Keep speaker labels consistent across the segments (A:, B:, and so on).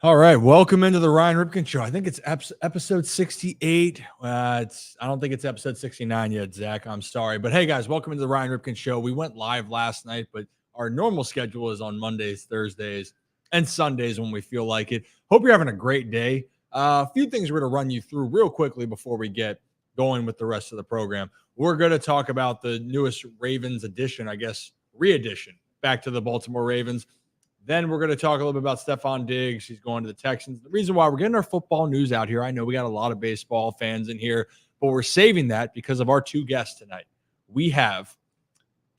A: All right, welcome into the Ryan Ripken Show. I think it's episode 68. I don't think it's episode 69 yet, Zach. I'm sorry. But hey, guys, welcome into the Ryan Ripken Show. We went live last night, but our normal schedule is on Mondays, Thursdays, and Sundays when we feel like it. Hope you're having a great day. A few things we're going to run you through real quickly before we get going with the rest of the program. We're going to talk about the newest Ravens edition, I guess, re-edition, back to the Baltimore Ravens. Then we're going to talk a little bit about Stefon Diggs. He's going to the Texans. The reason why we're getting our football news out here, I know we got a lot of baseball fans in here, but we're saving that because of our two guests tonight. We have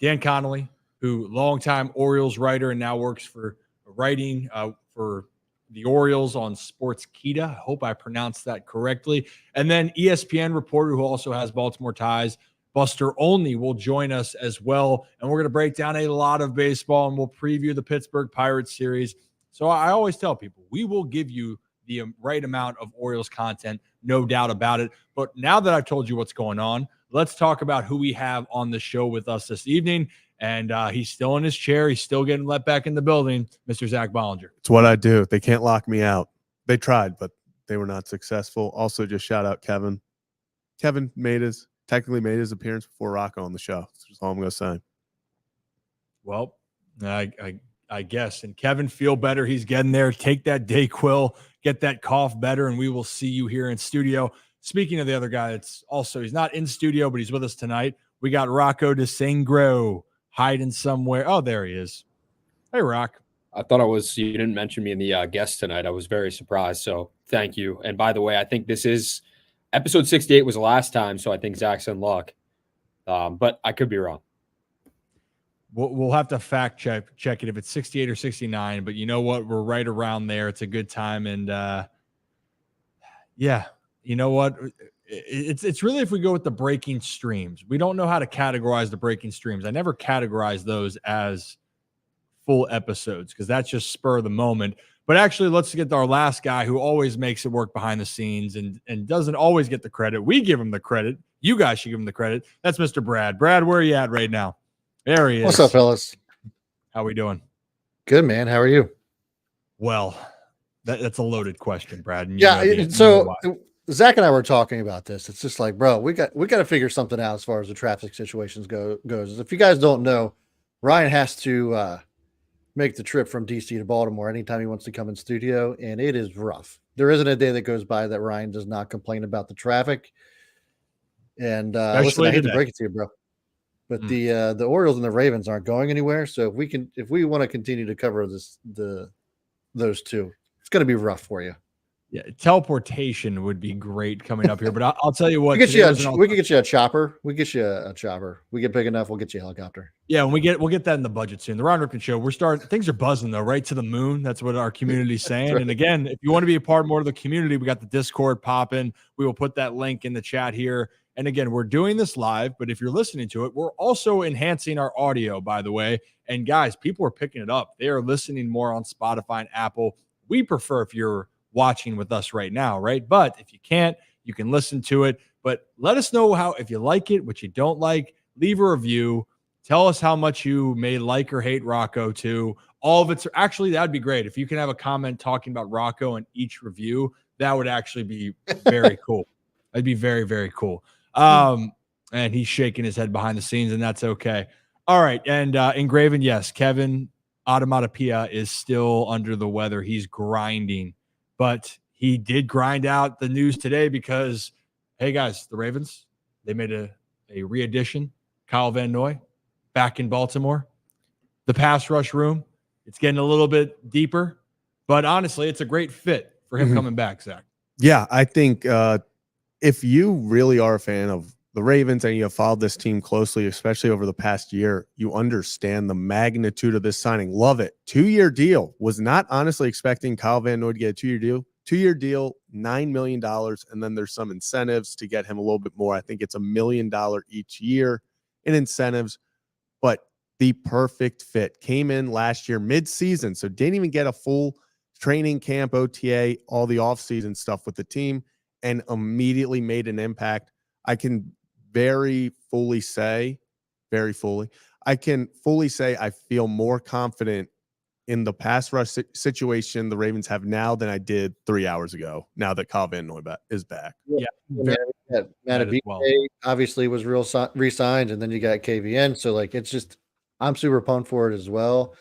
A: Dan Connelly, who longtime Orioles writer and now works for writing for the Orioles on Sportskeeda. I hope I pronounced that correctly. And then ESPN reporter who also has Baltimore ties, Buster Olney, will join us as well. And we're going to break down a lot of baseball and we'll preview the Pittsburgh Pirates series. So I always tell people, we will give you the right amount of Orioles content, no doubt about it. But now that I've told you what's going on, let's talk about who we have on the show with us this evening. And he's still in his chair. He's still getting let back in the building, Mr. Zach Bollinger.
B: It's what I do. They can't lock me out. They tried, but they were not successful. Also, just shout out Kevin. Kevin technically made his appearance before Rocco on the show. That's just all I'm going to say.
A: Well, I guess. And Kevin, feel better. He's getting there. Take that Dayquil, get that cough better, and we will see you here in studio. Speaking of the other guy, he's not in studio, but he's with us tonight. We got Rocco DeSangro hiding somewhere. Oh, there he is. Hey, Rock.
C: I thought you didn't mention me in the guest tonight. I was very surprised. So thank you. And by the way, I think this is episode 68 was the last time. So I think Zach's in luck. But I could be wrong.
A: We'll have to fact check it if it's 68 or 69. But you know what? We're right around there. It's a good time. And yeah, you know what? It's really if we go with the breaking streams. We don't know how to categorize the breaking streams. I never categorize those as full episodes because that's just spur of the moment. But actually, let's get to our last guy who always makes it work behind the scenes and doesn't always get the credit. We give him the credit. You guys should give him the credit. That's Mr. Brad. Brad, where are you at right now? There he is.
D: What's up, fellas?
A: How we doing?
D: Good, man. How are you?
A: Well, that's a loaded question, Brad. And
D: Zach and I were talking about this. It's just like, bro, we got to figure something out as far as the traffic situations goes. If you guys don't know, Ryan has to make the trip from DC to Baltimore anytime he wants to come in studio, and it is rough. There isn't a day that goes by that Ryan does not complain about the traffic. And listen, I hate to break it to you, bro, but the Orioles and the Ravens aren't going anywhere. So if we want to continue to cover those two, it's going to be rough for you.
A: Yeah, teleportation would be great coming up here, but I'll tell you what.
D: We can get you a chopper. We get you a chopper. We get big enough, we'll get you a helicopter.
A: Yeah, we'll get that in the budget soon. The Ron Ripken Show, things are buzzing though, right to the moon. That's what our community's saying. Right. And again, if you want to be a part more of the community, we got the Discord popping. We will put that link in the chat here. And again, we're doing this live, but if you're listening to it, we're also enhancing our audio, by the way. And guys, people are picking it up. They are listening more on Spotify and Apple. We prefer if you're watching with us right now, right? But if you can't, you can listen to it. But let us know if you like it, what you don't like. Leave a review. Tell us how much you may like or hate Rocco too. All of it's actually, that'd be great. If you can have a comment talking about Rocco in each review, that would actually be very cool. That'd be very, very cool. And he's shaking his head behind the scenes, and that's okay. All right. And Engraven, yes, Kevin Automatopoeia is still under the weather. He's grinding. But he did grind out the news today because, hey, guys, the Ravens, they made a re-edition. Kyle Van Noy back in Baltimore. The pass rush room, it's getting a little bit deeper. But honestly, it's a great fit for him coming back, Zach.
B: Yeah, I think if you really are a fan of the Ravens and you have followed this team closely, especially over the past year, you understand the magnitude of this signing. Love it. 2-year deal. Was not honestly expecting Kyle Van Noy to get a 2-year deal. 2-year deal, $9 million. And then there's some incentives to get him a little bit more. I think it's $1 million each year in incentives, but the perfect fit. Came in last year mid-season, so didn't even get a full training camp, OTA, all the off-season stuff with the team, and immediately made an impact. I can fully say I feel more confident in the pass rush situation the Ravens have now than I did 3 hours ago, now that Kyle Van Noy is back.
A: Yeah,
D: Matabike
A: well.
D: obviously was re-signed, and then you got KVN. So like, it's just, I'm super pumped for it as well.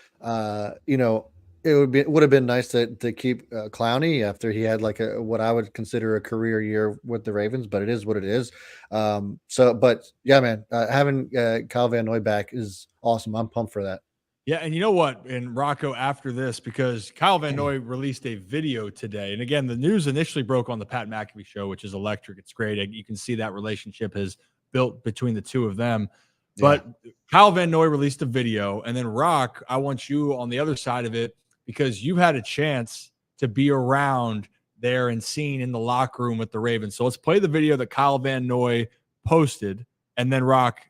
D: It would have been nice to keep Clowney after he had like what I would consider a career year with the Ravens, but it is what it is. But yeah, man, having Kyle Van Noy back is awesome. I'm pumped for that.
A: Yeah, and you know what? And Rocco, after this, because Kyle Van Noy released a video today, and again, the news initially broke on the Pat McAfee show, which is electric. It's great. You can see that relationship has built between the two of them. Yeah. But Kyle Van Noy released a video, and then Rock, I want you on the other side of it because you've had a chance to be around there and seen in the locker room with the Ravens. So let's play the video that Kyle Van Noy posted, and then Rock,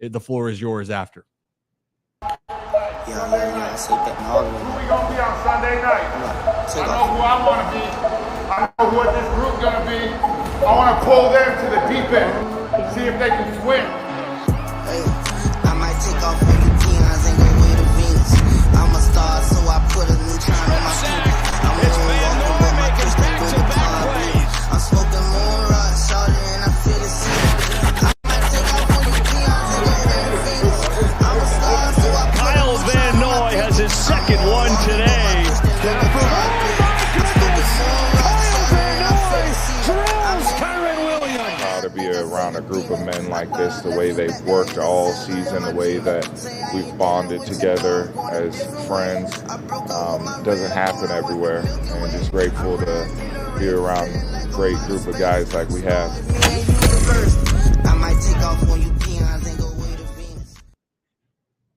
A: the floor is yours after.
E: Yeah, say that now.
F: Who we gonna be on Sunday night? I know who I want to be. I know what this group gonna be. I want to pull them to the deep end, see if they can swim.
E: Hey, I might take off with the peons and go way to Venus. I'm a star, so I put a new charm on my feet. I'm a walking with my crystal with the plays. I'm smoking more rock, shorty, and I feel the same. I might take off with the peons and go way to Venus. I'm a star, so I put
G: Kyle Van Noy has his second one today.
H: To be around a group of men like this, the way they've worked all season, the way that we've bonded together as friends, doesn't happen everywhere. And just grateful to be around a great group of guys like we have.
E: I might take off on you peons and go way to Venus.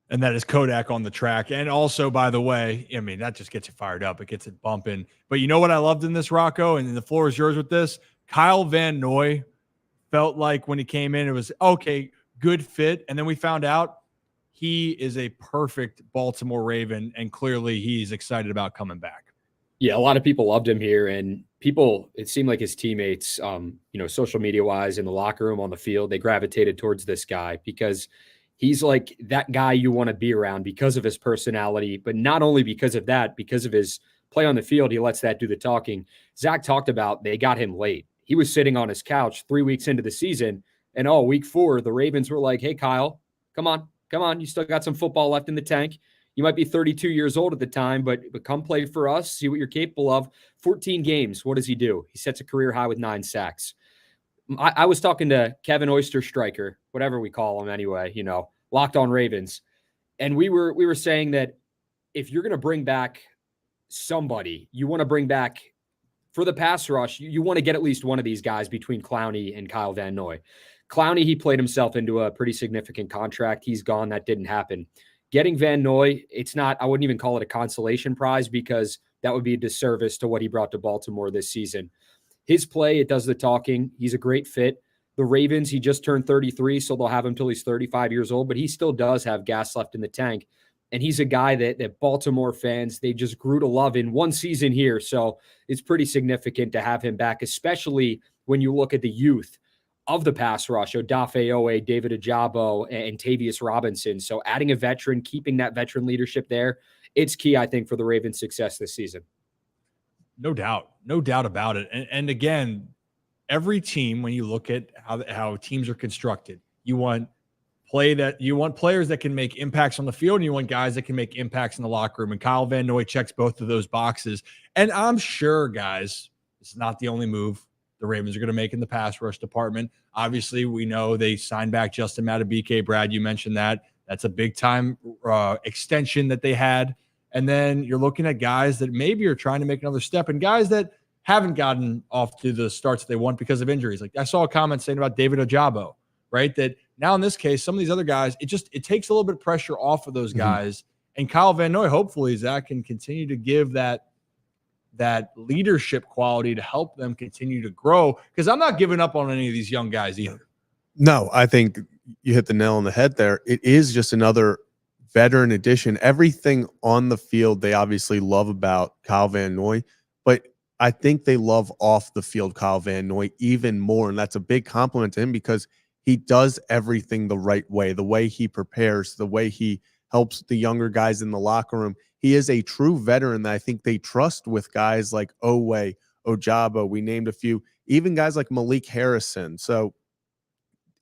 A: And that is Kodak on the track. And also, by the way, I mean, that just gets you fired up. It gets it bumping. But you know what I loved in this, Rocco? And the floor is yours with this. Kyle Van Noy felt like when he came in, it was, okay, good fit. And then we found out he is a perfect Baltimore Raven, and clearly he's excited about coming back.
C: Yeah, a lot of people loved him here, and people, it seemed like his teammates, social media wise, in the locker room, on the field, they gravitated towards this guy because he's like that guy you want to be around because of his personality, but not only because of that, because of his play on the field, he lets that do the talking. Zach talked about they got him late. He was sitting on his couch 3 weeks into the season, and week 4, the Ravens were like, hey, Kyle, come on. You still got some football left in the tank. You might be 32 years old at the time, but come play for us, see what you're capable of. 14 games, what does he do? He sets a career high with 9 sacks. I was talking to Kevin Oyster Striker, whatever we call him anyway, Locked On Ravens, and we were saying that if you're going to bring back somebody, you want to bring back – for the pass rush, you want to get at least one of these guys between Clowney and Kyle Van Noy. Clowney, he played himself into a pretty significant contract. He's gone. That didn't happen. Getting Van Noy, it's not, I wouldn't even call it a consolation prize because that would be a disservice to what he brought to Baltimore this season. His play, it does the talking. He's a great fit. The Ravens, he just turned 33, so they'll have him till he's 35 years old, but he still does have gas left in the tank. And he's a guy that Baltimore fans, they just grew to love in one season here. So it's pretty significant to have him back, especially when you look at the youth of the pass rush, Odafe Owe, David Ajabo, and Tavius Robinson. So adding a veteran, keeping that veteran leadership there, it's key, I think, for the Ravens' success this season.
A: No doubt about it. And again, every team, when you look at how teams are constructed, you want players that can make impacts on the field, and you want guys that can make impacts in the locker room. And Kyle Van Noy checks both of those boxes. And I'm sure, guys, it's not the only move the Ravens are going to make in the pass rush department. Obviously, we know they signed back Justin Matabike. Brad, you mentioned that. That's a big-time extension that they had. And then you're looking at guys that maybe are trying to make another step, and guys that haven't gotten off to the starts they want because of injuries. Like I saw a comment saying about David Ajabo, right? That now in this case, some of these other guys, it takes a little bit of pressure off of those guys. And Kyle Van Noy, hopefully, Zach, can continue to give that leadership quality to help them continue to grow. Because I'm not giving up on any of these young guys either.
B: No, I think you hit the nail on the head there. It is just another veteran addition. Everything on the field they obviously love about Kyle Van Noy, but I think they love off the field Kyle Van Noy even more. And that's a big compliment to him because he does everything the right way, the way he prepares, the way he helps the younger guys in the locker room. he is a true veteran that I think they trust with guys like Owe, Ojabo. We named a few, even guys like Malik Harrison. So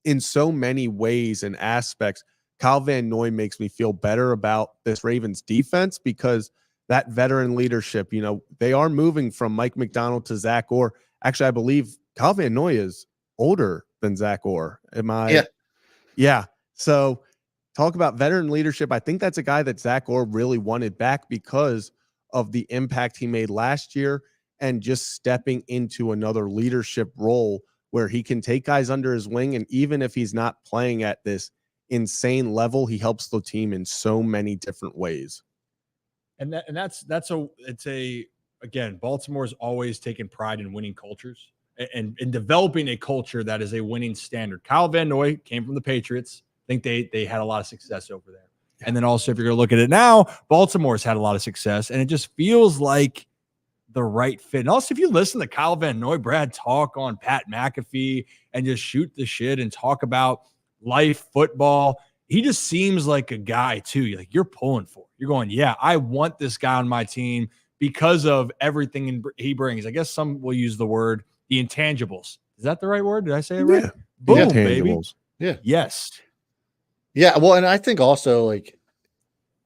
B: in so many ways and aspects, Kyle Van Noy makes me feel better about this Ravens defense because that veteran leadership, they are moving from Mike McDonald to Zach Orr. Actually, I believe Kyle Van Noy is older than Zach Orr. Am I?
D: Yeah.
B: Yeah. So talk about veteran leadership. I think that's a guy that Zach Orr really wanted back because of the impact he made last year and just stepping into another leadership role where he can take guys under his wing. And even if he's not playing at this insane level, he helps the team in so many different ways.
A: Again, Baltimore's always taken pride in winning cultures and developing a culture that is a winning standard. Kyle Van Noy came from the Patriots. I think they had a lot of success over there. And then also, if you're going to look at it now, Baltimore's had a lot of success, and it just feels like the right fit. And also, if you listen to Kyle Van Noy, Brad, talk on Pat McAfee and just shoot the shit and talk about life, football, he just seems like a guy too. You're pulling for. You're going, yeah, I want this guy on my team because of everything he brings. I guess some will use the word the intangibles. Is that the right word? Did I say it right?
B: Yeah.
A: Boom, baby.
D: Yeah.
A: Yes.
D: Yeah. Well, and I think also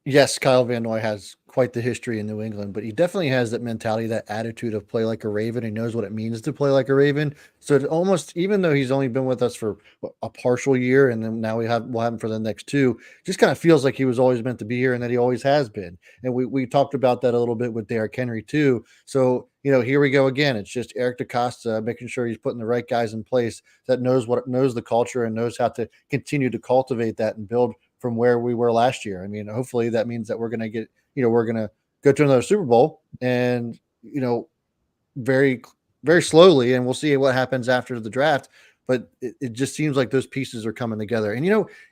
D: yes, Kyle Van Noy has quite the history in New England, but he definitely has that mentality, that attitude of play like a Raven. He knows what it means to play like a Raven. So it almost, even though he's only been with us for a partial year, and then now we'll have him for the next 2, just kind of feels like he was always meant to be here and that he always has been. And we talked about that a little bit with Derrick Henry too. So, here we go again. It's just Eric DeCosta making sure he's putting the right guys in place that knows the culture and knows how to continue to cultivate that and build from where we were last year. I mean, hopefully that means that we're going to get, we're going to go to another Super Bowl and, very, very slowly, and we'll see what happens after the draft. But it just seems like those pieces are coming together. And,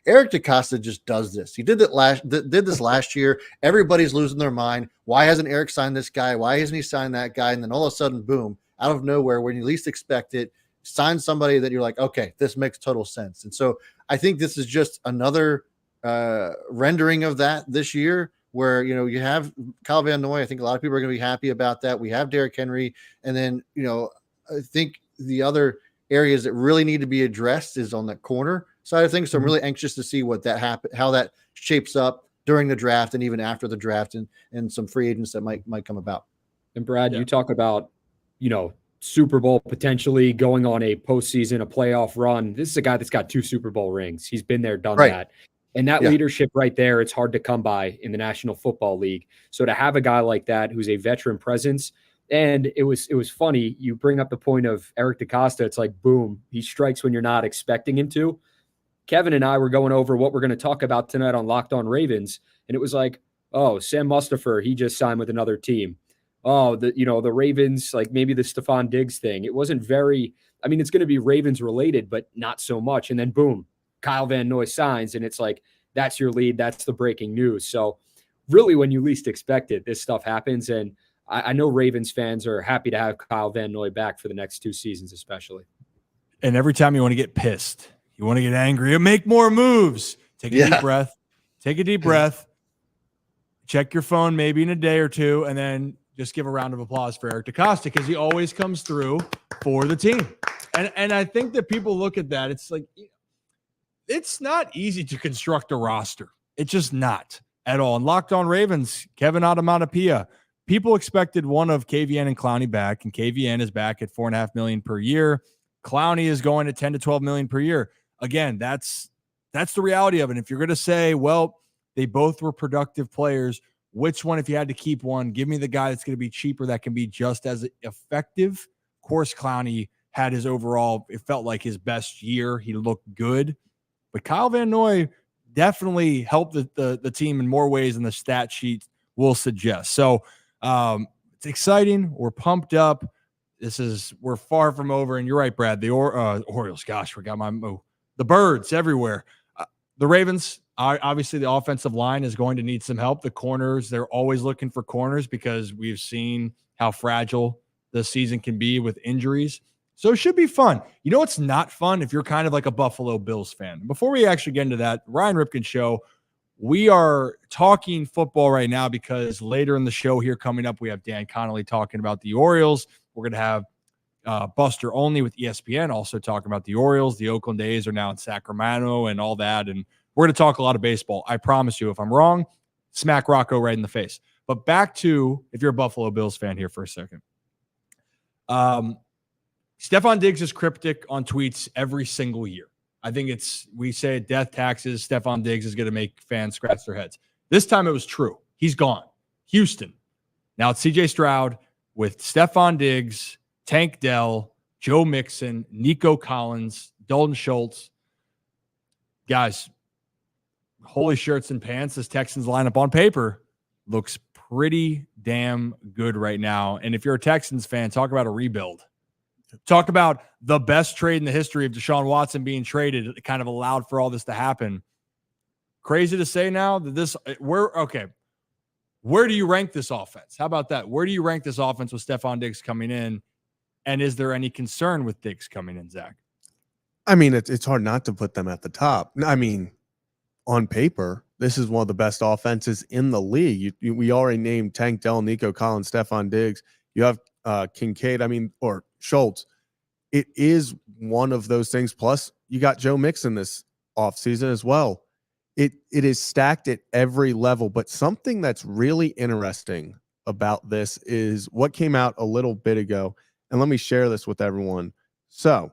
D: Eric DeCosta just does this. He did this last year. Everybody's losing their mind. Why hasn't Eric signed this guy? Why hasn't he signed that guy? And then all of a sudden, boom, out of nowhere, when you least expect it, sign somebody that you're like, okay, this makes total sense. And so I think this is just another rendering of that this year, where you have Kyle Van Noy. I think a lot of people are going to be happy about that. We have Derrick Henry, and then I think the other areas that really need to be addressed is on the corner side of things. So I'm really anxious to see how that shapes up during the draft and even after the draft, and some free agents that might come about.
C: And Brad, you talk about Super Bowl potentially going on a postseason, a playoff run. This is a guy that's got 2 Super Bowl rings. He's been there, done that. And that leadership right there, it's hard to come by in the National Football League. So to have a guy like that who's a veteran presence, and it was funny, you bring up the point of Eric DeCosta. It's like, boom, he strikes when you're not expecting him to. Kevin and I were going over what we're going to talk about tonight on Locked On Ravens, and it was like, oh, Sam Mustipher, he just signed with another team. Oh, the Ravens, like maybe the Stefon Diggs thing. It wasn't very, it's going to be Ravens related, but not so much. And then boom, Kyle Van Noy signs, and it's like, that's your lead. That's the breaking news. So really, when you least expect it, this stuff happens. And I know Ravens fans are happy to have Kyle Van Noy back for the next 2 seasons, especially.
A: And every time you want to get pissed, you want to get angry, and make more moves, take a deep breath. Take a deep breath. Check your phone maybe in a day or 2, and then just give a round of applause for Eric DeCosta, because he always comes through for the team. And I think that people look at that. It's like, it's not easy to construct a roster. It's just not at all. And Locked On Ravens, Kevin Onomatopoeia, people expected one of KVN and Clowney back, and KVN is back at $4.5 million per year. Clowney is going to 10 to 12 million per year. Again, that's the reality of it. If you're going to say, well, they both were productive players, which one, if you had to keep one, give me the guy that's going to be cheaper that can be just as effective. Of course, Clowney had his overall, it felt like his best year. He looked good. But Kyle Van Noy definitely helped the team in more ways than the stat sheet will suggest. So it's exciting. We're pumped up. We're far from over. And you're right, Brad. The Orioles, gosh, the birds everywhere. The Ravens, obviously the offensive line is going to need some help. The corners, they're always looking for corners because we've seen how fragile the season can be with injuries. So it should be fun. It's not fun if you're kind of like a Buffalo Bills fan. Before we actually get into that, Ryan Ripken Show, We are talking football right now because later in the show here coming up, we have Dan Connelly talking about the Orioles. We're going to have Buster Olney with ESPN also talking about the Orioles. The Oakland A's are now in Sacramento and all that. And we're going to talk a lot of baseball. I promise you, if I'm wrong, smack Rocco right in the face. But back to, if you're a Buffalo Bills fan here for a second. Stefon Diggs is cryptic on tweets every single year. I think we say death taxes. Stefon Diggs is going to make fans scratch their heads. This time it was true. He's gone. Houston. Now it's CJ Stroud with Stefon Diggs, Tank Dell, Joe Mixon, Nico Collins, Dalton Schultz. Guys, holy shirts and pants, this Texans lineup on paper looks pretty damn good right now. And if you're a Texans fan, talk about a rebuild. Talk about the best trade in the history of Deshaun Watson being traded. It kind of allowed for all this to happen. Crazy to say now that where do you rank this offense? How about that? Where do you rank this offense with Stefon Diggs coming in? And is there any concern with Diggs coming in, Zach?
B: I mean, it's hard not to put them at the top. I mean, on paper, this is one of the best offenses in the league. We already named Tank Dell, Nico Collins, Stefon Diggs. You have Kincaid, or Schultz. It is one of those things. Plus, you got Joe Mixon this offseason as well. It is stacked at every level. But something that's really interesting about this is what came out a little bit ago. And let me share this with everyone. So,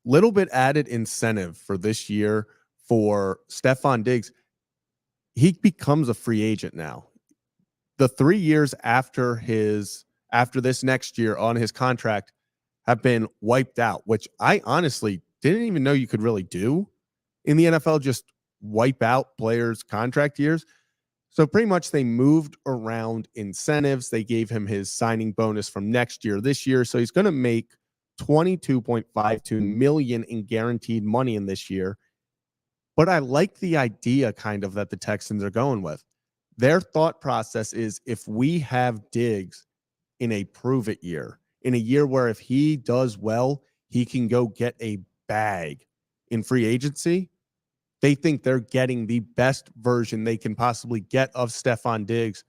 B: little bit added incentive for this year for Stefon Diggs. He becomes a free agent now. The 3 years after this next year on his contract have been wiped out, which I honestly didn't even know you could really do in the NFL, just wipe out players' contract years. So pretty much they moved around incentives. They gave him his signing bonus from next year, this year. So he's going to make $22.52 million in guaranteed money in this year. But I like the idea kind of that the Texans are going with. Their thought process is if we have Diggs in a prove it year, in a year where if he does well, he can go get a bag in free agency, they think they're getting the best version they can possibly get of Stefon Diggs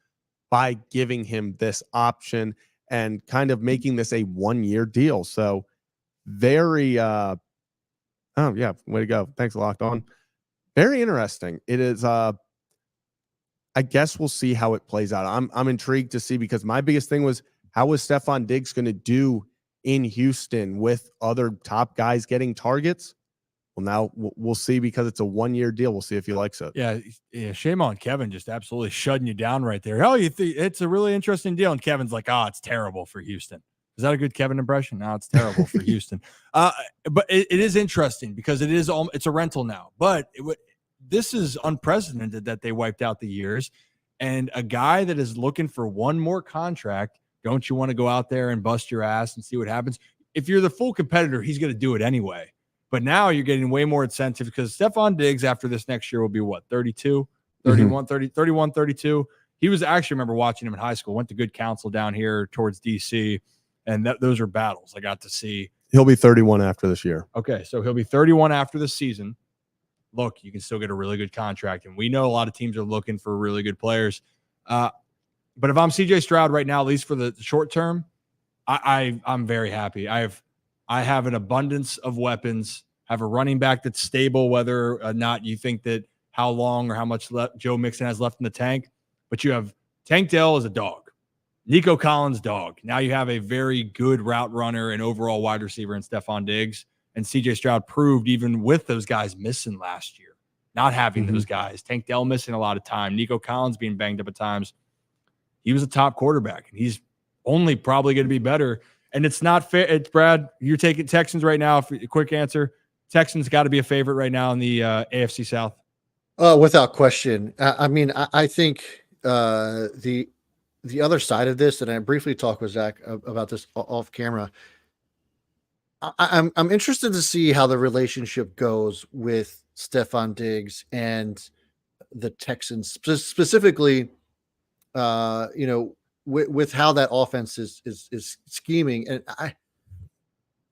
B: by giving him this option and kind of making this a 1-year deal. So very, oh yeah, way to go. Thanks, Locked On. Very interesting. It is, I guess we'll see how it plays out. I'm intrigued to see, because my biggest thing was, how was Stefon Diggs going to do in Houston with other top guys getting targets? Well, now we'll see, because it's a 1-year deal. We'll see if he likes it.
A: Yeah. Shame on Kevin, just absolutely shutting you down right there. Oh, you think it's a really interesting deal? And Kevin's like, it's terrible for Houston. Is that a good Kevin impression? No, it's terrible for Houston. But it is interesting because it's a rental now. But this is unprecedented that they wiped out the years. And a guy that is looking for one more contract, don't you want to go out there and bust your ass and see what happens? If you're the full competitor, he's going to do it anyway. But now you're getting way more incentive, because Stefon Diggs after this next year will be what, 32, 31, 30, 31, 32. He was actually, I remember watching him in high school, went to good counsel down here towards DC. And those are battles I got to see.
B: He'll be 31 after this year.
A: Okay, so he'll be 31 after this season. Look, you can still get a really good contract. And we know a lot of teams are looking for really good players. But if I'm CJ Stroud right now, at least for the short term, I'm very happy. I have an abundance of weapons. I have a running back that's stable, whether or not you think that how long or how much Joe Mixon has left in the tank. But you have Tank Dell as a dog. Nico Collins, dog. Now you have a very good route runner and overall wide receiver in Stefon Diggs. And CJ Stroud proved, even with those guys missing last year, not having those guys, Tank Dell missing a lot of time, Nico Collins being banged up at times, he was a top quarterback. And he's only probably going to be better. And it's not fair. It's Brad, you're taking Texans right now. For a quick answer, Texans got to be a favorite right now in the AFC South.
D: Without question. I think the other side of this, and I briefly talked with Zach about this off camera. I'm interested to see how the relationship goes with Stefon Diggs and the Texans, specifically, with how that offense is scheming. And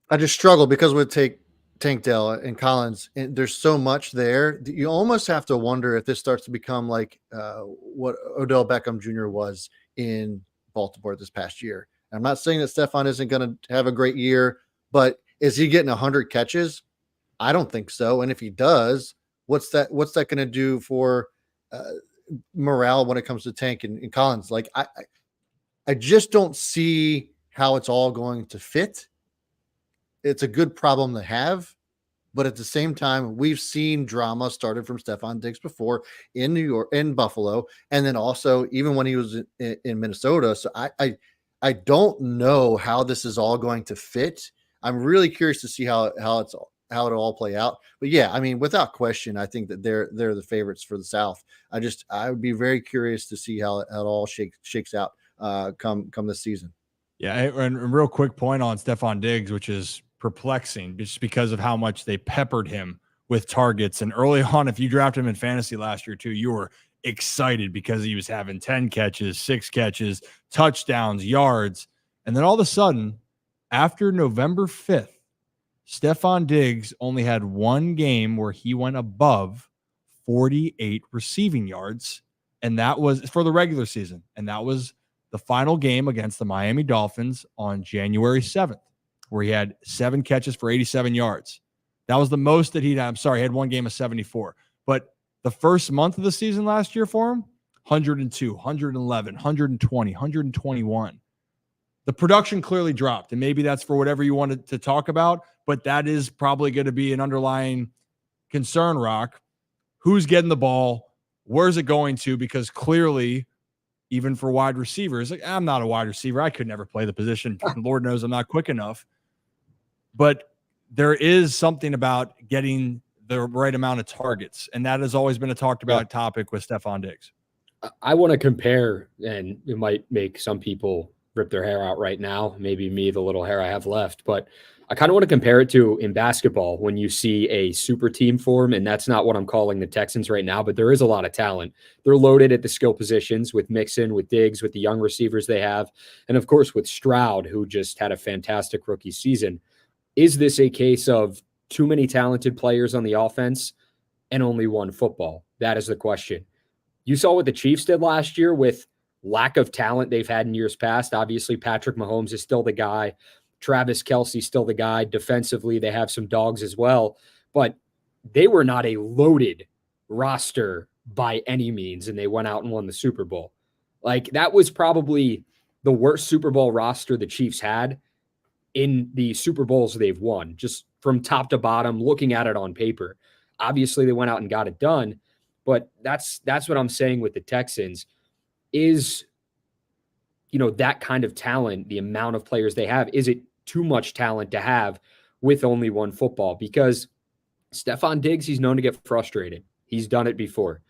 D: I just struggle, because it would take Tank Dell and Collins, and there's so much there. You almost have to wonder if this starts to become like what Odell Beckham Jr. was in Baltimore this past year. I'm not saying that Stefon isn't going to have a great year, but is he getting 100 catches? I don't think so. And if he does, what's that going to do for morale when it comes to Tank and Collins? Like I just don't see how it's all going to fit. It's a good problem to have, but at the same time, we've seen drama started from Stefon Diggs before in New York, in Buffalo, and then also even when he was in Minnesota. So I don't know how this is all going to fit. I'm really curious to see how it'll all play out. But yeah, I mean, without question, I think that they're the favorites for the South. I would be very curious to see how it all shakes out come this season.
A: Yeah, and a real quick point on Stefon Diggs, which is perplexing just because of how much they peppered him with targets. And early on, if you drafted him in fantasy last year too, you were excited because he was having 10 catches, 6 catches, touchdowns, yards. And then all of a sudden, after November 5th, Stefon Diggs only had one game where he went above 48 receiving yards. And that was for the regular season. And that was the final game against the Miami Dolphins on January 7th, where he had 7 catches for 87 yards. That was the most that he had one game of 74. But the first month of the season last year for him, 102, 111, 120, 121. The production clearly dropped, and maybe that's for whatever you wanted to talk about, but that is probably going to be an underlying concern, Rock. Who's getting the ball? Where's it going to? Because clearly, even for wide receivers, like, I'm not a wide receiver. I could never play the position. Lord knows I'm not quick enough. But there is something about getting the right amount of targets, and that has always been a talked about topic with Stefon Diggs.
C: I want to compare, and it might make some people rip their hair out right now, maybe me, the little hair I have left, but I kind of want to compare it to in basketball when you see a super team form, and that's not what I'm calling the Texans right now, but there is a lot of talent. They're loaded at the skill positions with Mixon, with Diggs, with the young receivers they have, and of course with Stroud, who just had a fantastic rookie season. Is this a case of too many talented players on the offense and only one football? That is the question. You saw what the Chiefs did last year with lack of talent they've had in years past. Obviously, Patrick Mahomes is still the guy. Travis Kelce's still the guy. Defensively, they have some dogs as well. But they were not a loaded roster by any means, and they went out and won the Super Bowl. Like, that was probably the worst Super Bowl roster the Chiefs had in the Super Bowls they've won, just from top to bottom, looking at it on paper. Obviously, they went out and got it done, but that's what I'm saying with the Texans is, that kind of talent, the amount of players they have, is it too much talent to have with only one football? Because Stefon Diggs, he's known to get frustrated. He's done it before.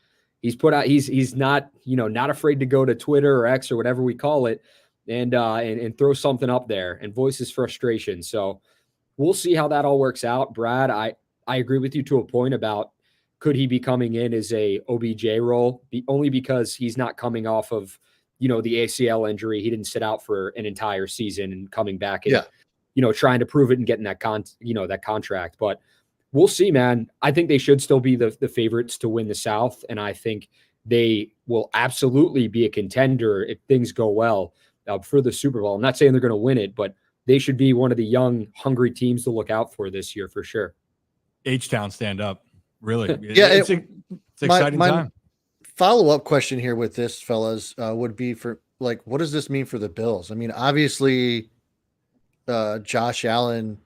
C: He's not, not afraid to go to Twitter or X or whatever we call it and throw something up there and voice his frustration. So we'll see how that all works out. Brad, I agree with you to a point about could he be coming in as a OBJ role, only because he's not coming off of, the ACL injury. He didn't sit out for an entire season and coming back and, trying to prove it and getting that that contract. But we'll see, man. I think they should still be the favorites to win the South. And I think they will absolutely be a contender if things go well for the Super Bowl. I'm not saying they're going to win it, but they should be one of the young, hungry teams to look out for this year for sure.
A: H-Town stand up. Really.
D: It's
A: an exciting time.
D: Follow-up question here with this, fellas, would be for, like, what does this mean for the Bills? I mean, obviously, Josh Allen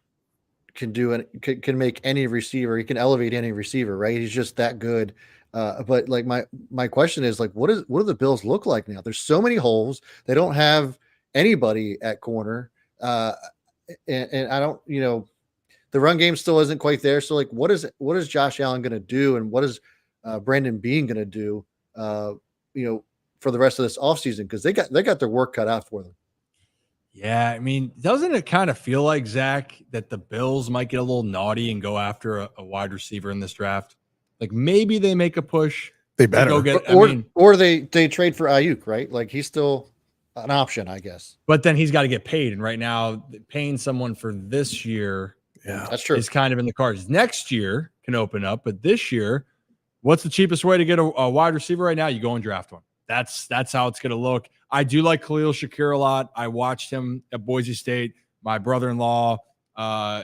D: can make any receiver. He can elevate any receiver, right? He's just that good. But like my question is, like, what do the Bills look like now? There's so many holes. They don't have anybody at corner. And I don't, the run game still isn't quite there. So, like, what is Josh Allen going to do? And what is Brandon Beane going to do, for the rest of this offseason? Because they got their work cut out for them.
A: Yeah, I mean, doesn't it kind of feel like, Zach, that the Bills might get a little naughty and go after a wide receiver in this draft? Like, maybe they make a push.
B: They better.
A: Go get,
D: or they trade for Ayuk, right? Like, he's still an option, I guess.
A: But then he's got to get paid. And right now, paying someone for this year
B: Yeah.
D: That's true.
A: is kind of in the cards. Next year can open up, but this year, what's the cheapest way to get a wide receiver right now? You go and draft one. That's how it's going to look. I do like Khalil Shakir a lot. I watched him at Boise State. My brother-in-law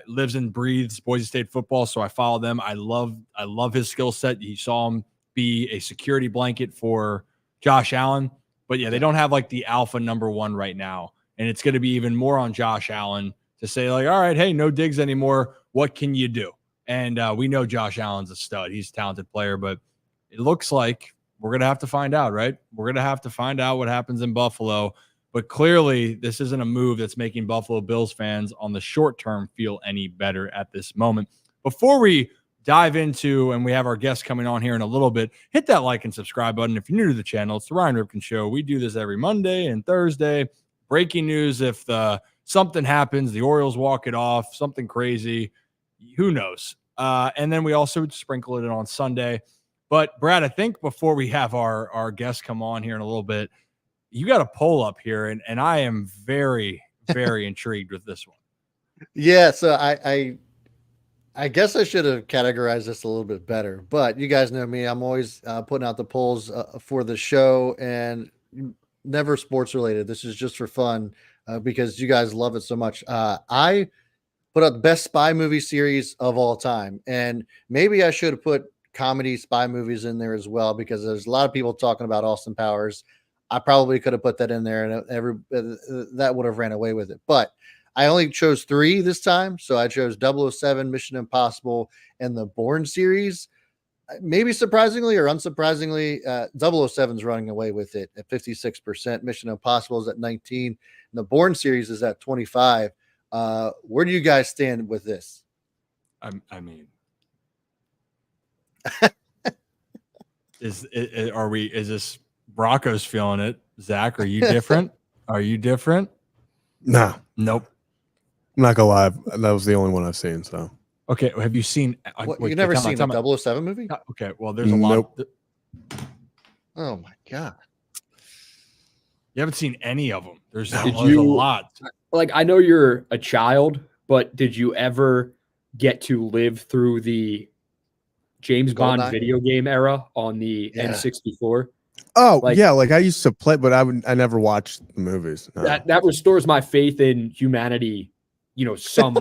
A: lives and breathes Boise State football, so I follow them. I love his skill set. You saw him be a security blanket for Josh Allen. But yeah, they don't have like the alpha number one right now. And it's going to be even more on Josh Allen to say like, all right, hey, no Diggs anymore. What can you do? And we know Josh Allen's a stud. He's a talented player, but it looks like we're going to have to find out, right? We're going to have to find out what happens in Buffalo. But clearly, this isn't a move that's making Buffalo Bills fans on the short term feel any better at this moment. Before we dive into, and we have our guests coming on here in a little bit, hit that like and subscribe button. If you're new to the channel, it's the Ryan Ripken Show. We do this every Monday and Thursday. Breaking news, if something happens, the Orioles walk it off, something crazy, who knows? And then we also sprinkle it in on Sunday. But, Brad, I think before we have our guests come on here in a little bit, you got a poll up here, and I am very, very intrigued with this one.
D: Yeah, so I guess I should have categorized this a little bit better, but you guys know me. I'm always putting out the polls for the show, and never sports related. This is just for fun because you guys love it so much. I put out the best spy movie series of all time, and maybe I should have put comedy spy movies in there as well because there's a lot of people talking about Austin Powers. I probably could have put that in there, and that would have ran away with it. But I only chose 3 this time, so I chose 007, Mission Impossible, and the Bourne series. Maybe surprisingly or unsurprisingly, 007's running away with it at 56%. Mission Impossible is at 19%. And the Bourne series is at 25%. Where do you guys stand with this?
A: I mean, is this Broncos feeling it? Zach, are you different? Are you different?
B: Nah.
A: Nope.
B: I'm not gonna lie. That was the only one I've seen. So
A: okay, have you seen?
D: You've never seen a 007 movie?
A: Okay, well, there's a lot.
D: Oh my god,
A: you haven't seen any of them. There's a lot.
C: Like, I know you're a child, but did you ever get to live through the James Bond video game era on the N64?
B: Oh, yeah, like I used to play, but I never watched the movies. No.
C: That restores my faith in humanity, some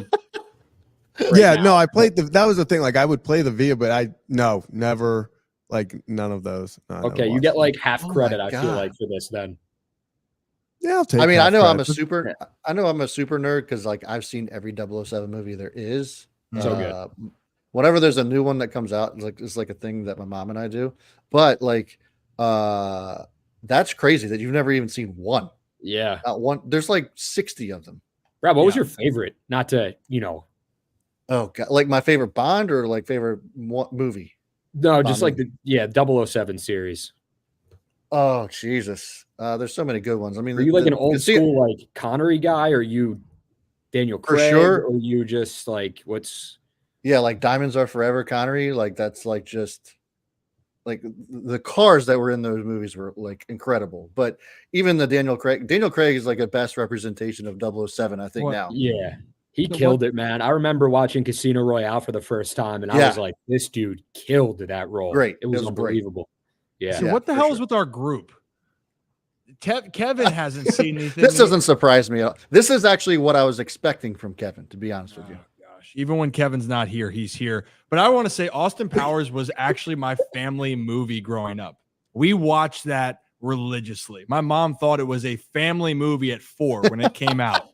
B: No, I played that was the thing. Like I would play the Via, but never, like none of those. No,
C: okay, you get like half credit, I feel like, for this then.
B: Yeah, I'll take.
D: I mean, I know I'm a super nerd because like I've seen every 007 movie there is.
C: So good.
D: Whenever there's a new one that comes out, it's like a thing that my mom and I do. But like that's crazy that you've never even seen one.
C: Yeah.
D: Not one. There's like 60 of them.
C: Rob, what was your favorite? Not to,
D: Oh god, like my favorite Bond or like favorite movie?
C: No,
D: Bond
C: just like
D: movie.
C: the 007 series.
D: Oh Jesus. There's so many good ones. I mean,
C: are you like an old school like Connery guy, or you Daniel Craig,
D: for sure,
C: or you just like what's
D: like Diamonds Are Forever Connery? Like that's like just like the cars that were in those movies were like incredible. But even the Daniel Craig is like a best representation of 007, I think now.
C: Yeah. He killed it, man. I remember watching Casino Royale for the first time, and I was like, this dude killed that role.
D: Great.
C: It was unbelievable.
D: Great.
C: Yeah.
A: So what the hell is with our group? Kevin hasn't seen anything.
D: This doesn't surprise me at all. This is actually what I was expecting from Kevin, to be honest with you.
A: Gosh, even when Kevin's not here, he's here. But I want to say Austin Powers was actually my family movie growing up. We watched that religiously. My mom thought it was a family movie at 4 when it came out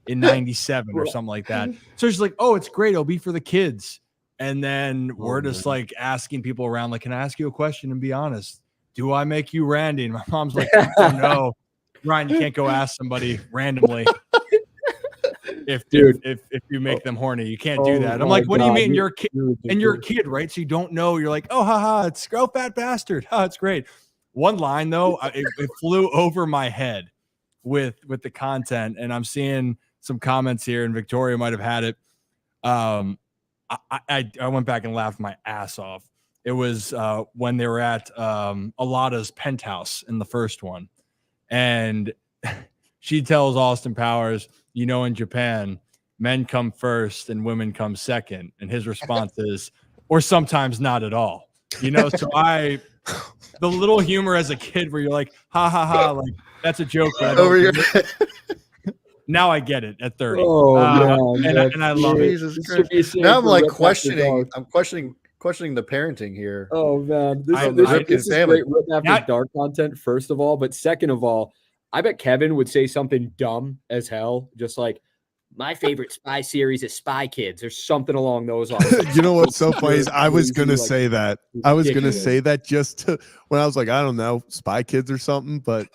A: in 97 or something like that. So she's like, oh, it's great. It'll be for the kids. And then we're just like asking people around, like, can I ask you a question and be honest? Do I make you Randy? And my mom's like, oh no, Ryan, you can't go ask somebody randomly. If you make them horny, you can't do that. I'm like, what do you mean? You're a kid, and you're a kid, right? So you don't know. You're like, oh, haha, it's go fat bastard. Oh, it's great. One line though, it flew over my head with the content, and I'm seeing some comments here, and Victoria might have had it. I went back and laughed my ass off. It was when they were at Alada's penthouse in the first one, and she tells Austin Powers, in Japan, men come first and women come second. And his response is, or sometimes not at all. You know, so the little humor as a kid where you're like, ha ha ha, like that's a joke, but I don't.
D: Over your
A: Now I get it at 30.
C: Oh,
A: and I love it.
D: Jesus Christ. Now I'm like questioning the parenting here.
C: Oh man, this
D: Ripken
C: is
D: family.
C: great Rip After Dark content. First of all, but second of all, I bet Kevin would say something dumb as hell, just like my favorite spy series is Spy Kids or something along those lines.
B: You know what's so funny is I was gonna say that. I was gonna say that just to, when I was like, I don't know, Spy Kids or something, but.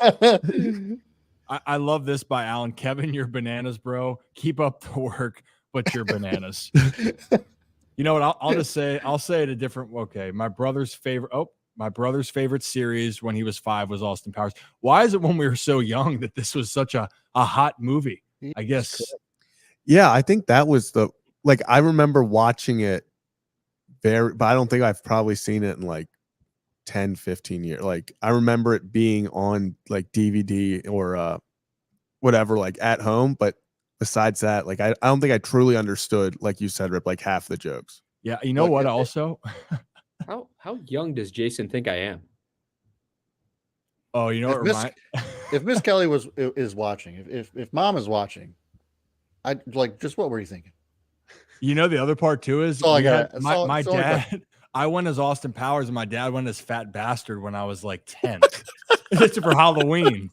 A: I love this by Alan. Kevin, you're bananas, bro. Keep up the work, but you're bananas. You know what? I'll just say, I'll say it a different. Okay, my brother's favorite series when he was 5 was Austin Powers. Why is it when we were so young that this was such a hot movie? I guess.
B: Yeah, I think that was I remember watching it but I don't think I've probably seen it in like 10, 15 years. Like I remember it being on like DVD or whatever, like at home. But besides that, like I don't think I truly understood, like you said, Rip, like half the jokes.
A: Yeah, you know what? Also,
C: how young does Jason think I am?
A: Oh, you know what?
D: If Miss Kelly is watching, if Mom is watching, I like just what were you thinking?
A: You know, the other part too is
D: my
A: dad. I went as Austin Powers and my dad went as Fat Bastard when I was like 10. It's for Halloween.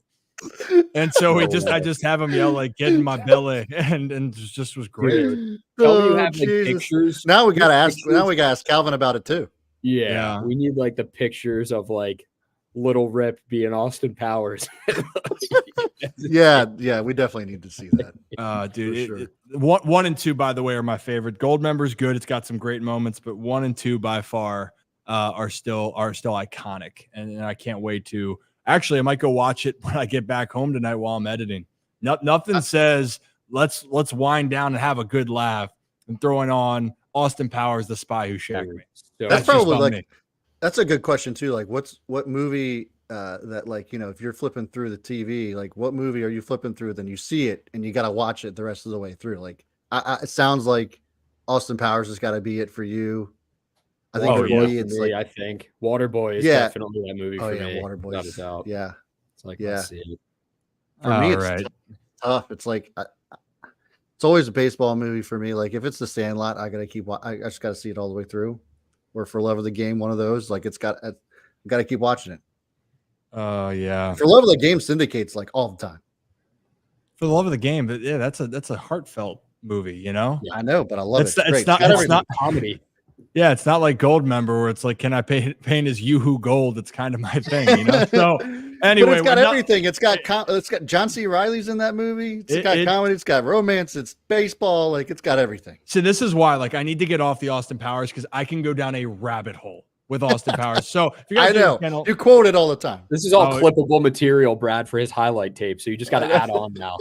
A: And so I just have him yell like get in my belly and it just was great.
C: Tell me you have like pictures.
D: Now we gotta ask Calvin about it too.
C: Yeah. We need like the pictures of like little Rip being Austin Powers.
D: yeah, we definitely need to see that.
A: Dude,
D: sure.
A: 1 and 2, by the way, are my favorite. Goldmember's good. It's got some great moments, but 1 and 2 by far are still iconic. And I can't wait to actually, I might go watch it when I get back home tonight while I'm editing. Nothing says let's wind down and have a good laugh and throwing on Austin Powers, the spy who shagged me.
D: So that's probably like that's a good question too. Like what movie that, like, you know, if you're flipping through the TV, like what movie are you flipping through? Then you see it and you got to watch it the rest of the way through. Like it sounds like Austin Powers has got to be it for you. I think
C: it's like, I think Waterboy is definitely that movie for me.
D: Waterboy,
C: without a doubt.
D: Yeah,
C: it's like let's see it.
D: For me, it's tough. It's like it's always a baseball movie for me. Like if it's The Sandlot, I just got to see it all the way through. Or For Love of the Game, one of those. Like I got to keep watching it.
A: Oh yeah.
D: For Love of the Game syndicates like all the time.
A: For the Love of the Game, but yeah, that's a heartfelt movie, you know.
D: Yeah, I know, but I love it.
A: It's not comedy. Yeah, it's not like Goldmember where it's like, can I paint as Yoo-hoo Gold? It's kind of my thing, you know. So anyway,
D: but it's got everything. It's got John C. Reilly's in that movie. It's got comedy. It's got romance. It's baseball. Like it's got everything.
A: So this is why, like, I need to get off the Austin Powers because I can go down a rabbit hole with Austin Powers. So if you guys
D: you quote it all the time.
C: This is all clippable material, Brad, for his highlight tape. So you just got to add on now.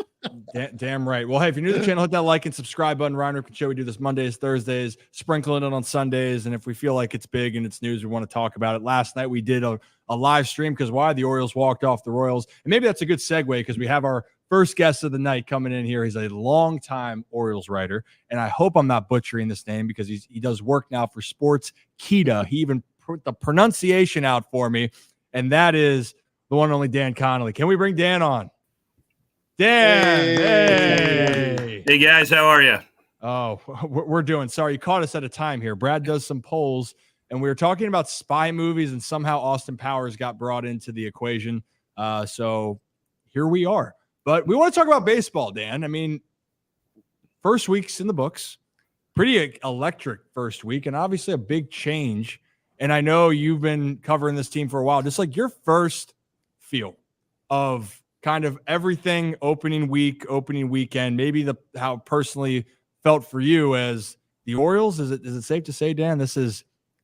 A: Damn right. Well, hey, if you're new to the channel, hit that like and subscribe button. Ryan Ripken Show. We do this Mondays, Thursdays, sprinkling it on Sundays. And if we feel like it's big and it's news, we want to talk about it. Last night we did a live stream because the Orioles walked off the Royals. And maybe that's a good segue because we have our first guest of the night coming in here. He's a longtime Orioles writer. And I hope I'm not butchering this name because he does work now for Sports Kita. He even put the pronunciation out for me. And that is the one and only Dan Connelly. Can we bring Dan on? Dan,
I: hey guys, how are you?
A: Oh, we're doing. Sorry, you caught us at a time here. Brad does some polls, and we were talking about spy movies, and somehow Austin Powers got brought into the equation. So here we are. But we want to talk about baseball, Dan. I mean, first week's in the books, pretty electric first week, and obviously a big change. And I know you've been covering this team for a while. Just like your first feel of kind of everything opening weekend, maybe how personally felt for you as the Orioles. Is it safe to say, Dan, is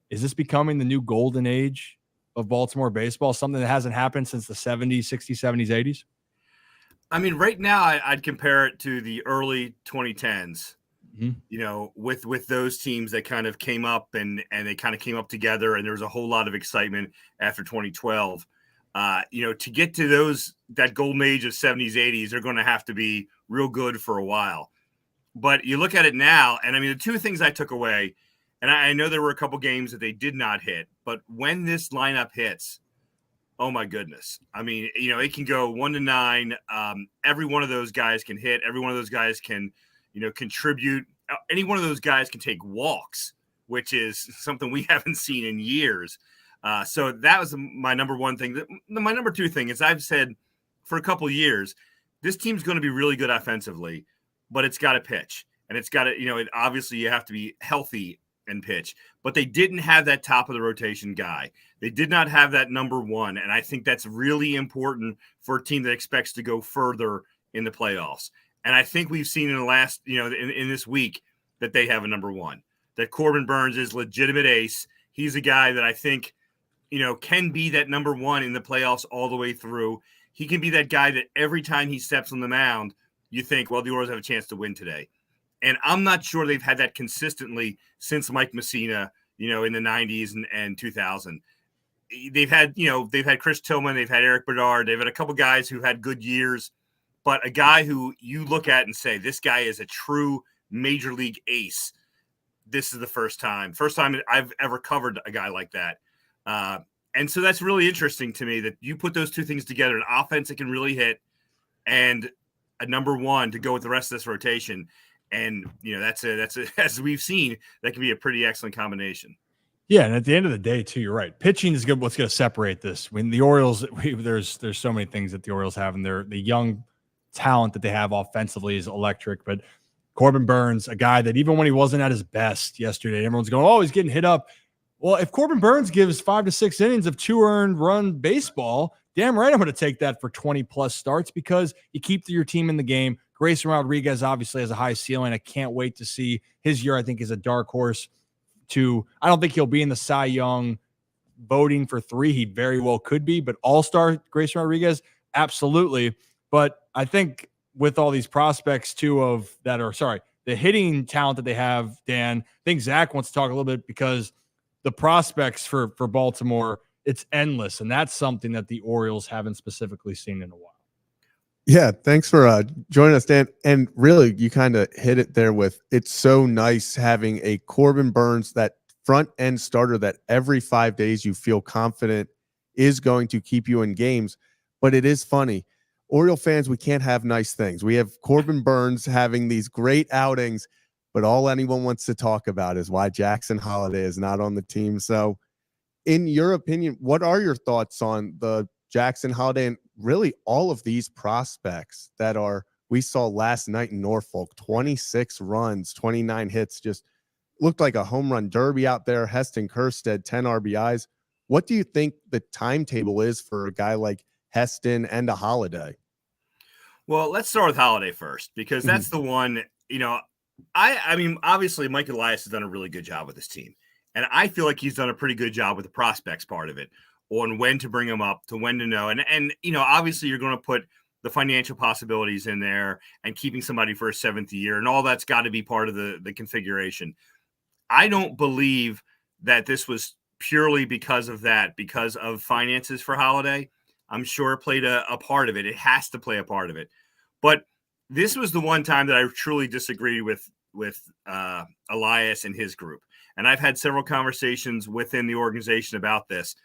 A: this becoming the new golden age of Baltimore baseball, something that hasn't happened since the 70s, 60s, 70s, 80s?
I: I mean, right now I'd compare it to the early 2010s, you know, with those teams that kind of came up and they kind of came up together and there was a whole lot of excitement after 2012. You know, to get to that golden age of 70s, 80s, they're going to have to be real good for a while. But you look at it now, and I mean, the two things I took away, and I know there were a couple games that they did not hit, but when this lineup hits, oh my goodness. I mean, it can go 1 to 9. Every one of those guys can hit. Every one of those guys can, contribute. Any one of those guys can take walks, which is something we haven't seen in years. So that was my number one thing. My number two thing is I've said for a couple of years, this team's going to be really good offensively, but it's got to pitch. And it's got to, obviously you have to be healthy and pitch. But they didn't have that top of the rotation guy. They did not have that number one. And I think that's really important for a team that expects to go further in the playoffs. And I think we've seen in the last, in this week that they have a number one. That Corbin Burnes is legitimate ace. He's a guy that I think, can be that number one in the playoffs all the way through. He can be that guy that every time he steps on the mound, you think, well, the Orioles have a chance to win today. And I'm not sure they've had that consistently since Mike Messina, in the 90s and 2000. They've had Chris Tillman, they've had Eric Bedard, they've had a couple guys who had good years, but a guy who you look at and say, this guy is a true major league ace. This is the first time I've ever covered a guy like that. And so that's really interesting to me that you put those two things together, an offense that can really hit and a number one to go with the rest of this rotation. And, that's as we've seen, that can be a pretty excellent combination.
A: Yeah, and at the end of the day, too, you're right. Pitching is what's going to separate this. When the Orioles, there's so many things that the Orioles have, and the young talent that they have offensively is electric. But Corbin Burnes, a guy that even when he wasn't at his best yesterday, everyone's going, oh, he's getting hit up. Well, if Corbin Burnes gives 5 to 6 innings of 2 earned run baseball, damn right I'm going to take that for 20-plus starts because you keep your team in the game. Grayson Rodriguez obviously has a high ceiling. I can't wait to see his year. I think is a dark horse. I don't think he'll be in the Cy Young voting for 3. He very well could be, but all-star Grayson Rodriguez, absolutely. But I think with all these prospects too the hitting talent that they have, Dan, I think Zach wants to talk a little bit because the prospects for Baltimore, it's endless. And that's something that the Orioles haven't specifically seen in a while.
B: Yeah, thanks for joining us, Dan. And really, you kind of hit it there with it's so nice having a Corbin Burnes, that front end starter that every 5 days you feel confident is going to keep you in games. But it is funny. Oriole fans, we can't have nice things. We have Corbin Burnes having these great outings, but all anyone wants to talk about is why Jackson Holliday is not on the team. So in your opinion, what are your thoughts on the Jackson Holliday and really all of these prospects that we saw last night in Norfolk? 26 runs, 29 hits, just looked like a home run derby out there. Heston Kjerstad, 10 RBIs. What do you think the timetable is for a guy like Heston and a Holliday?
I: Well, let's start with Holliday first, because that's the one, I mean, obviously Mike Elias has done a really good job with this team. And I feel like he's done a pretty good job with the prospects part of it, on when to bring them up, to when to know. And obviously you're going to put the financial possibilities in there and keeping somebody for a 7th year, and all that's got to be part of the configuration. I don't believe that this was purely because of finances for Holliday. I'm sure it played a part of it. It has to play a part of it. But this was the one time that I truly disagreed with Elias and his group. And I've had several conversations within the organization about this.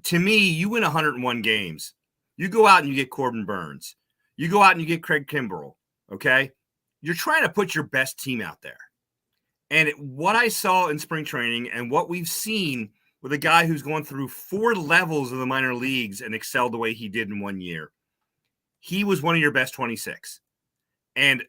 I: To me, you win 101 games. You go out and you get Corbin Burnes. You go out and you get Craig Kimbrell, okay? You're trying to put your best team out there. And what I saw in spring training and what we've seen with a guy who's gone through 4 levels of the minor leagues and excelled the way he did in 1 year, he was one of your best 26. And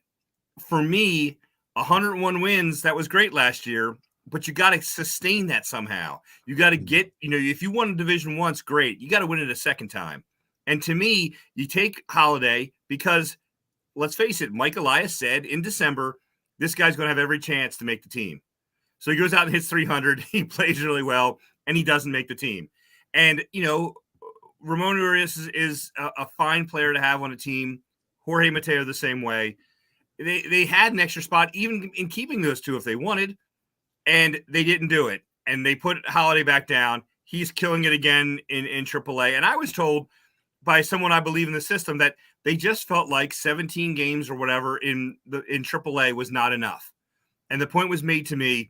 I: for me, 101 wins, that was great last year, but you got to sustain that somehow. You got to get, if you won a division once, great. You got to win it a second time. And to me, you take Holliday because, let's face it, Mike Elias said in December, this guy's going to have every chance to make the team. So he goes out and hits 300. He plays really well, and he doesn't make the team. And, Ramon Urias is a fine player to have on a team. Jorge Mateo the same way. They had an extra spot even in keeping those two if they wanted, and they didn't do it. And they put Holliday back down. He's killing it again in AAA. And I was told by someone I believe in the system that they just felt like 17 games or whatever in AAA was not enough. And the point was made to me,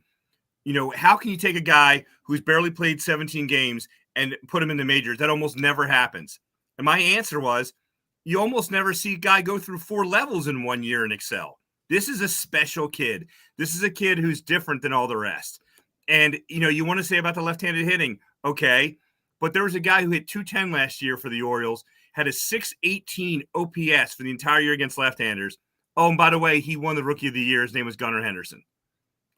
I: how can you take a guy who's barely played 17 games and put him in the majors? That almost never happens. And my answer was, you almost never see a guy go through 4 levels in 1 year and excel. This is a special kid. This is a kid who's different than all the rest. And, you want to say about the left-handed hitting, okay, but there was a guy who hit 210 last year for the Orioles, had a 618 OPS for the entire year against left-handers. Oh, and by the way, he won the Rookie of the Year. His name was Gunnar Henderson.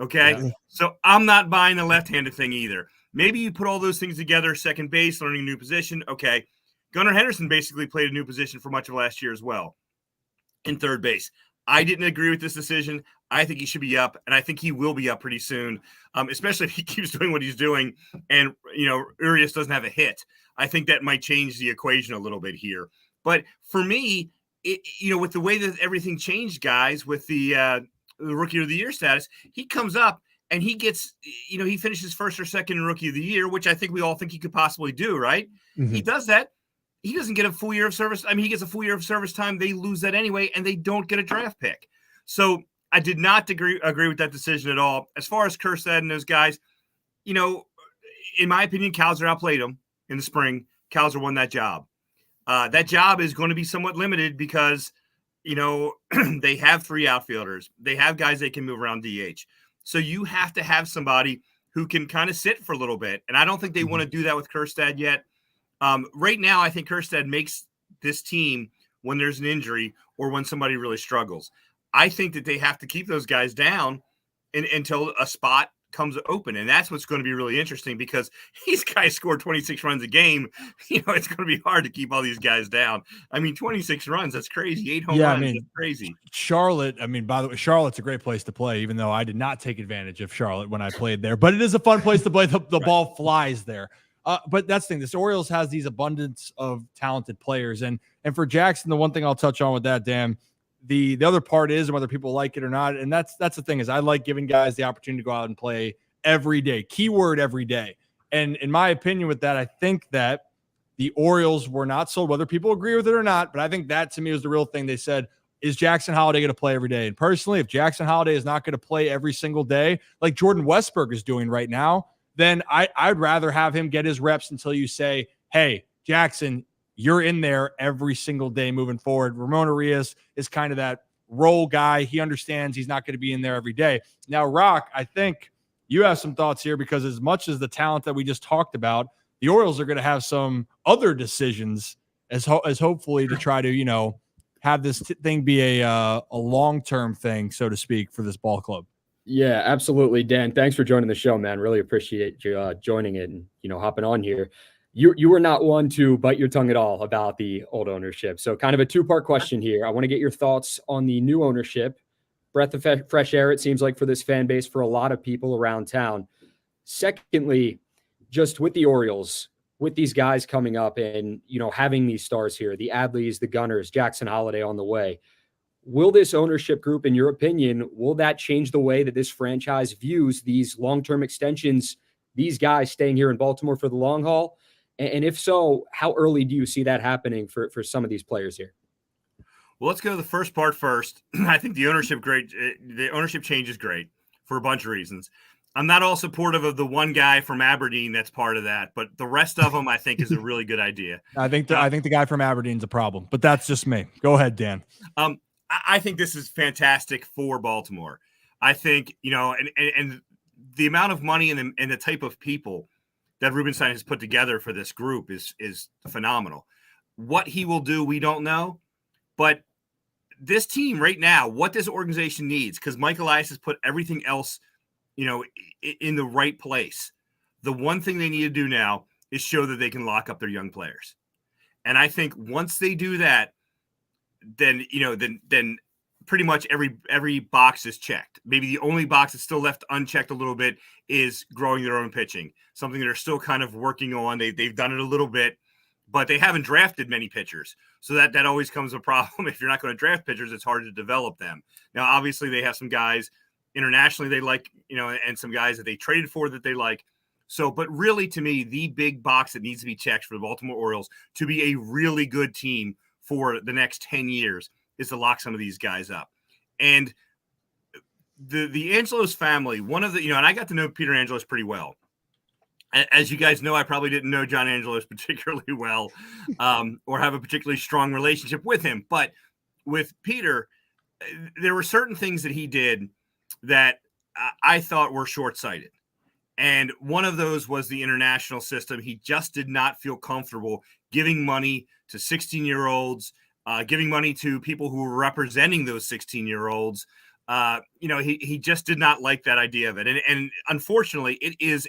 I: Okay, yeah. So I'm not buying the left-handed thing either. Maybe you put all those things together, second base, learning a new position. Okay, Gunnar Henderson basically played a new position for much of last year as well in third base. I didn't agree with this decision. I think he should be up, and I think he will be up pretty soon, especially if he keeps doing what he's doing and, Urias doesn't have a hit. I think that might change the equation a little bit here. But for me, with the way that everything changed, guys, with the Rookie of the Year status, he comes up and he gets, he finishes first or second in Rookie of the Year, which I think we all think he could possibly do, right? Mm-hmm. He does that. He doesn't get a full year of service. I mean, he gets a full year of service time. They lose that anyway, and they don't get a draft pick. So I did not agree with that decision at all. As far as Kjerstad and those guys, in my opinion, Cowser outplayed them in the spring. Cowser won that job. That job is going to be somewhat limited because, they have 3 outfielders. They have guys they can move around DH. So you have to have somebody who can kind of sit for a little bit. And I don't think they want to do that with Kjerstad yet. Right now, I think Kjerstad makes this team when there's an injury or when somebody really struggles. I think that they have to keep those guys down until a spot comes open. And that's what's going to be really interesting because these guys score 26 runs a game. It's going to be hard to keep all these guys down. I mean, 26 runs, that's crazy. 8 home runs, that's crazy.
A: Charlotte, by the way, Charlotte's a great place to play, even though I did not take advantage of Charlotte when I played there. But it is a fun place to play. The right. Ball flies there. But that's the thing. This Orioles has these abundance of talented players. And for Jackson, the one thing I'll touch on with that, Dan, the other part is whether people like it or not. And that's the thing is I like giving guys the opportunity to go out and play every day. Keyword every day. And in my opinion with that, I think that the Orioles were not sold, whether people agree with it or not. But I think that to me was the real thing. They said, is Jackson Holliday going to play every day? And personally, if Jackson Holliday is not going to play every single day, like Jordan Westberg is doing right now, then I'd rather have him get his reps until you say, hey, Jackson, you're in there every single day moving forward. Ramon Urias is kind of that role guy. He understands he's not going to be in there every day. Now, Rock, I think you have some thoughts here because as much as the talent that we just talked about, the Orioles are going to have some other decisions as hopefully to try to, have this thing be a long-term thing, so to speak, for this ball club.
C: Yeah, absolutely. Dan, thanks for joining the show, man. Really appreciate you joining it and, hopping on here. You were not one to bite your tongue at all about the old ownership. So kind of a 2-part question here. I want to get your thoughts on the new ownership. Breath of fresh air, it seems like, for this fan base, for a lot of people around town. Secondly, just with the Orioles, with these guys coming up and, having these stars here, the Adleys, the Gunners, Jackson Holliday on the way, will this ownership group, in your opinion, will that change the way that this franchise views these long-term extensions, these guys staying here in Baltimore for the long haul? And if so, how early do you see that happening for some of these players here?
I: Well, let's go to the first part first. I think the ownership change is great for a bunch of reasons. I'm not all supportive of the one guy from Aberdeen that's part of that, but the rest of them I think is a really good idea.
A: I think the guy from Aberdeen's a problem, but that's just me. Go ahead, Dan.
I: I think this is fantastic for Baltimore. I think, and the amount of money and the type of people that Rubenstein has put together for this group is phenomenal. What he will do, we don't know. But this team right now, what this organization needs, because Mike Elias has put everything else, in the right place. The one thing they need to do now is show that they can lock up their young players. And I think once they do that, then pretty much every box is checked. Maybe the only box that's still left unchecked a little bit is growing their own pitching, something they're still kind of working on. They've done it a little bit, but they haven't drafted many pitchers. So that always comes a problem. If you're not going to draft pitchers, it's hard to develop them. Now, obviously, they have some guys internationally they like, and some guys that they traded for that they like. So, but really, to me, the big box that needs to be checked for the Baltimore Orioles to be a really good team for the next 10 years is to lock some of these guys up. And the Angelos family, one of the, and I got to know Peter Angelos pretty well. As you guys know, I probably didn't know John Angelos particularly well or have a particularly strong relationship with him. But with Peter, there were certain things that he did that I thought were short-sighted. And one of those was the international system. He just did not feel comfortable giving money to 16-year-olds, giving money to people who were representing those 16-year-olds. He just did not like that idea of it. And unfortunately, it is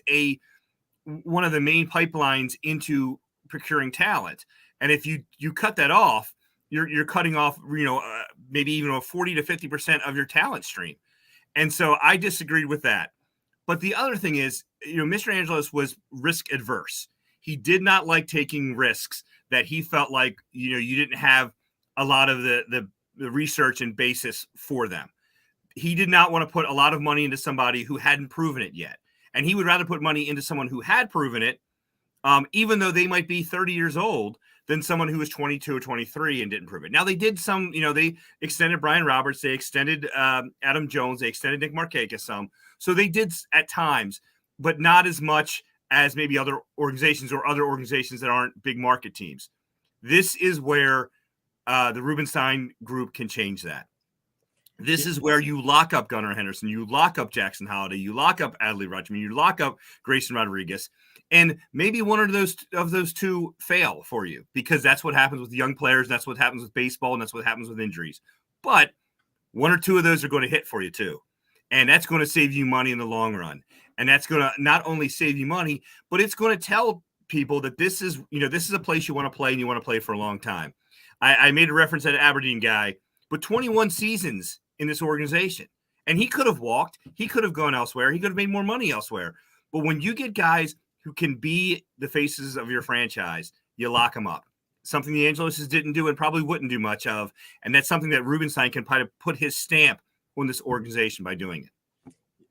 I: one of the main pipelines into procuring talent. And if you cut that off, you're cutting off, maybe even a 40 to 50% of your talent stream. And so I disagreed with that. But the other thing is, Mr. Angelos was risk adverse. He did not like taking risks that he felt like, you didn't have a lot of the research and basis for them. He did not want to put a lot of money into somebody who hadn't proven it yet. And he would rather put money into someone who had proven it, even though they might be 30 years old, than someone who was 22 or 23 and didn't prove it. Now, they did some, they extended Brian Roberts, they extended Adam Jones, they extended Nick Markakis some. So they did at times, but not as much as maybe other organizations or other organizations that aren't big market teams. This is where the Rubenstein group can change that. This is where you lock up Gunnar Henderson, you lock up Jackson Holliday, you lock up Adley Rutschman, you lock up Grayson Rodriguez, and maybe one of those two fail for you, because that's what happens with young players, that's what happens with baseball, and that's what happens with injuries. But one or two of those are going to hit for you too, and that's going to save you money in the long run. And that's going to not only save you money, but it's going to tell people that this is a place you want to play and you want to play for a long time. I made a reference to an Aberdeen guy, but 21 seasons in this organization. And he could have walked. He could have gone elsewhere. He could have made more money elsewhere. But when you get guys who can be the faces of your franchise, you lock them up. Something the Angeloses didn't do and probably wouldn't do much of. And that's something that Rubenstein can probably put his stamp on this organization by doing it.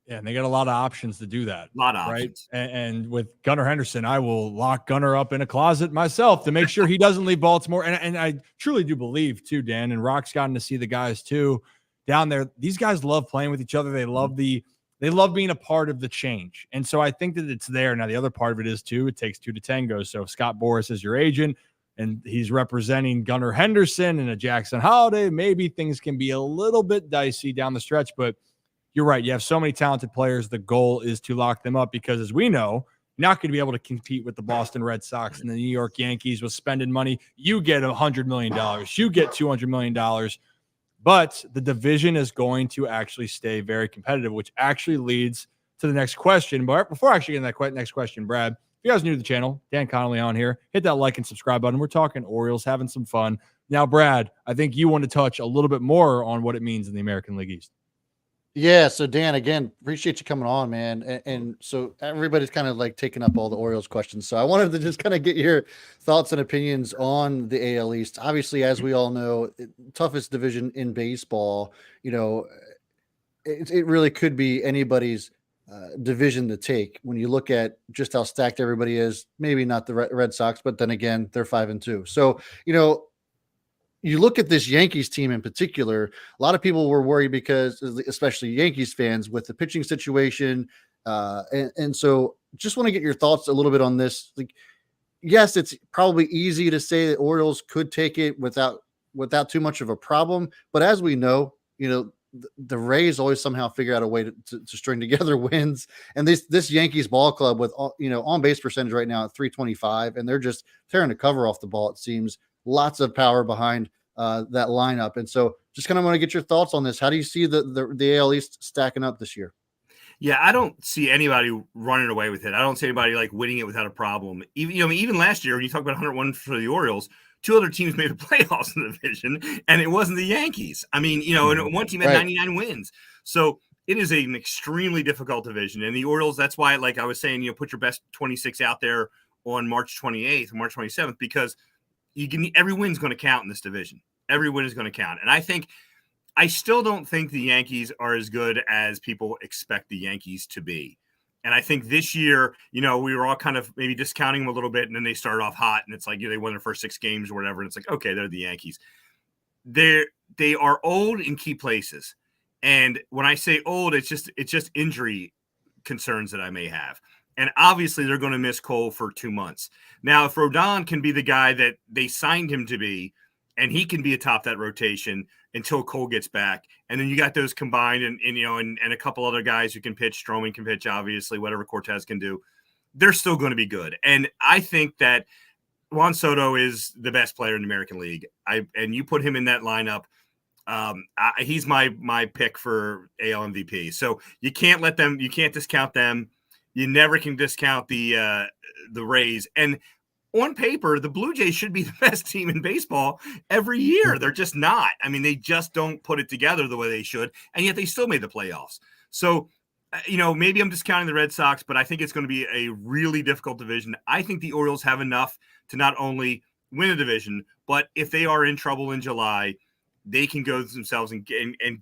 A: Yeah, and they got a lot of options to do that.
I: A lot of
A: right?
I: options.
A: And with Gunnar Henderson, I will lock Gunnar up in a closet myself to make sure he doesn't leave Baltimore. And I truly do believe too, Dan, and Rock's gotten to see the guys too down there. These guys love playing with each other. They love being a part of the change. And so I think that it's there. Now, the other part of it is too, it takes two to tango. So Scott Boras is your agent and he's representing Gunnar Henderson and a Jackson Holliday. Maybe things can be a little bit dicey down the stretch, but you're right. You have so many talented players. The goal is to lock them up because, as we know, you're not going to be able to compete with the Boston Red Sox and the New York Yankees with spending money. You get $100 million. You get $200 million. But the division is going to actually stay very competitive, which actually leads to the next question. But before actually getting that next question, Brad, if you guys are new to the channel, Dan Connelly on here, hit that like and subscribe button. We're talking Orioles, having some fun. Now, Brad, I think you want to touch a little bit more on what it means in the American League East.
D: Yeah. So Dan, again, appreciate you coming on, man. And so everybody's kind of like taking up all the Orioles questions. So I wanted to just kind of get your thoughts and opinions on the AL East. Obviously, as we all know, toughest division in baseball. It really could be anybody's division to take when you look at just how stacked everybody is. Maybe not the Red Sox, but then again, they're 5-2. So you look at this Yankees team in particular, a lot of people were worried because, especially Yankees fans, with the pitching situation. And so just want to get your thoughts a little bit on this. Like, yes, it's probably easy to say that Orioles could take it without too much of a problem. But as we know, the Rays always somehow figure out a way to string together wins. And this Yankees ball club with, on base percentage right now at 325, and they're just tearing the cover off the ball. It seems lots of power behind that lineup. And so just kind of want to get your thoughts on this. How do you see the AL East stacking up this year?
I: Yeah, I don't see anybody running away with it. I don't see anybody like winning it without a problem. Even last year, when you talk about 101 for the Orioles, two other teams made the playoffs in the division, and it wasn't the Yankees. I mean, and one team had 99 wins. So it is an extremely difficult division. And the Orioles, that's why, like I was saying, put your best 26 out there on March 28th, March 27th, because every win's going to count in this division. Every win is going to count. And I still don't think the Yankees are as good as people expect the Yankees to be. And I think this year, we were all kind of maybe discounting them a little bit, and then they started off hot, and it's like, they won their first 6 games or whatever. And it's like, okay, they're the Yankees. They are old in key places. And when I say old, it's just injury concerns that I may have. And obviously they're going to miss Cole for 2 months. Now, if Rodon can be the guy that they signed him to be, and he can be atop that rotation until Cole gets back, and then you got those combined and a couple other guys who can pitch. Stroman can pitch, obviously, whatever Cortez can do. They're still going to be good. And I think that Juan Soto is the best player in the American League. And you put him in that lineup. He's my pick for AL MVP. So you can't discount them. You never can discount the Rays. And on paper, the Blue Jays should be the best team in baseball every year. They're just not. I mean, they just don't put it together the way they should, and yet they still made the playoffs. So, maybe I'm discounting the Red Sox, but I think it's going to be a really difficult division. I think the Orioles have enough to not only win a division, but if they are in trouble in July, they can go themselves and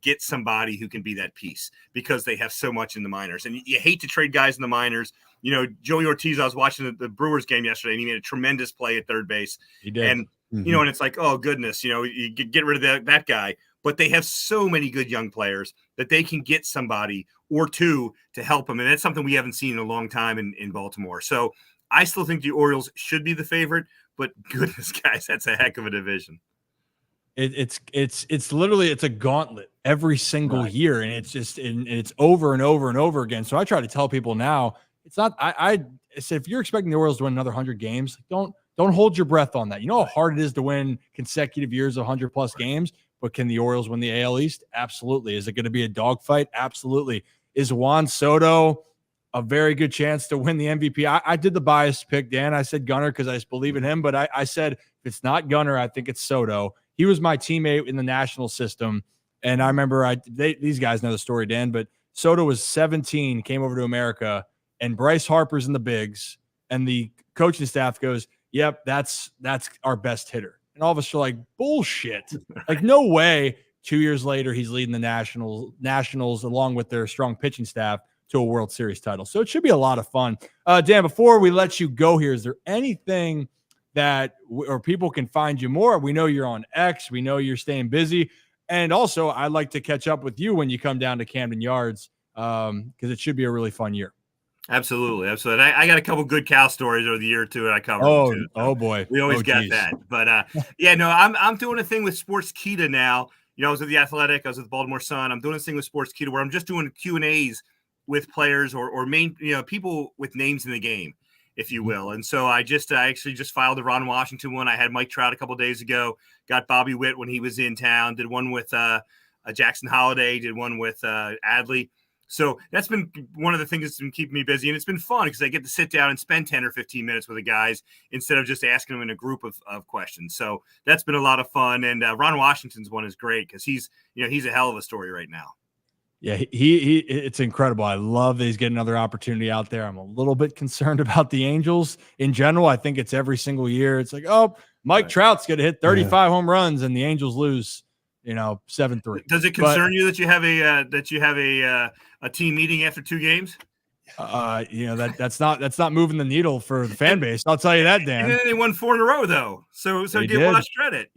I: get somebody who can be that piece because they have so much in the minors. And you hate to trade guys in the minors. Joey Ortiz, I was watching the Brewers game yesterday, and he made a tremendous play at third base.
A: He did.
I: And, and it's like, oh, goodness, you get rid of that guy. But they have so many good young players that they can get somebody or two to help them. And that's something we haven't seen in a long time in Baltimore. So I still think the Orioles should be the favorite. But goodness, guys, that's a heck of a division.
A: It's literally a gauntlet every single year, and it's over and over and over again. So I try to tell people now, it's not. I said if you're expecting the Orioles to win another 100 games, don't hold your breath on that. You know how hard it is to win consecutive years of 100+ games, but can the Orioles win the AL East? Absolutely. Is it going to be a dogfight? Absolutely. Is Juan Soto a very good chance to win the MVP? I did the biased pick, Dan. I said Gunnar because I just believe in him, but I said if it's not Gunnar, I think it's Soto. He was my teammate in the national system. And I remember these guys know the story, Dan, but Soto was 17, came over to America, and Bryce Harper's in the bigs. And the coaching staff goes, yep, that's our best hitter. And all of us are like, bullshit. Like, no way. 2 years later, he's leading the Nationals along with their strong pitching staff to a World Series title. So it should be a lot of fun. Dan, before we let you go here, is there anything that or people can find you more? We know you're on X. We know you're staying busy. And also, I'd like to catch up with you when you come down to Camden Yards because it should be a really fun year.
I: Absolutely. I got a couple good Cal stories over the year or two that I covered.
A: Oh boy.
I: We always got that. But I'm doing a thing with Sportskeeda now. I was with the Athletic. I was with the Baltimore Sun. I'm doing this thing with Sportskeeda where I'm just doing Q&As with players or main people with names in the game, if you will. And so I actually just filed the Ron Washington one. I had Mike Trout a couple of days ago, got Bobby Witt when he was in town, did one with Jackson Holiday, did one with Adley. So that's been one of the things that's been keeping me busy. And it's been fun because I get to sit down and spend 10 or 15 minutes with the guys instead of just asking them in a group of questions. So that's been a lot of fun. And Ron Washington's one is great because he's a hell of a story right now.
A: Yeah, he it's incredible. I love that he's getting another opportunity out there. I'm a little bit concerned about the Angels in general. I think it's every single year. It's like, oh, Mike Trout's going to hit 35 home runs and the Angels lose, 7-3.
I: Does it concern you that you have a team meeting after 2 games?
A: That's not moving the needle for the fan base. I'll tell you that, Dan.
I: And then they won 4 in a row, though. So give Wash credit,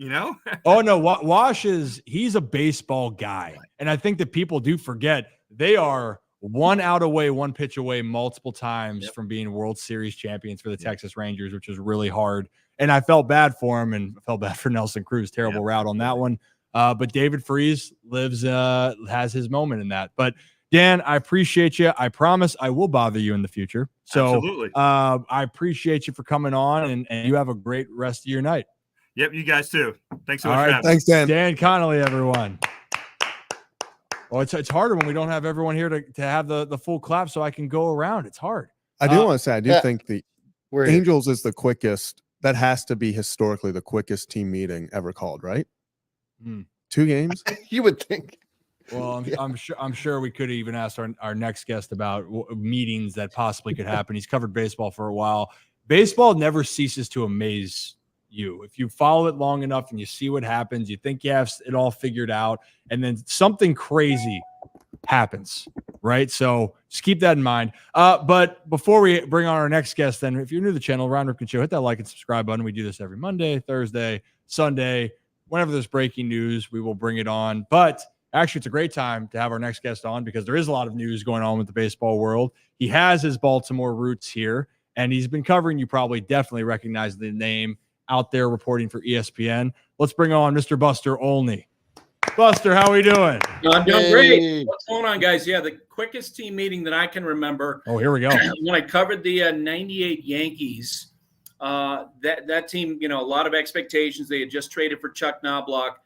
A: Oh no, Wash he's a baseball guy, and I think that people do forget they are 1 out away, 1 pitch away, multiple times from being World Series champions for the Texas Rangers, which is really hard. And I felt bad for him, and felt bad for Nelson Cruz. Terrible route on that one. But David Freese has his moment in that, but. Dan, I appreciate you. I promise I will bother you in the future. So
I: absolutely.
A: I appreciate you for coming on, and you have a great rest of your night.
I: Yep, you guys too. Thanks so much for having me.
B: Thanks, Dan.
A: Dan Connelly, everyone. Well, it's harder when we don't have everyone here to have the full clap so I can go around. It's hard.
B: I do want to say, I do think the Angels is the quickest. That has to be historically the quickest team meeting ever called, right? 2 games?
D: You would think.
A: Well, I'm sure we could even ask our next guest about meetings that possibly could happen. He's covered baseball for a while. Baseball never ceases to amaze you. If you follow it long enough and you see what happens, you think you have it all figured out, and then something crazy happens, right? So just keep that in mind. But before we bring on our next guest, then, if you're new to the channel, Ryan Ripken Show, hit that like and subscribe button. We do this every Monday, Thursday, Sunday. Whenever there's breaking news, we will bring it on. But actually, it's a great time to have our next guest on because there is a lot of news going on with the baseball world. He has his Baltimore roots here, and he's been covering, you probably definitely recognize the name out there reporting for ESPN. Let's bring on Mr. Buster Olney. Buster, how are we doing?
J: I'm doing great. What's going on, guys? Yeah, the quickest team meeting that I can remember.
A: Oh, here we go.
J: When I covered the 98 Yankees, that team, a lot of expectations. They had just traded for Chuck Knobloch.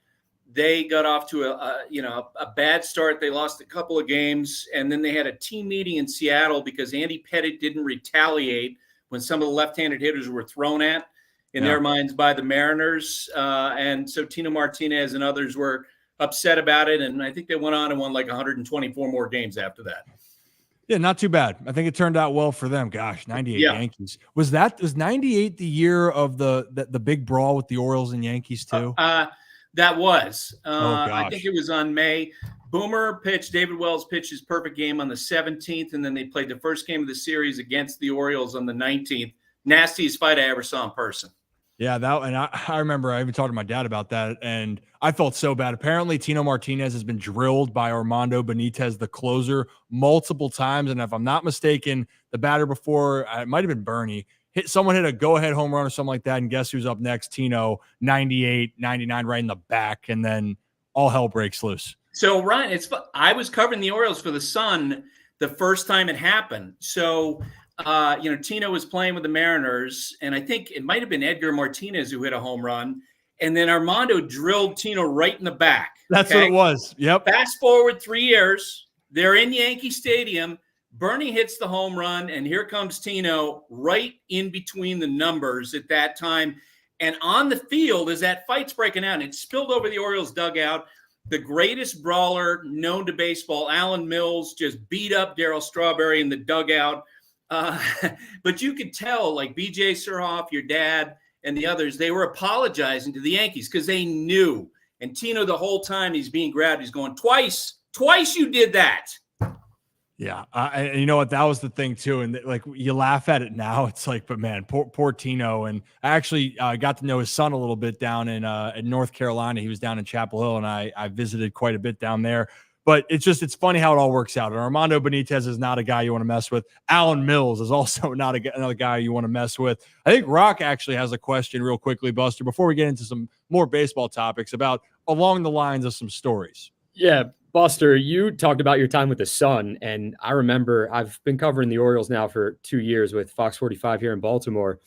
J: They got off to a bad start. They lost a couple of games, and then they had a team meeting in Seattle because Andy Pettitte didn't retaliate when some of the left-handed hitters were thrown at in their minds by the Mariners. And so Tino Martinez and others were upset about it, and I think they went on and won like 124 more games after that.
A: Yeah, not too bad. I think it turned out well for them. Gosh, 98 Yankees. Was 98 the year of the big brawl with the Orioles and Yankees too?
J: That was.
A: Gosh.
J: I think it was on May. Boomer pitched, David Wells pitched his perfect game on the 17th, and then they played the first game of the series against the Orioles on the 19th. Nastiest fight I ever saw in person.
A: Yeah, I remember I even talked to my dad about that, and I felt so bad. Apparently, Tino Martinez has been drilled by Armando Benitez, the closer, multiple times. And if I'm not mistaken, the batter before, it might have been Bernie, someone hit a go-ahead home run or something like that, and guess who's up next? Tino, 98, 99, right in the back, and then all hell breaks loose.
J: So, Ryan, I was covering the Orioles for the Sun the first time it happened. So, Tino was playing with the Mariners, and I think it might have been Edgar Martinez who hit a home run, and then Armando drilled Tino right in the back.
A: That's what it was. Yep.
J: Fast forward 3 years, they're in Yankee Stadium. Bernie hits the home run, and here comes Tino right in between the numbers at that time. And on the field, as that fight's breaking out, and it spilled over the Orioles dugout, the greatest brawler known to baseball, Alan Mills, just beat up Darryl Strawberry in the dugout. But you could tell, like BJ Surhoff, your dad, and the others, they were apologizing to the Yankees because they knew. And Tino, the whole time he's being grabbed, he's going, twice you did that.
A: Yeah. And you know what? That was the thing too. And like, you laugh at it now. It's like, but man, poor Tino. And I actually got to know his son a little bit down in North Carolina. He was down in Chapel Hill, and I visited quite a bit down there. But it's funny how it all works out. And Armando Benitez is not a guy you want to mess with. Alan Mills is also not another guy you want to mess with. I think Rock actually has a question real quickly, Buster, before we get into some more baseball topics about along the lines of some stories.
C: Yeah, Buster, you talked about your time with the Sun, and I remember I've been covering the Orioles now for 2 years with Fox 45 here in Baltimore.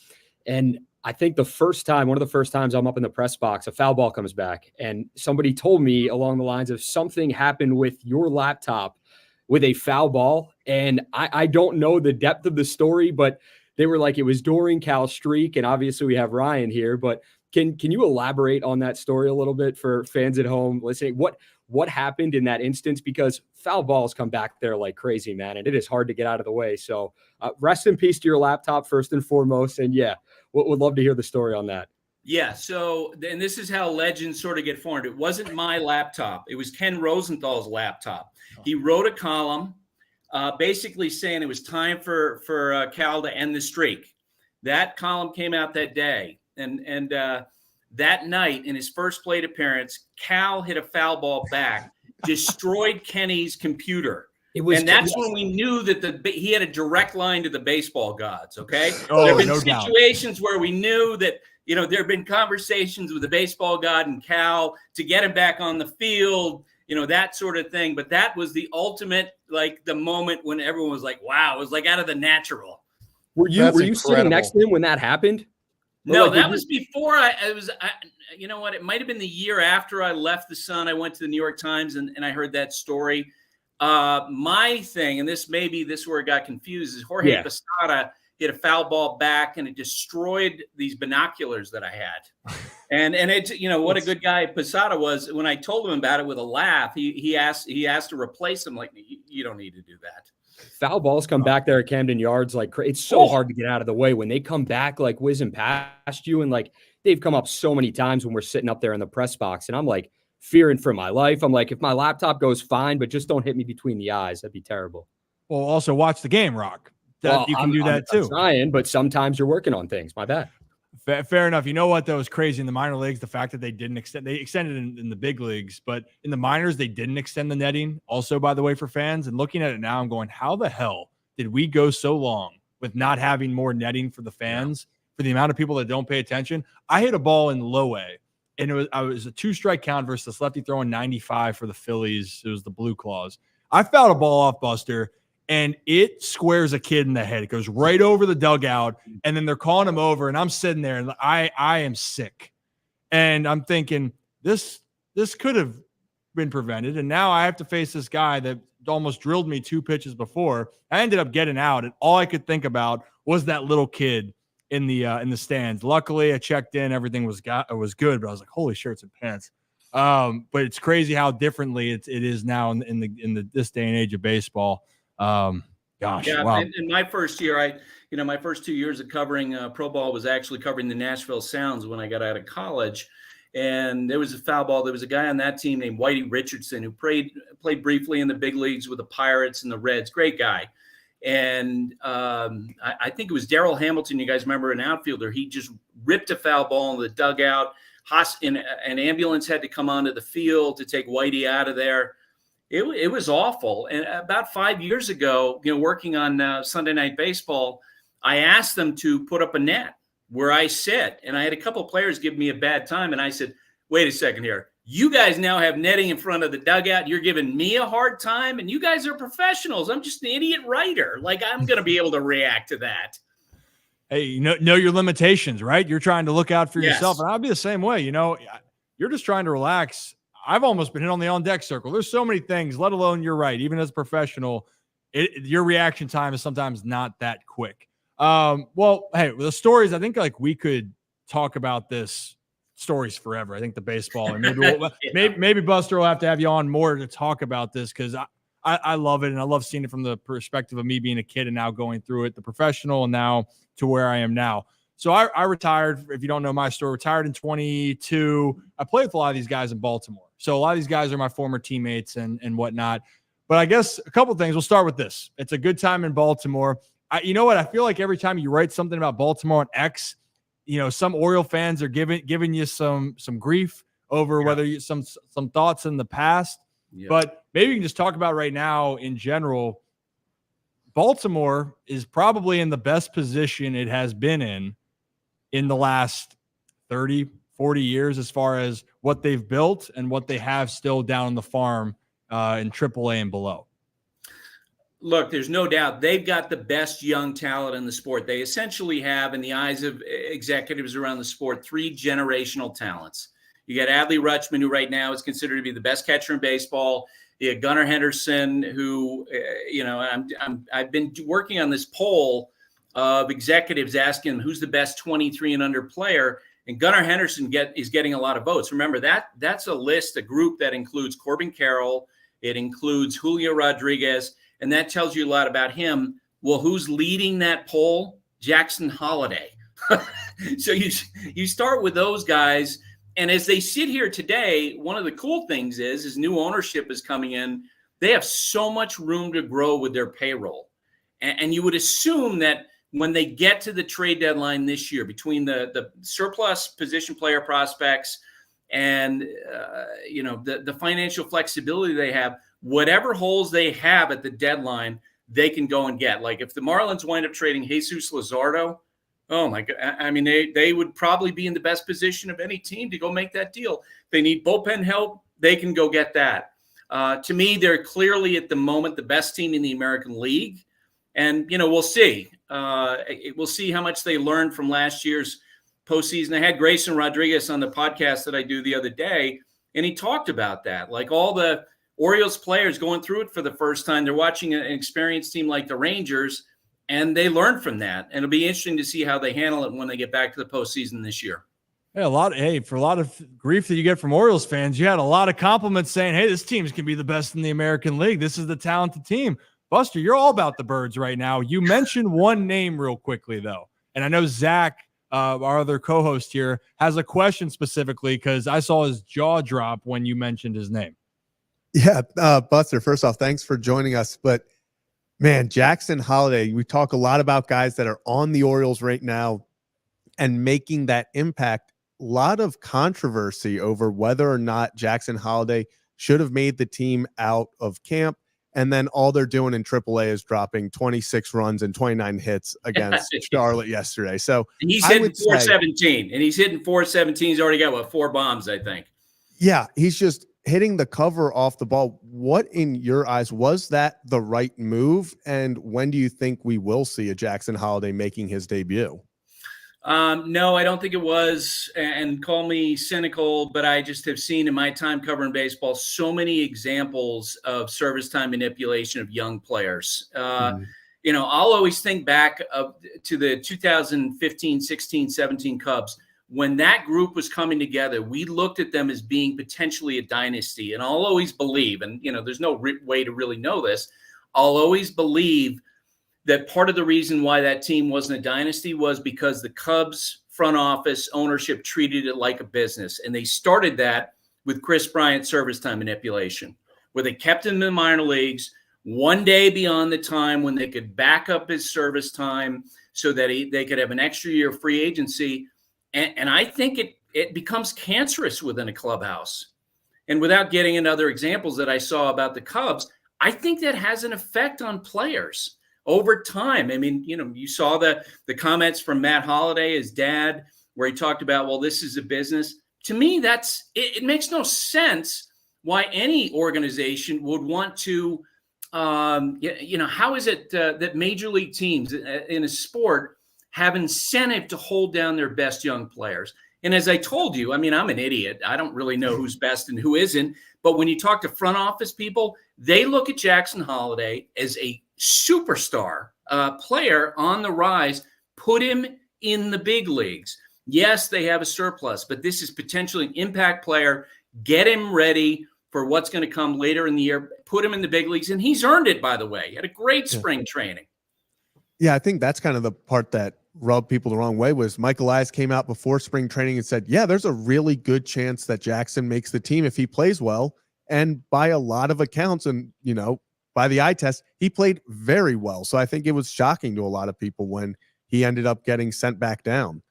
C: And I think one of the first times I'm up in the press box, a foul ball comes back, and somebody told me along the lines of something happened with your laptop with a foul ball. And I don't know the depth of the story, but they were like, it was during Cal's streak. And obviously we have Ryan here, but can you elaborate on that story a little bit for fans at home listening? What happened in that instance? Because foul balls come back there like crazy, man. And it is hard to get out of the way. So rest in peace to your laptop first and foremost. And yeah, would love to hear the story on that.
J: Yeah. So, and this is how legends sort of get formed. It wasn't my laptop. It was Ken Rosenthal's laptop. He wrote a column basically saying it was time for Cal to end the streak. That column came out that day. And that night in his first plate appearance, Cal hit a foul ball back, destroyed Kenny's computer. That's when we knew that he had a direct line to the baseball gods. Okay. There have been situations where we knew that, there have been conversations with the baseball god and Cal to get him back on the field, that sort of thing. But that was the ultimate, like the moment when everyone was like, wow, it was like out of the natural.
C: Were you sitting next to him when that happened?
J: No, that was before you know what? It might've been the year after I left the Sun. I went to the New York Times and I heard that story. My thing, and this is where it got confused, is Jorge Posada hit a foul ball back and it destroyed these binoculars that I had. And it's, what a good guy Posada was. When I told him about it with a laugh, he asked to replace him. Like, you don't need to do that.
C: Foul balls come back there at Camden Yards like it's so hard to get out of the way when they come back whizzing past you, and they've come up so many times when we're sitting up there in the press box, and I'm like, fearing for my life. I'm like, if my laptop goes fine, but just don't hit me between the eyes, that'd be terrible.
A: Well, also watch the game, Rock.
C: Well,
A: You can do that too.
C: I'm trying, but sometimes you're working on things. My bad.
A: Fair enough. You know what, though, is crazy in the minor leagues? The fact that they extended in the big leagues, but in the minors, they didn't extend the netting. Also, by the way, for fans, and looking at it now, I'm going, how the hell did we go so long with not having more netting for the fans, for the amount of people that don't pay attention? I hit a ball in low A, and I was a 2-strike count versus this lefty throwing 95 for the Phillies. It was the Blue Claws. I fouled a ball off, Buster, and it squares a kid in the head. It goes right over the dugout, and then they're calling him over, and I'm sitting there, and I am sick. And I'm thinking, this could have been prevented, and now I have to face this guy that almost drilled me 2 pitches before. I ended up getting out, and all I could think about was that little kid in the stands. Luckily, I checked in, everything was good, but I was like, holy shirts and pants. But it's crazy how differently it is now in this day and age of baseball. Gosh,
J: yeah.
A: Wow.
J: In my first year, my first 2 years of covering pro ball was actually covering the Nashville Sounds when I got out of college. And there was a foul ball. There was a guy on that team named Whitey Richardson who played briefly in the big leagues with the Pirates and the Reds. Great guy. And I think it was Darrell Hamilton. You guys remember, an outfielder? He just ripped a foul ball in the dugout. An ambulance had to come onto the field to take Whitey out of there. It was awful. And about 5 years ago, working on Sunday Night Baseball, I asked them to put up a net where I sit. And I had a couple of players give me a bad time. And I said, wait a second here. You guys now have netting in front of the dugout. You're giving me a hard time. And you guys are professionals. I'm just an idiot writer. Like, I'm going to be able to react to that.
A: Hey, you know your limitations, right? You're trying to look out for yourself.
J: Yes.
A: And I'll be the same way. You're just trying to relax. I've almost been hit on the on-deck circle. There's so many things, let alone you're right. Even as a professional, your reaction time is sometimes not that quick. Well, hey, the stories, I think we could talk about this stories forever. I think the baseball, and maybe Buster will have to have you on more to talk about this, because I love it. And I love seeing it from the perspective of me being a kid and now going through it, the professional, and now to where I am now. So I retired, if you don't know my story, retired in 22. I played with a lot of these guys in Baltimore. So a lot of these guys are my former teammates and whatnot. But I guess a couple of things. We'll start with this. It's a good time in Baltimore. You know what? I feel like every time you write something about Baltimore on X, some Oriole fans are giving you some grief over whether you some thoughts in the past. Yeah. But maybe you can just talk about right now in general. Baltimore is probably in the best position it has been in the last 30, 40 years as far as what they've built and what they have still down on the farm in AAA and below.
J: Look, there's no doubt they've got the best young talent in the sport. They essentially have, in the eyes of executives around the sport, 3 generational talents. You got Adley Rutschman, who right now is considered to be the best catcher in baseball. You got Gunnar Henderson, who, I've been working on this poll of executives asking them who's the best 23 and under player. And Gunnar Henderson is getting a lot of votes. Remember, that's a group that includes Corbin Carroll. It includes Julio Rodriguez. And that tells you a lot about him. Well, who's leading that poll? Jackson Holiday. So you start with those guys. And as they sit here today, one of the cool things is new ownership is coming in. They have so much room to grow with their payroll. And you would assume that when they get to the trade deadline this year, between the surplus position player prospects and the financial flexibility they have, whatever holes they have at the deadline, they can go and get. Like if the Marlins wind up trading Jesus Luzardo, oh my God, I mean, they would probably be in the best position of any team to go make that deal. If they need bullpen help, they can go get that. To me, they're clearly at the moment the best team in the American League. And, we'll see. We'll see how much they learned from last year's postseason. I had Grayson Rodriguez on the podcast that I do the other day, and he talked about that. Like all the Orioles players going through it for the first time, they're watching an experienced team like the Rangers, and they learned from that. And it'll be interesting to see how they handle it when they get back to the postseason this year.
A: Hey, for a lot of grief that you get from Orioles fans, you had a lot of compliments saying, hey, this team can be the best in the American League. This is the talented team. Buster, you're all about the birds right now. You mentioned one name real quickly, though. And I know Zach our other co-host here, has a question specifically because I saw his jaw drop when you mentioned his name.
B: Yeah, Buster, first off, thanks for joining us. But, man, Jackson Holliday, we talk a lot about guys that are on the Orioles right now and making that impact. A lot of controversy over whether or not Jackson Holliday should have made the team out of camp. And then all they're doing in AAA is dropping 26 runs and 29 hits against Charlotte yesterday. So
J: and he's hitting 417, and he's hitting 417. He's already got 4 bombs, I think.
B: Yeah, he's just hitting the cover off the ball. What, in your eyes, was that the right move? And when do you think we will see a Jackson Holliday making his debut?
J: No, I don't think it was. And call me cynical, but I just have seen in my time covering baseball so many examples of service time manipulation of young players. You know, I'll always think back to the 2015, 16, 17 Cubs. When that group was coming together, we looked at them as being potentially a dynasty. And I'll always believe, and, you know, there's no way to really know this, I'll always believe that part of the reason why that team wasn't a dynasty was because the Cubs front office ownership treated it like a business. And they started that with Chris Bryant's service time manipulation, where they kept him in the minor leagues one day beyond the time when they could back up his service time so that they could have an extra year of free agency. And I think it becomes cancerous within a clubhouse. And without getting into other examples that I saw about the Cubs, I think that has an effect on players over time. I mean, you know, you saw the comments from Matt Holliday, his dad, where he talked about, well, this is a business. To me, it makes no sense why any organization would want to, you know, how is it that major league teams in a sport have incentive to hold down their best young players? And as I told you, I mean, I'm an idiot. I don't really know who's best and who isn't. But when you talk to front office people, they look at Jackson Holliday as a superstar player on the rise. Put him in the big leagues. Yes, they have a surplus, but this is potentially an impact player. Get him ready for what's going to come later in the year. Put him in the big leagues. And he's earned it, by the way. He had a great spring training.
B: Yeah, I think that's kind of the part that rubbed people the wrong way was Mike Elias came out before spring training and said, yeah, there's a really good chance that Jackson makes the team if he plays well. And by a lot of accounts, and, you know, by the eye test, he played very well. So I think it was shocking to a lot of people when he ended up getting sent back down.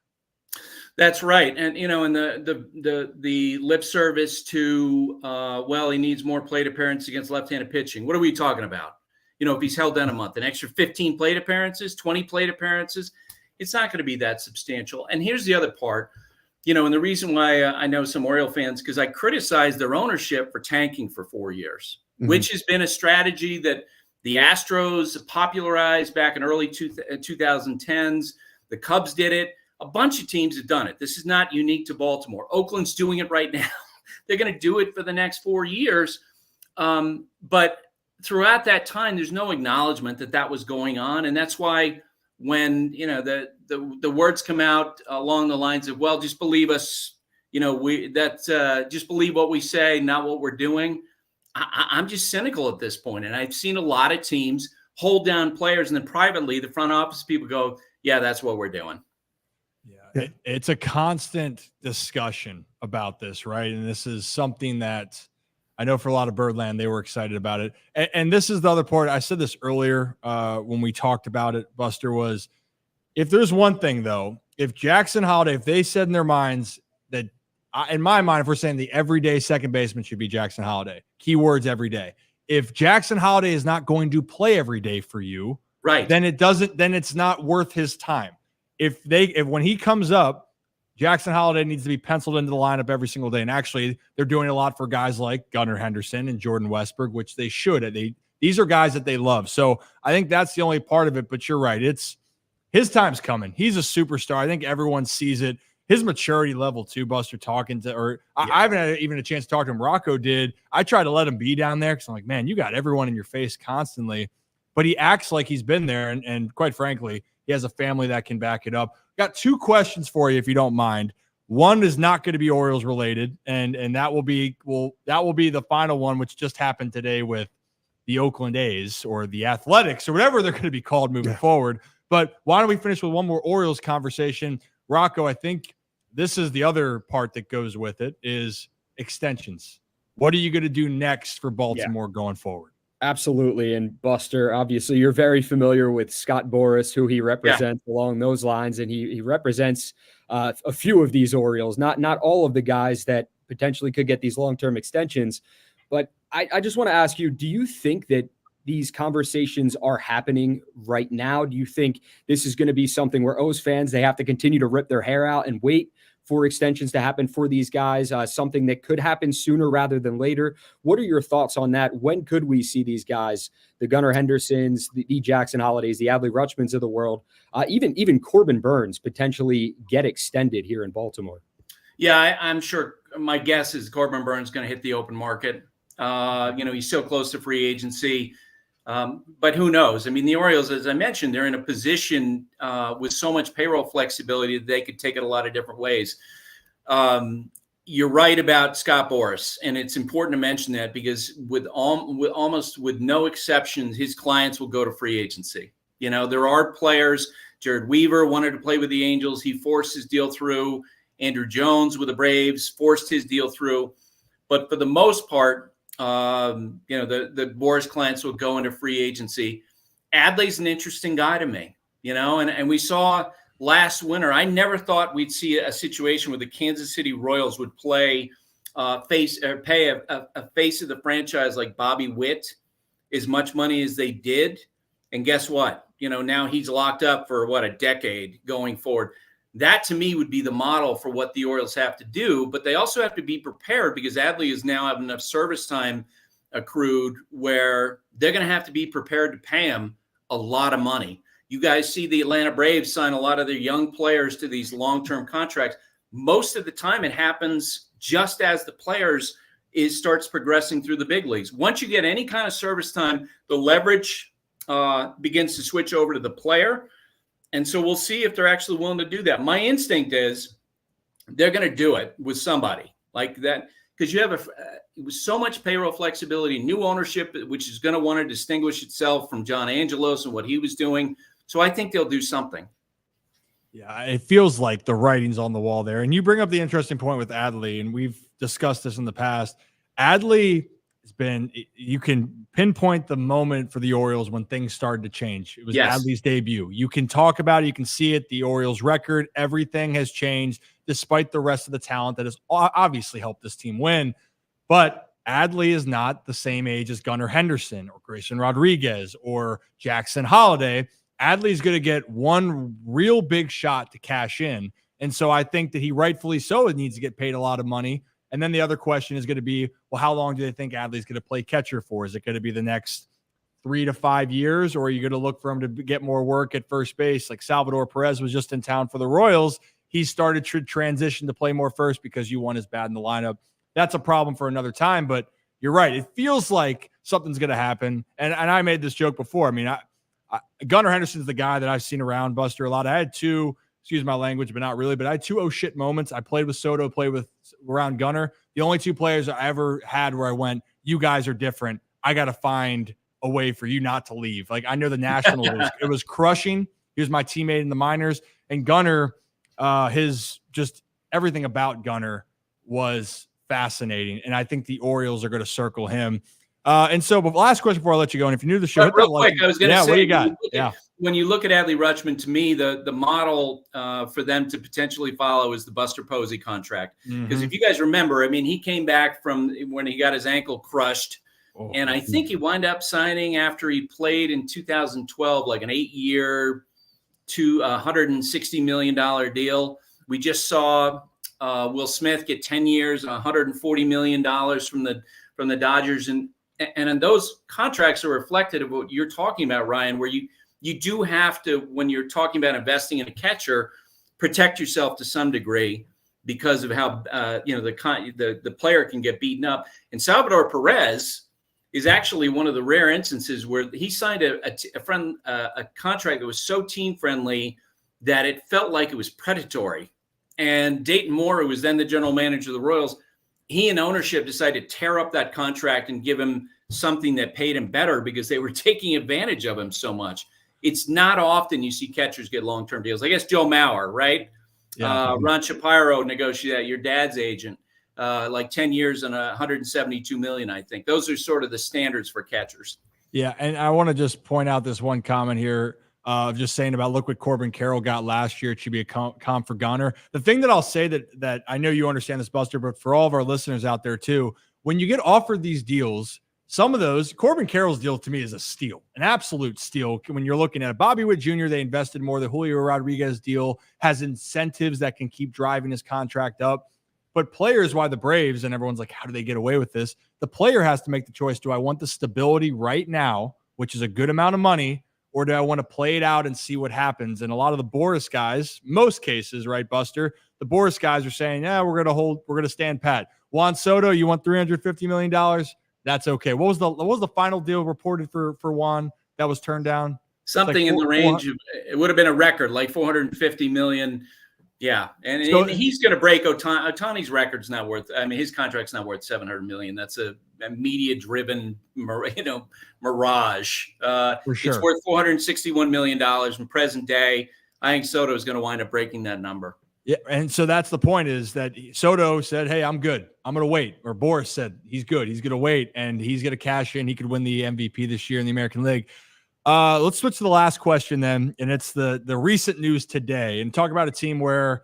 J: That's right. And, you know, and the lip service to, well, he needs more plate appearances against left-handed pitching. What are we talking about? You know, if he's held down a month, an extra 15 plate appearances, 20 plate appearances, it's not going to be that substantial. And here's the other part, you know, and the reason why I know some Oriole fans, because I criticized their ownership for tanking for 4 years, which has been a strategy that the Astros popularized back in early 2010s. The Cubs did it. A bunch of teams have done it. This is not unique to Baltimore. Oakland's doing it right now. They're going to do it for the next 4 years. But throughout that time, there's no acknowledgement that that was going on. And that's why when, you know, the words come out along the lines of, well, just believe us, you know, just believe what we say, not what we're doing. I'm just cynical at this point. And I've seen a lot of teams hold down players, and then privately, the front office people go, yeah, that's what we're doing.
A: Yeah, it's a constant discussion about this, right? And this is something that I know for a lot of Birdland, they were excited about it. And this is the other part. I said this earlier when we talked about it, Buster, was if there's one thing, though, if Jackson Holliday, if they said in their minds that, in my mind, if we're saying the everyday second baseman should be Jackson Holliday, keywords every day. If Jackson Holliday is not going to play every day for you,
J: right,
A: then it's not worth his time. If when he comes up, Jackson Holliday needs to be penciled into the lineup every single day. And actually, they're doing a lot for guys like Gunnar Henderson and Jordan Westberg, which they should. These are guys that they love. So I think that's the only part of it. But you're right. It's his time's coming. He's a superstar. I think everyone sees it. His maturity level too, Buster, I haven't had even a chance to talk to him. Rocco did. I tried to let him be down there because I'm like, man, you got everyone in your face constantly. But he acts like he's been there. And quite frankly, he has a family that can back it up. Got two questions for you, if you don't mind. One is not going to be Orioles related, and that will be the final one, which just happened today with the Oakland A's or the Athletics or whatever they're going to be called moving forward. But why don't we finish with one more Orioles conversation? Rocco, I think this is the other part that goes with it is extensions. What are you going to do next for Baltimore going forward?
C: Absolutely. And Buster, obviously, you're very familiar with Scott Boras, who he represents along those lines. And he represents a few of these Orioles, not all of the guys that potentially could get these long-term extensions. But I just want to ask you, do you think that these conversations are happening right now? Do you think this is going to be something where O's fans, they have to continue to rip their hair out and wait for extensions to happen for these guys, something that could happen sooner rather than later? What are your thoughts on that? When could we see these guys, the Gunnar Hendersons, the E. Jackson Holidays, the Adley Rutschmans of the world, even Corbin Burns potentially get extended here in Baltimore?
J: Yeah, I'm sure. My guess is Corbin Burns is going to hit the open market. He's so close to free agency. But who knows? I mean, the Orioles, as I mentioned, they're in a position with so much payroll flexibility that they could take it a lot of different ways. You're right about Scott Boras, and it's important to mention that because with almost no exceptions, his clients will go to free agency. You know, there are players. Jared Weaver wanted to play with the Angels. He forced his deal through. Andrew Jones with the Braves forced his deal through. But for the most part, the Boras clients will go into free agency. Adley's an interesting guy to me, and we saw last winter, I never thought we'd see a situation where the Kansas City Royals would pay a face of the franchise like Bobby Witt as much money as they did. And guess what? Now he's locked up for a decade going forward. That to me would be the model for what the Orioles have to do, but they also have to be prepared because Adley is now having enough service time accrued where they're going to have to be prepared to pay him a lot of money. You guys see the Atlanta Braves sign a lot of their young players to these long-term contracts. Most of the time it happens just as the players starts progressing through the big leagues. Once you get any kind of service time, the leverage begins to switch over to the player. And so we'll see if they're actually willing to do that. My instinct is they're going to do it with somebody like that because you have so much payroll flexibility, new ownership, which is going to want to distinguish itself from John Angelos and what he was doing. So I think they'll do something.
A: Yeah, it feels like the writing's on the wall there. And you bring up the interesting point with Adley, and we've discussed this in the past. Adley has been, you can pinpoint the moment for the Orioles when things started to change. It was Adley's debut. You can talk about it. You can see it. The Orioles record, everything has changed despite the rest of the talent that has obviously helped this team win. But Adley is not the same age as Gunnar Henderson or Grayson Rodriguez or Jackson Holiday. Adley's going to get one real big shot to cash in. And so I think that he rightfully so needs to get paid a lot of money. And then the other question is going to be, well, how long do they think Adley's going to play catcher for? Is it going to be the next 3 to 5 years, or are you going to look for him to get more work at first base? Like Salvador Perez was just in town for the Royals. He started to transition to play more first because you is bad in the lineup. That's a problem for another time, but you're right. It feels like something's going to happen. And I made this joke before. I mean, Gunnar Henderson's the guy that I've seen around Buster a lot. I had two, excuse my language, but not really, but I had two oh shit moments. I played with Soto, played with around Gunnar. The only two players I ever had where I went, you guys are different. I got to find a way for you not to leave. Like I know the National, it was crushing. He was my teammate in the minors, and Gunnar, his just everything about Gunnar was fascinating. And I think the Orioles are going to circle him. And so, but last question before I let you go, and if you're new to the show, hit
J: real quick, I was going to say,
A: what do you got?
J: When you look at Adley Rutschman, to me, the model for them to potentially follow is the Buster Posey contract. Because if you guys remember, I mean, he came back from when he got his ankle crushed, and I think he wound up signing after he played in 2012, like an 8-year, $160 million deal. We just saw Will Smith get 10 years, $140 million from the Dodgers, and those contracts are reflective of what you're talking about, Ryan, where you do have to, when you're talking about investing in a catcher, protect yourself to some degree because of how the player can get beaten up. And Salvador Perez is actually one of the rare instances where he signed a contract that was so team friendly that it felt like it was predatory. And Dayton Moore, who was then the general manager of the Royals, he and ownership decided to tear up that contract and give him something that paid him better because they were taking advantage of him so much. It's not often you see catchers get long-term deals. I guess Joe Mauer, right? Ron Shapiro negotiated, your dad's agent, like 10 years and 172 million, I think. Those are sort of the standards for catchers.
A: Yeah, and I want to just point out this one comment here of just saying about look what Corbin Carroll got last year. It should be a comp for Gunner. The thing that I'll say that I know you understand this, Buster, but for all of our listeners out there too, when you get offered these deals, some of those, Corbin Carroll's deal to me is a steal, an absolute steal. When you're looking at it, Bobby Witt Jr., they invested more. The Julio Rodriguez deal has incentives that can keep driving his contract up. But players, why the Braves, and everyone's like, how do they get away with this? The player has to make the choice. Do I want the stability right now, which is a good amount of money, or do I want to play it out and see what happens? And a lot of the Boris guys, most cases, right, Buster, the Boris guys are saying, yeah, we're going to stand pat. Juan Soto, you want $350 million? That's okay. What was the final deal reported for Juan that was turned down?
J: Something like in the range of, it would have been a record, like 450 million. Yeah. And he's going to break Ohtani's record's not worth, I mean, his contract's not worth 700 million. That's a media driven, mirage. For sure. It's worth $461 million in present day. I think Soto is going to wind up breaking that number.
A: Yeah, and so that's the point, is that Soto said, hey, I'm good. I'm going to wait. Or Boris said he's good. He's going to wait, and he's going to cash in. He could win the MVP this year in the American League. Let's switch to the last question then, and it's the recent news today. And talk about a team where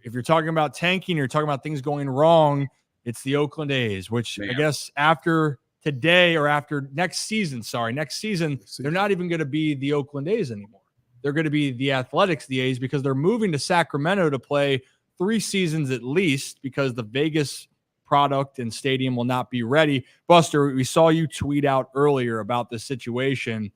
A: if you're talking about tanking, you're talking about things going wrong, it's the Oakland A's, which I guess after today or after next season, they're not even going to be the Oakland A's anymore. They're going to be the Athletics, the A's, because they're moving to Sacramento to play 3 seasons at least, because the Vegas product and stadium will not be ready. Buster, we saw you tweet out earlier about this situation.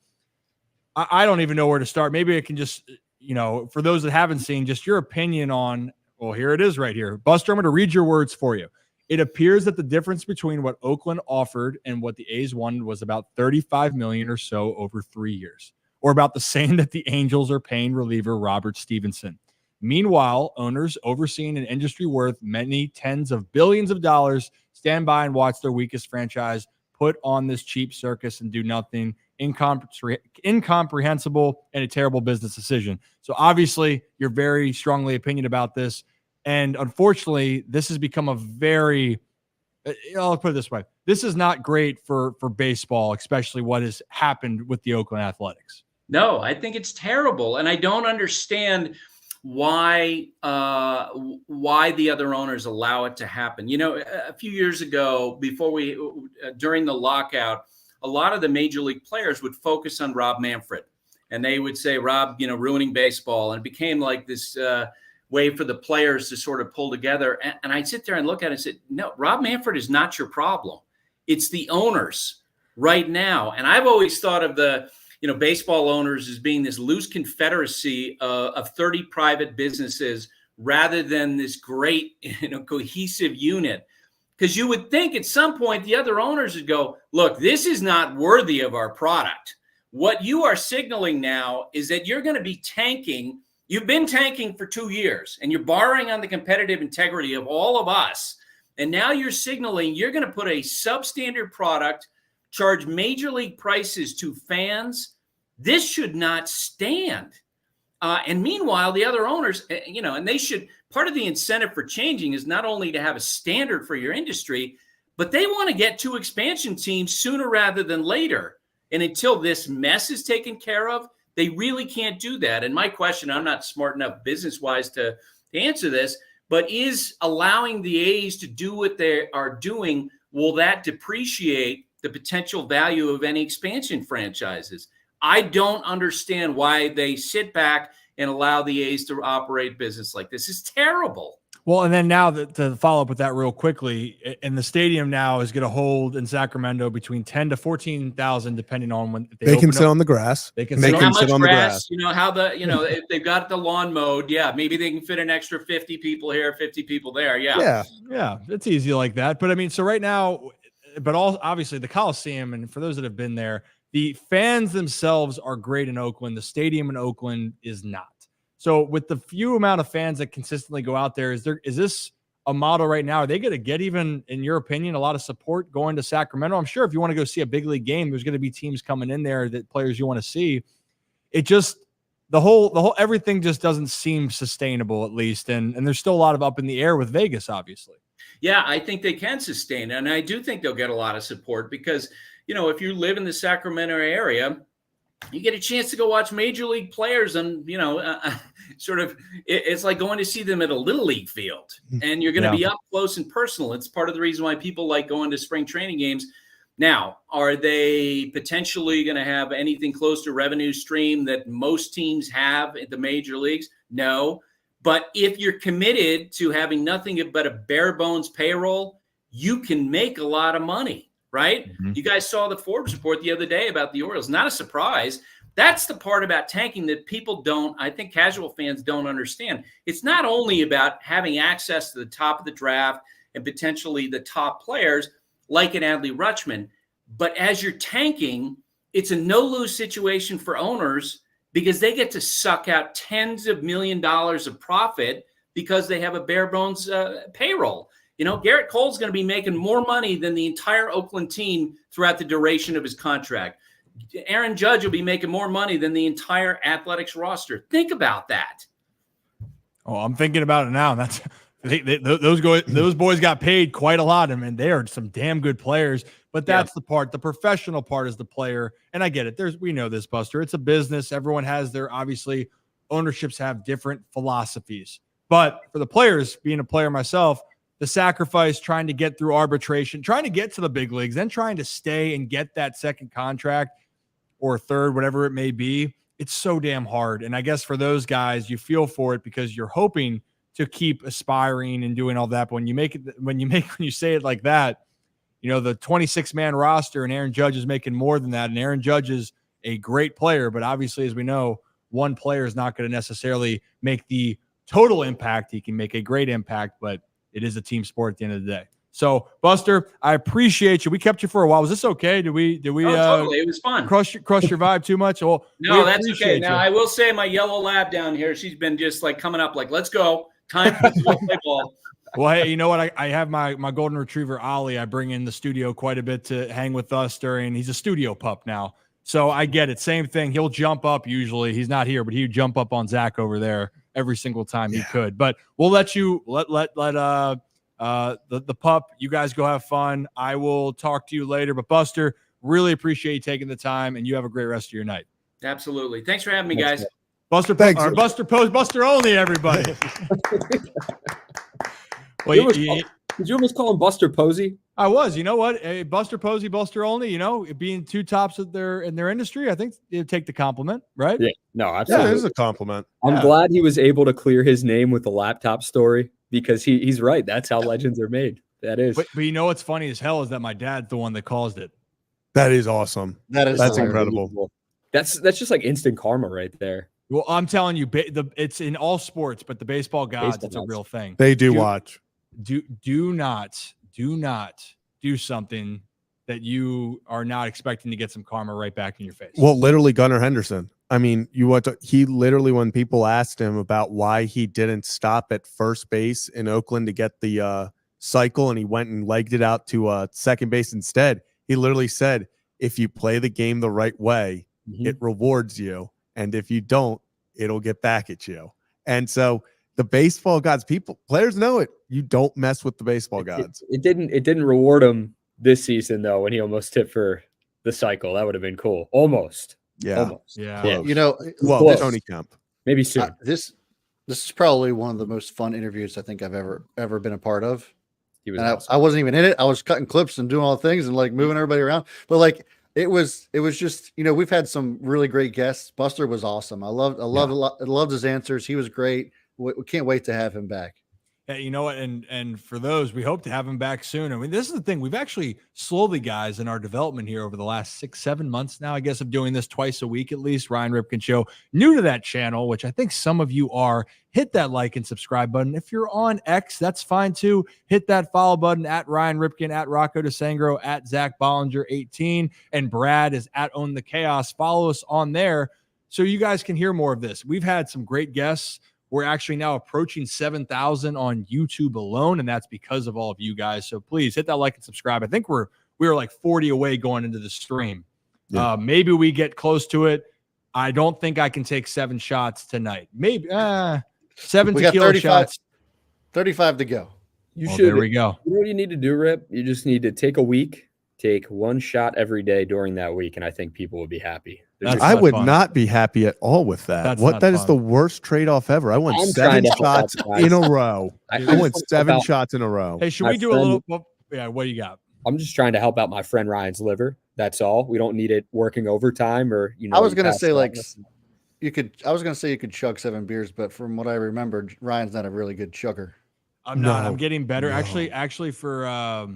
A: I don't even know where to start. Maybe I can just, for those that haven't seen, just your opinion on, well, here it is right here. Buster, I'm going to read your words for you. It appears that the difference between what Oakland offered and what the A's wanted was about $35 million or so over 3 years, or about the same that the Angels are paying reliever Robert Stevenson. Meanwhile, owners overseeing an industry worth many tens of billions of dollars stand by and watch their weakest franchise put on this cheap circus and do nothing. Incomprehensible and a terrible business decision. So obviously, you're very strongly opinion about this. And unfortunately, this has become a very, I'll put it this way. This is not great for baseball, especially what has happened with the Oakland Athletics.
J: No, I think it's terrible. And I don't understand why the other owners allow it to happen. A few years ago, during the lockout, a lot of the major league players would focus on Rob Manfred, and they would say, Rob, ruining baseball. And it became like this way for the players to sort of pull together. And I'd sit there and look at it and say, no, Rob Manfred is not your problem. It's the owners right now. And I've always thought of the baseball owners as being this loose confederacy of 30 private businesses rather than this great, cohesive unit. Because you would think at some point the other owners would go, look, this is not worthy of our product. What you are signaling now is that you're going to be tanking. You've been tanking for 2 years, and you're borrowing on the competitive integrity of all of us. And now you're signaling you're going to put a substandard product, charge major league prices to fans. This should not stand. And meanwhile, the other owners, and they should, part of the incentive for changing is not only to have a standard for your industry, but they want to get 2 expansion teams sooner rather than later. And until this mess is taken care of, they really can't do that. And my question, I'm not smart enough business-wise to answer this, but is allowing the A's to do what they are doing, will that depreciate the potential value of any expansion franchises? I don't understand why they sit back and allow the A's to operate business like this. It's terrible.
A: Well, and then now to follow up with that real quickly, and the stadium now is going to hold in Sacramento between 10 to 14,000, depending on when
B: they can sit on the grass.
A: They can
B: sit
A: on
B: the grass.
J: If they've got the lawn mowed, maybe they can fit an extra 50 people here, 50 people there. Yeah,
A: it's easy like that. But I mean, so right now, obviously the Coliseum, and for those that have been there, the fans themselves are great in Oakland. The stadium in Oakland is not. So with the few amount of fans that consistently go out there, is this a model right now? Are they going to get, even in your opinion, a lot of support going to Sacramento? I'm sure if you want to go see a big league game, there's going to be teams coming in there, that players you want to see. the whole everything just doesn't seem sustainable, at least, and there's still a lot of up in the air with Vegas, obviously.
J: Yeah, I think they can sustain it, and I do think they'll get a lot of support because, if you live in the Sacramento area, you get a chance to go watch major league players, and it's like going to see them at a little league field, and you're going to be up close and personal. It's part of the reason why people like going to spring training games. Now, are they potentially going to have anything close to revenue stream that most teams have at the major leagues? No. But if you're committed to having nothing but a bare bones payroll, you can make a lot of money, right? Mm-hmm. You guys saw the Forbes report the other day about the Orioles. Not a surprise. That's the part about tanking that people I think casual fans don't understand. It's not only about having access to the top of the draft and potentially the top players like an Adley Rutschman, but as you're tanking, it's a no-lose situation for owners because they get to suck out tens of $millions of profit because they have a bare bones payroll. Garrett Cole's going to be making more money than the entire Oakland team throughout the duration of his contract. Aaron Judge will be making more money than the entire Athletics roster. Think about that.
A: Oh, I'm thinking about it now. That's those boys got paid quite a lot. I mean, they are some damn good players. But that's the part. The professional part is the player, and I get it. We know this, Buster. It's a business. Everyone has obviously ownerships have different philosophies. But for the players, being a player myself, the sacrifice, trying to get through arbitration, trying to get to the big leagues, then trying to stay and get that second contract or third, whatever it may be, it's so damn hard. And I guess for those guys, you feel for it because you're hoping to keep aspiring and doing all that. But when you say it like that, the 26-man roster and Aaron Judge is making more than that. And Aaron Judge is a great player, but obviously, as we know, one player is not going to necessarily make the total impact. He can make a great impact, but it is a team sport at the end of the day. So, Buster, I appreciate you. We kept you for a while. Was this okay? Did we?
J: Totally. It was fun.
A: Crush your vibe too much? Well,
J: no, that's okay. Now, I will say my yellow lab down here, she's been just like coming up like, let's go. Time to play ball.
A: Well, hey, you know what? I have my golden retriever, Ollie. I bring in the studio quite a bit to hang with us he's a studio pup now. So I get it. Same thing. He'll jump up usually. He's not here, but he would jump up on Zach over there every single time he could. But we'll let you let the pup, you guys go have fun. I will talk to you later. But Buster, really appreciate you taking the time, and you have a great rest of your night.
J: Absolutely. Thanks for having me, guys.
A: Buster Olney, everybody.
C: Well, did you almost call him Buster Posey?
A: I was. You know what? Buster Posey, Buster Olney, being two tops in their industry, I think they'd take the compliment, right?
C: Yeah. No, absolutely.
B: Yeah, it is a compliment.
C: I'm glad he was able to clear his name with the laptop story because he's right. That's how legends are made. That is.
A: But you know what's funny as hell is that my dad's the one that caused it.
B: That is awesome. That's incredible.
C: That's just like instant karma right there.
A: Well, I'm telling you, it's in all sports, but the baseball gods, it's a real thing.
B: They do watch.
A: Do not do something that you are not expecting to get some karma right back in your face.
B: Well, literally Gunnar Henderson. I mean, he literally, when people asked him about why he didn't stop at first base in Oakland to get the cycle and he went and legged it out to second base instead, he literally said, if you play the game the right way, it rewards you. And if you don't, it'll get back at you. And so the baseball gods, players know it. You don't mess with the baseball gods.
C: It didn't reward him this season though when he almost hit for the cycle. That would have been cool. Almost.
B: Yeah.
C: Almost.
A: Yeah.
B: Well, Tony Kemp.
C: Maybe soon.
D: This is probably one of the most fun interviews I think I've ever been a part of.
C: He was
D: and
C: awesome.
D: I wasn't even in it. I was cutting clips and doing all the things and like moving everybody around. But like it was just, we've had some really great guests. Buster was awesome. I loved his answers. He was great. We can't wait to have him back.
A: Yeah, you know what? And for those, we hope to have him back soon. I mean, this is the thing. We've actually slowly, guys, in our development here over the last 6-7 months now, I guess, of doing this twice a week at least. Ryan Ripken Show. New to that channel, which I think some of you are. Hit that like and subscribe button. If you're on X, that's fine too. Hit that follow button at Ryan Ripken, at Rocco DeSangro, at Zach Bollinger 18, and Brad is at Own the Chaos. Follow us on there so you guys can hear more of this. We've had some great guests. We're actually now approaching 7,000 on YouTube alone, and that's because of all of you guys. So please hit that like and subscribe. I think we were like 40 away going into the stream. Yeah. Maybe we get close to it. I don't think I can take 7 shots tonight. Maybe 7
D: We got
A: tequila
D: 35
A: shots.
D: 35 to go.
C: You
A: Well,
C: should.
A: there we go.
C: You know what you need to do, Rip? You just need to take a week, take 1 shot every day during that week, and I think people will be happy.
A: That's
B: I
A: not
B: would
A: fun.
B: not be happy at all with that.
A: That's
B: What?
A: not
B: That is
A: fun.
B: the worst trade-off ever. I went
C: I'm
B: 7
C: trying to help out
B: shots
C: the guys.
B: in a row. I
C: just
B: went
C: want to
B: 7
C: help out-
B: shots in a row.
A: Hey, should
C: My
A: we do a
C: friend-
A: little? Well, yeah, what do you got?
C: I'm just trying to help out my friend Ryan's liver. That's all. We don't need it working overtime or
D: I was
C: you
D: gonna
C: pass
D: say
C: it
D: like
C: on.
D: I was gonna say you could chug 7 beers, but from what I remember, Ryan's not a really good chugger.
A: I'm not.
B: No,
A: I'm getting better.
B: no.
A: Actually, for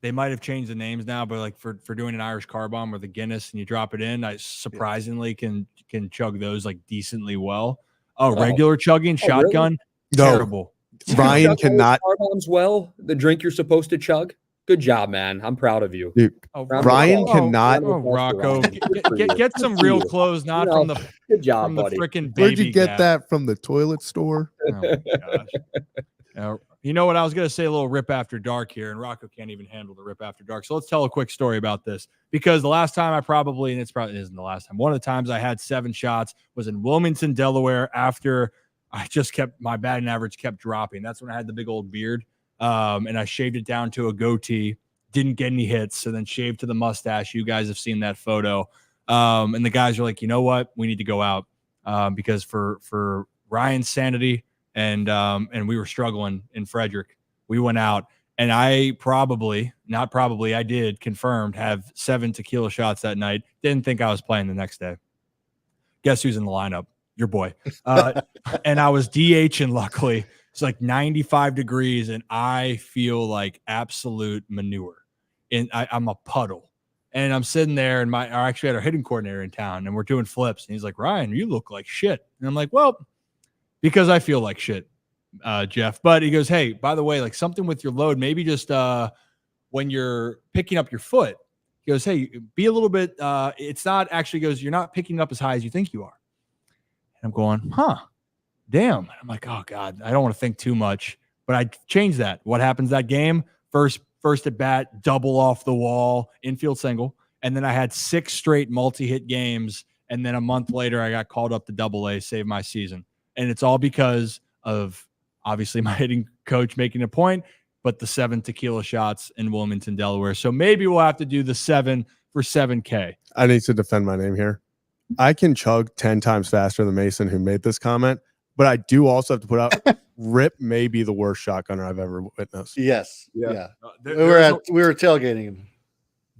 A: they might have changed the names now, but like for doing an Irish car bomb or the Guinness and you drop it in, I surprisingly can chug those like decently well. Oh, regular chugging,
C: really?
A: shotgun,
B: No.
A: terrible.
B: Ryan
C: Chug those
B: cannot.
C: car bombs well, the drink you're supposed to chug. Good job, man. I'm proud of you.
B: Dude,
A: Oh,
B: Ryan cannot-
A: Oh, Rocco,
C: Good for you.
A: get some
C: Good for
A: real
C: you.
A: clothes, not
C: You
A: from
C: know,
A: the
C: Good job,
A: from the
C: buddy.
A: freaking baby.
B: Where'd you get
A: gap.
B: that from? The toilet store?
A: Oh my gosh. You know what? I was going to say a little rip after dark here, and Rocco can't even handle the rip after dark. So let's tell a quick story about this, because the last time and it probably isn't the last time, one of the times I had 7 shots was in Wilmington, Delaware, after my batting average kept dropping. That's when I had the big old beard, and I shaved it down to a goatee, didn't get any hits, so then shaved to the mustache. You guys have seen that photo. And the guys are like, you know what? We need to go out because for Ryan's sanity, and we were struggling in Frederick. We went out, and I did confirmed have 7 tequila shots that night. Didn't think I was playing the next day. Guess who's in the lineup? Your boy. And I was DHing, luckily. It's like 95 degrees, and I feel like absolute manure. And I'm a puddle. And I'm sitting there, and I actually had our hitting coordinator in town, and we're doing flips. And he's like, Ryan, you look like shit. And I'm like, well, because I feel like shit, Jeff. But he goes, hey, by the way, like something with your load, maybe just when you're picking up your foot, he goes, hey, be a little bit, it's not actually, goes, you're not picking up as high as you think you are. And I'm going, damn. And I'm like, oh God, I don't want to think too much, but I changed that. What happens that game? First at bat, double off the wall, infield single. And then I had 6 straight multi-hit games. And then a month later, I got called up to Double-A, saved my season. And it's all because of obviously my hitting coach making a point, but the 7 tequila shots in Wilmington, Delaware. So maybe we'll have to do the 7 for 7K.
B: I need to defend my name here. I can chug 10 times faster than Mason, who made this comment, but I do also have to put out Rip may be the worst shotgunner I've ever witnessed.
D: Yes.
C: Yeah.
D: Yeah.
A: We
D: were tailgating him.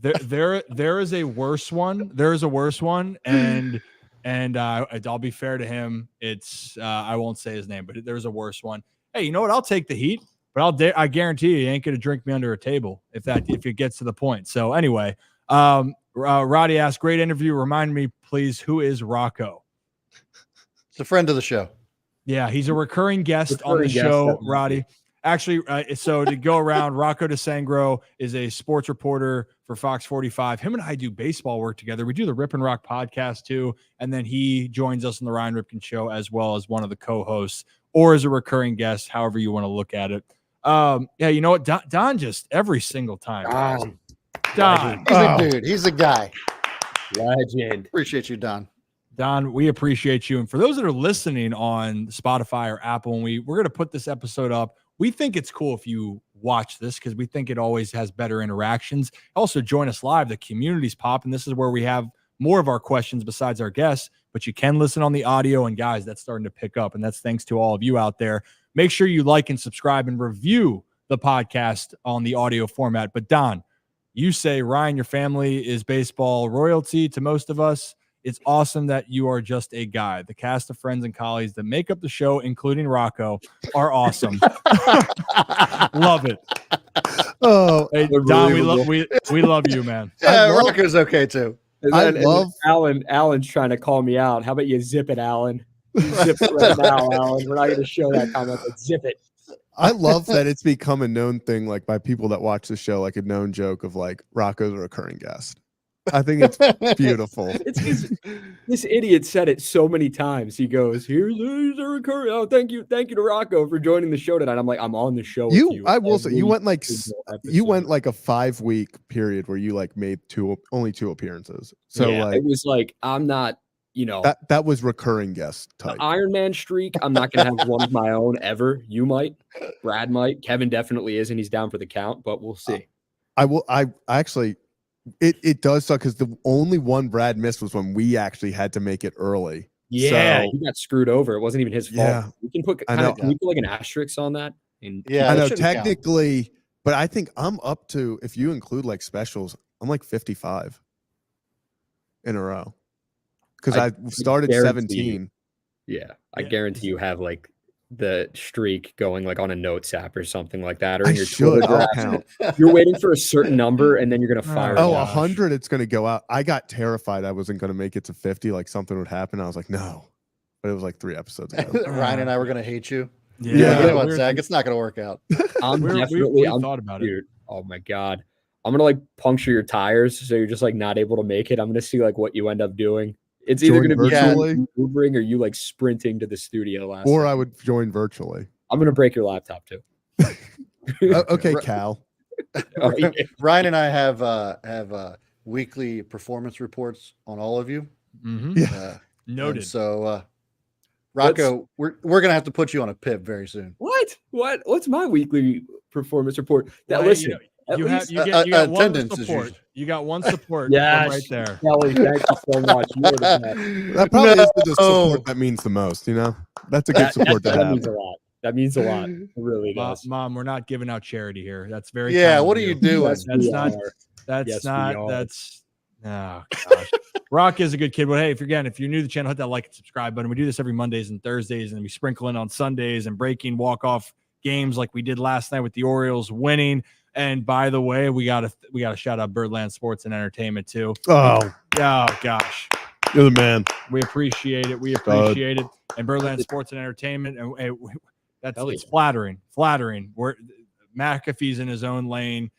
A: There is a worse one. There is a worse one, and I'll be fair to him. It's I won't say his name, but there's a worse one. Hey, you know what? I'll take the heat, but I guarantee you ain't gonna drink me under a table if it gets to the point. So anyway, Roddy asked, great interview. Remind me, please, who is Rocco?
D: It's a friend of the show.
A: Yeah, he's a recurring guest on the show, Roddy. Actually, so to go around, Rocco DeSangro is a sports reporter for Fox 45. Him and I do baseball work together. We do the Rip and Rock podcast too, and then he joins us on the Ryan Ripken show as well as one of the co-hosts or as a recurring guest, however you want to look at it. Yeah, you know what? Don just every single time. Don.
D: He's a dude. He's a guy.
C: Legend.
D: Appreciate you, Don.
A: Don, we appreciate you. And for those that are listening on Spotify or Apple, and we're going to put this episode up, we think it's cool if you watch this because we think it always has better interactions. Also, join us live. The community's popping. This is where we have more of our questions besides our guests, but you can listen on the audio. And guys, that's starting to pick up. And that's thanks to all of you out there. Make sure you like and subscribe and review the podcast on the audio format. But Don, you say, Ryan, your family is baseball royalty to most of us. It's awesome that you are just a guy. The cast of friends and colleagues that make up the show, including Rocco, are awesome. Love it.
B: Oh,
A: hey, Don, we love you, man.
D: Yeah, Rocco's okay too.
C: And Alan's trying to call me out. How about you zip it, Alan? You zip it right now, Alan. We're not going to show that comment, but zip it.
B: I love that it's become a known thing, like by people that watch the show, like a known joke of like Rocco's a recurring guest. I think it's beautiful.
C: This idiot said it so many times. He goes, "Here's a recurring." Oh, thank you to Rocco for joining the show tonight. I'm like, I'm on the show. With you.
B: I will say, you went like a 5-week period where you like made only 2 appearances. So
C: yeah,
B: like
C: it was like I'm not.
B: that was recurring guest type.
C: Iron Man streak. I'm not going to have one of my own ever. You might. Brad might. Kevin definitely is, and he's down for the count, but we'll see.
B: I actually, it does suck because the only one Brad missed was when we actually had to make it early.
C: Yeah,
B: So,
C: he got screwed over. It wasn't even his fault.
B: Yeah.
C: We can put
B: I know.
C: can we put like an asterisk on that? And
D: Yeah,
B: I
D: that
B: know
D: shouldn't count.
B: technically, but I think I'm up to, if you include like specials, I'm like 55 in a row because I started
C: guarantee
B: 17.
C: Yeah, I guarantee you have like the streak going like on a notes app or something like that, or
B: I
C: in your
B: should.
C: Twitter
B: I'll
C: drafts.
B: count.
C: You're waiting for a certain number, and then you're gonna fire. it
B: Oh,
C: off.
B: 100, it's going to go out. I got terrified I wasn't going to make it to 50, like something would happen. I was like, no. But it was like 3 episodes ago.
D: Ryan and I were going to hate you.
B: Yeah.
D: You know what, Zach? It's not going to work out.
C: I'm
A: We
C: definitely. I'm
A: thought about it.
C: dude. Oh my god, I'm gonna like puncture your tires, so you're just like not able to make it. I'm gonna see like what you end up doing. It's either
B: Join
C: gonna be
B: virtually?
C: you maneuvering or you like sprinting to the studio last.
B: Or
C: night.
B: I would join virtually.
C: I'm gonna break your laptop too.
B: Okay, Cal.
C: Oh, yeah.
D: Ryan and I have weekly performance reports on all of you.
A: Mm-hmm.
B: Yeah.
A: Noted.
D: And so, Rocco, we're going to have to put you on a PIP very soon.
C: What? What's my weekly performance report? Now
A: Well,
C: listen,
A: you
C: at
A: have
C: least-
A: you got one
D: attendance
A: support.
D: issues.
A: You got one support
C: Yes.
A: right there.
C: Kelly, thank you so much. You are the best.
B: That probably is the
D: No.
B: support that means the most, you know? That's a good support to
C: that
B: have.
C: means a lot. That means a lot. It really does.
A: Mom, we're not giving out charity here. That's very
D: Yeah,
A: kind of
D: what are you doing?
C: Yes,
A: That's
C: we
A: not.
C: are.
A: That's
C: Yes, we
A: not.
C: are.
A: That's. Oh gosh. Rock is a good kid, but hey, if you're new to the channel, hit that like and subscribe button. We do this every Mondays and Thursdays, and we sprinkle in on Sundays and breaking walk-off games like we did last night with the Orioles winning. And by the way, we got to shout out Birdland Sports and Entertainment too.
B: Oh,
A: Gosh.
B: you're the man.
A: We appreciate it. We appreciate it. And Birdland Sports and Entertainment, and it's flattering. We're McAfee's in his own lane.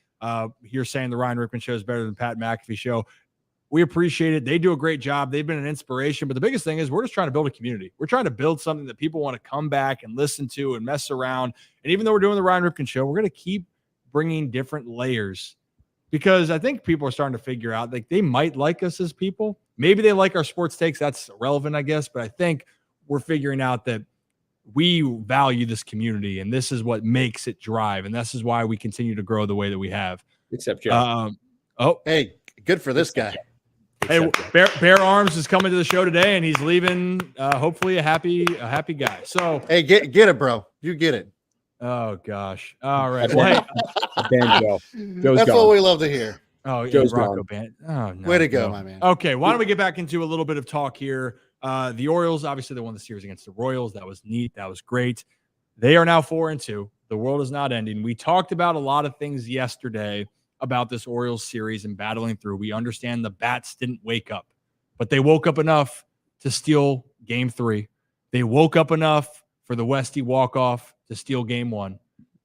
A: You're saying the Ryan Ripken show is better than Pat McAfee show. We appreciate it. They do a great job. They've been an inspiration. But the biggest thing is we're just trying to build a community. We're trying to build something that people want to come back and listen to and mess around. And even though we're doing the Ryan Ripken show, we're going to keep bringing different layers because I think people are starting to figure out like they might like us as people. Maybe they like our sports takes. That's irrelevant, I guess. But I think we're figuring out that we value this community and this is what makes it drive. And this is why we continue to grow the way that we have.
C: Except Joe.
D: Hey, good for this guy.
A: Hey, Bear Arms is coming to the show today, and he's leaving. Hopefully, a happy guy. So,
D: hey, get it, bro. You get it.
A: Oh gosh. All right. Well, hey,
C: Joe.
D: That's what we love to hear.
A: Oh, yeah,
C: Joe's
A: Rocco
C: gone.
A: Band. Oh, no,
D: Way to go,
A: no.
D: my man.
A: Okay, why don't we get back into a little bit of talk here? The Orioles, obviously, they won the series against the Royals. That was neat. That was great. They are now 4-2. The world is not ending. We talked about a lot of things yesterday about this Orioles series and battling through. We understand the bats didn't wake up, but they woke up enough to steal game 3. They woke up enough for the Westy walk-off to steal game 1.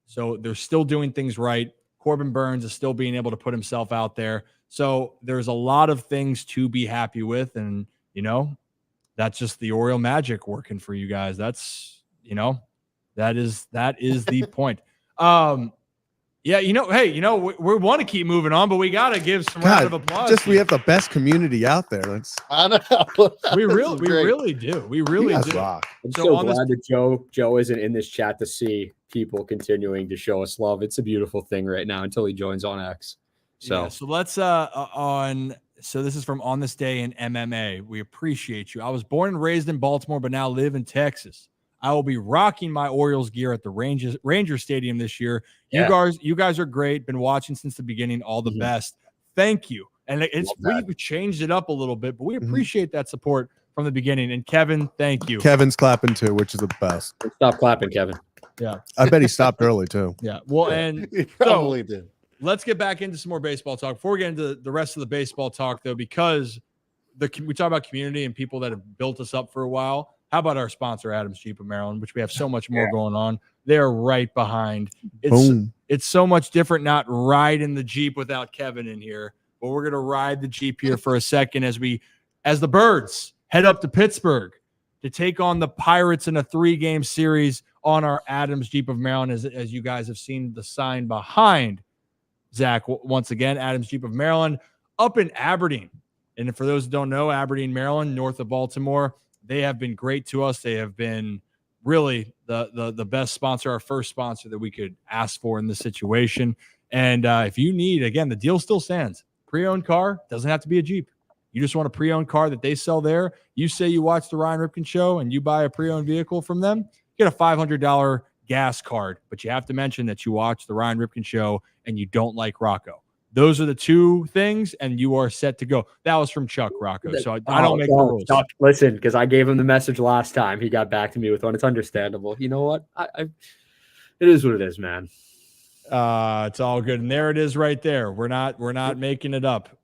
A: So they're still doing things right. Corbin Burns is still being able to put himself out there. So there's a lot of things to be happy with. And, that's just the Oriole magic working for you guys. That's, that is the point. Yeah, we want to keep moving on, but we got to give some round of applause.
B: We have the best community out there.
D: I know.
A: We really do. We really do.
B: Rock.
C: I'm
A: So
C: so
A: on
C: glad that Joe isn't in this chat to see people continuing to show us love. It's a beautiful thing right now until he joins on X. So,
A: yeah, so let's so this is from On This Day in MMA. We appreciate you. I was born and raised in Baltimore, but now live in Texas. I will be rocking my Orioles gear at the Ranger Stadium this year.
C: Yeah.
A: You guys are great. Been watching since the beginning. All the best. Thank you. And we've changed it up a little bit, but we appreciate that support from the beginning. And Kevin, thank you.
B: Kevin's clapping too, which is the best.
C: Stop clapping, Kevin.
A: Yeah.
B: I bet he stopped early too.
A: Yeah. Well, and
D: He probably did.
A: Let's get back into some more baseball talk. Before we get into the rest of the baseball talk, though, because we talk about community and people that have built us up for a while. How about our sponsor, Adams Jeep of Maryland, which we have so much more going on. They're right behind. It's so much different not riding the Jeep without Kevin in here. But we're going to ride the Jeep here for a second as the Birds head up to Pittsburgh to take on the Pirates in a 3-game series on our Adams Jeep of Maryland. As you guys have seen the sign behind Zach, once again, Adams Jeep of Maryland up in Aberdeen. And for those who don't know, Aberdeen, Maryland, north of Baltimore, they have been great to us. They have been really the best sponsor, our first sponsor that we could ask for in this situation. And if you need, again, the deal still stands. Pre-owned car, doesn't have to be a Jeep. You just want a pre-owned car that they sell there. You say you watch the Ryan Ripken Show and you buy a pre-owned vehicle from them, get a $500 gas card. But you have to mention that you watch the Ryan Ripken Show and you don't like Rocco. Those are the two things, and you are set to go. That was from Chuck, Rocco. So I don't make the rules.
C: Chuck, listen, because I gave him the message last time. He got back to me with one. It's understandable. You know what? It is what it is, man.
A: It's all good. And there it is right there. We're not making it up.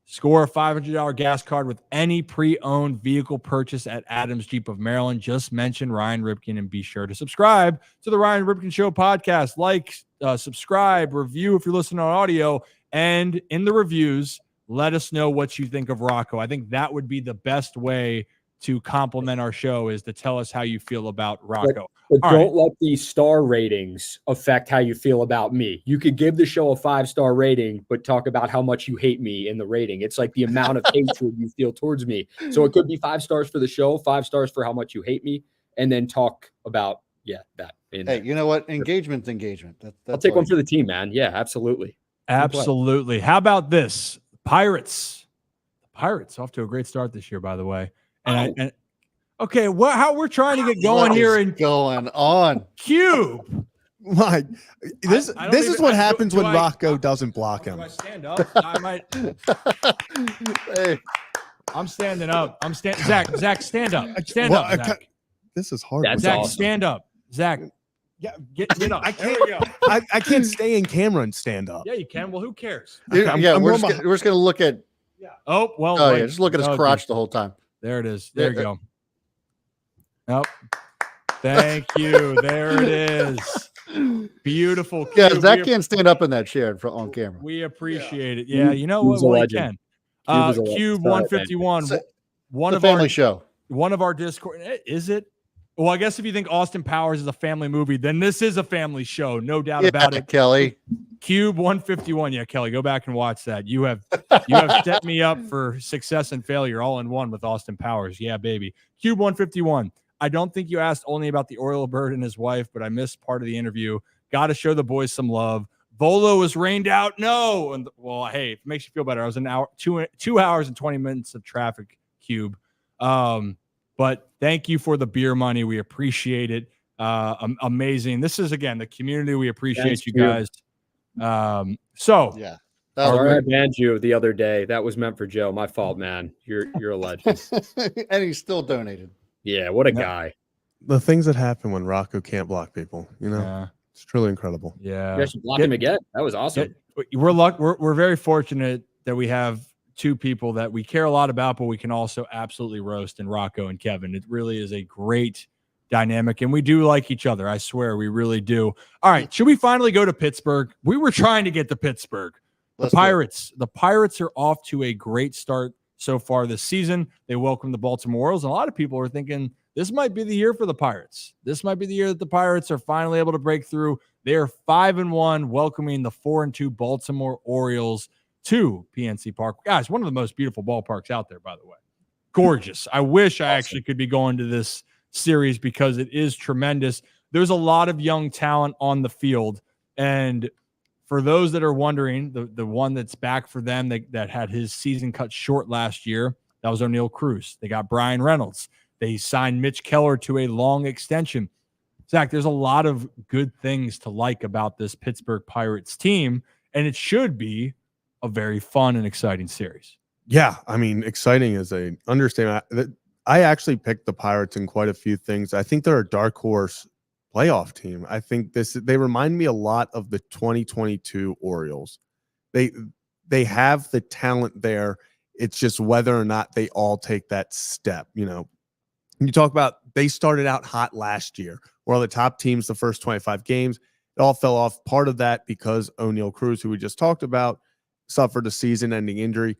A: Score a $500 gas card with any pre-owned vehicle purchase at Adams Jeep of Maryland. Just mention Ryan Ripken and be sure to subscribe to the Ryan Ripken Show podcast. Like, subscribe, review if you're listening on audio, and in the reviews, let us know what you think of Rocco. I think that would be the best way to compliment our show, is to tell us how you feel about Rocco.
C: But don't let these star ratings affect how you feel about me. You could give the show a 5-star rating, but talk about how much you hate me in the rating. It's like the amount of hatred you feel towards me. So it could be 5 stars for the show, 5 stars for how much you hate me, and then talk about, that.
D: Hey, you know what? Engagement's engagement. That's
C: I'll take one for the team, man. Yeah, absolutely.
A: Absolutely. How about this? Pirates off to a great start this year, by the way. And okay, how we're trying to get going here and
D: going on.
A: Cube.
B: Like this is what happens when Rocco doesn't block him.
A: Do I stand up? I might.
D: Hey.
A: I'm standing up. Zach, stand up. Stand up, Zach.
B: This is hard.
C: That's
A: Zach,
C: awesome.
A: stand up. Zach. Yeah, get up.
B: I can't. I can't stay in camera and stand up.
A: Yeah, you can. Well, who cares?
D: We're just gonna look at.
A: Yeah. Oh well.
D: Oh yeah, just look at his crotch the whole time.
A: There it is. There you go. Oh, thank you. There it is. Beautiful. Cube.
D: Yeah, Zach can't stand up in that chair on camera.
A: We appreciate it. Yeah, you know what? Well, he can. Cube 151. One of
D: family
A: our
D: show.
A: One of our Discord. Is it? Well, I guess if you think Austin Powers is a family movie, then this is a family show, no doubt about it.
D: Kelly.
A: Cube 151. Yeah, Kelly, go back and watch that. You have set me up for success and failure all in one with Austin Powers. Yeah, baby. Cube 151. I don't think you asked only about the Oriole bird and his wife, but I missed part of the interview. Got to show the boys some love. Volo was rained out. No. And well, hey, if it makes you feel better, I was an hour, 2 hours and 20 minutes of traffic, Cube. But thank you for the beer money. We appreciate it. Amazing. This is, again, the community. We appreciate you guys.
D: Yeah.
C: Sorry, I banned you the other day. That was meant for Joe. My fault, man. You're a legend.
D: And he still donated.
C: Yeah, what a guy.
B: The things that happen when Rocco can't block people, it's truly incredible.
A: Yeah.
C: You guys should block him again. That was awesome.
A: We're very fortunate that we have two people that we care a lot about, but we can also absolutely roast in Rocco and Kevin. It really is a great dynamic, and we do like each other. I swear, we really do. All right, should we finally go to Pittsburgh? We were trying to get to Pittsburgh. The Pirates are off to a great start so far this season. They welcome the Baltimore Orioles, and a lot of people are thinking this might be the year for the Pirates. This might be the year that the Pirates are finally able to break through. They are 5-1, welcoming the 4-2 Baltimore Orioles to PNC Park. Guys, one of the most beautiful ballparks out there, by the way. Gorgeous. I wish I actually could be going to this series because it is tremendous. There's a lot of young talent on the field. And for those that are wondering, the one that's back for them that had his season cut short last year, that was O'Neal Cruz. They got Brian Reynolds. They signed Mitch Keller to a long extension. Zach, there's a lot of good things to like about this Pittsburgh Pirates team, and it should be a very fun and exciting series.
B: Yeah, I mean, exciting is an understatement. I actually picked the Pirates in quite a few things. I think they're a dark horse playoff team. I think they remind me a lot of the 2022 Orioles. They have the talent there. It's just whether or not they all take that step. You talk about they started out hot last year. We're one of the top teams the first 25 games. It all fell off. Part of that because O'Neal Cruz, who we just talked about, suffered a season-ending injury.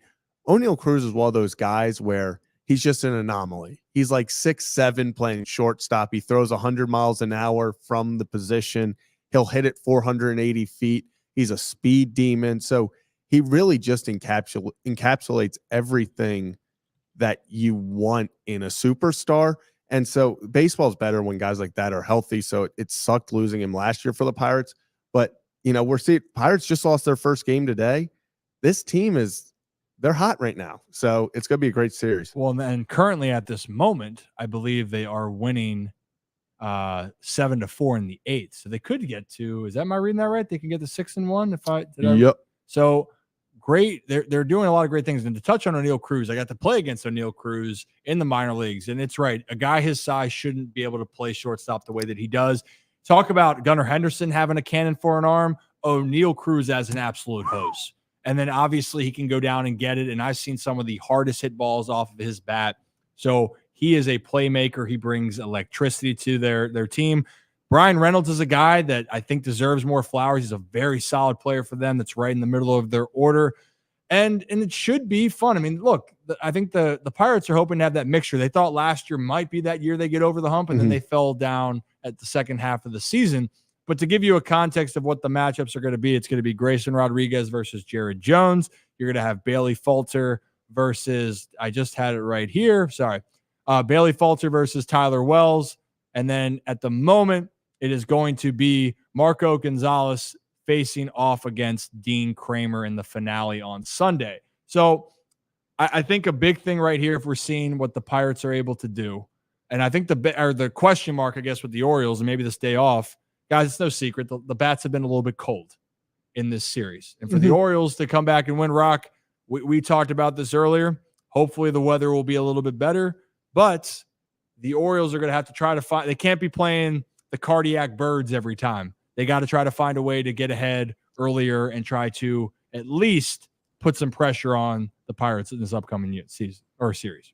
B: O'Neal Cruz is one of those guys where he's just an anomaly. He's like 6'7", playing shortstop. He throws 100 miles an hour from the position. He'll hit it 480 feet. He's a speed demon. So he really just encapsulates everything that you want in a superstar. And so baseball is better when guys like that are healthy. So it sucked losing him last year for the Pirates. But, we're seeing Pirates just lost their first game today. This team they're hot right now. So it's going to be a great series.
A: Well, and currently at this moment, I believe they are winning 7-4 in the 8th. So they could get to, am I reading that right? They can get to 6-1
B: Yep.
A: So great. They're doing a lot of great things. And to touch on O'Neal Cruz, I got to play against O'Neal Cruz in the minor leagues. And it's right. A guy his size shouldn't be able to play shortstop the way that he does. Talk about Gunnar Henderson having a cannon for an arm. O'Neal Cruz as an absolute hose. And then obviously he can go down and get it. And I've seen some of the hardest hit balls off of his bat. So he is a playmaker. He brings electricity to their team. Brian Reynolds is a guy that I think deserves more flowers. He's a very solid player for them. That's right in the middle of their order. And it should be fun. I mean, look, I think the Pirates are hoping to have that mixture. They thought last year might be that year they get over the hump, and then they fell down at the second half of the season. But to give you a context of what the matchups are going to be, it's going to be Grayson Rodriguez versus Jared Jones. You're going to have Bailey Falter versus, I just had it right here. Sorry. Bailey Falter versus Tyler Wells. And then at the moment, it is going to be Marco Gonzalez facing off against Dean Kramer in the finale on Sunday. So I think a big thing right here, if we're seeing what the Pirates are able to do, and I think the question mark, I guess, with the Orioles and maybe this day off, guys, it's no secret. The bats have been a little bit cold in this series. And for the Orioles to come back and win, Rock, we talked about this earlier. Hopefully the weather will be a little bit better. But the Orioles are going to have to try to find – they can't be playing the cardiac birds every time. They got to try to find a way to get ahead earlier and try to at least put some pressure on the Pirates in this upcoming season or series.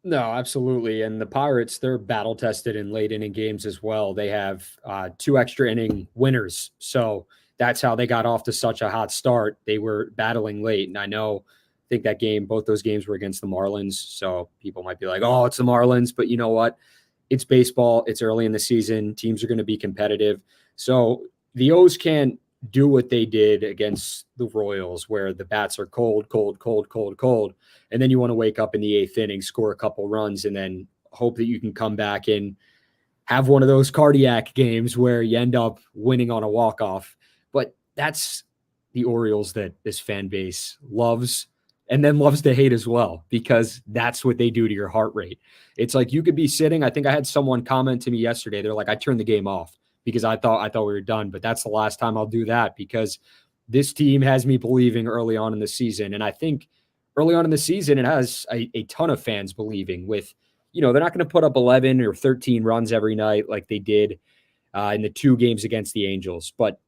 C: No, absolutely. And the Pirates, they're battle tested in late inning games as well. They have 2 extra inning winners. So that's how they got off to such a hot start. They were battling late. And I think that game, both those games were against the Marlins. So people might be like, oh, it's the Marlins. But you know what? It's baseball. It's early in the season. Teams are going to be competitive. So the O's can't do what they did against the Royals, where the bats are cold. And then you want to wake up in the 8th inning, score a couple runs, and then hope that you can come back and have one of those cardiac games where you end up winning on a walk-off. But that's the Orioles that this fan base loves and then loves to hate as well, because that's what they do to your heart rate. It's like you could be sitting. I think I had someone comment to me yesterday. They're like, I turned the game off because I thought we were done. But that's the last time I'll do that, because this team has me believing early on in the season. And I think early on in the season, it has a ton of fans believing with, they're not going to put up 11 or 13 runs every night like they did in the 2 games against the Angels. But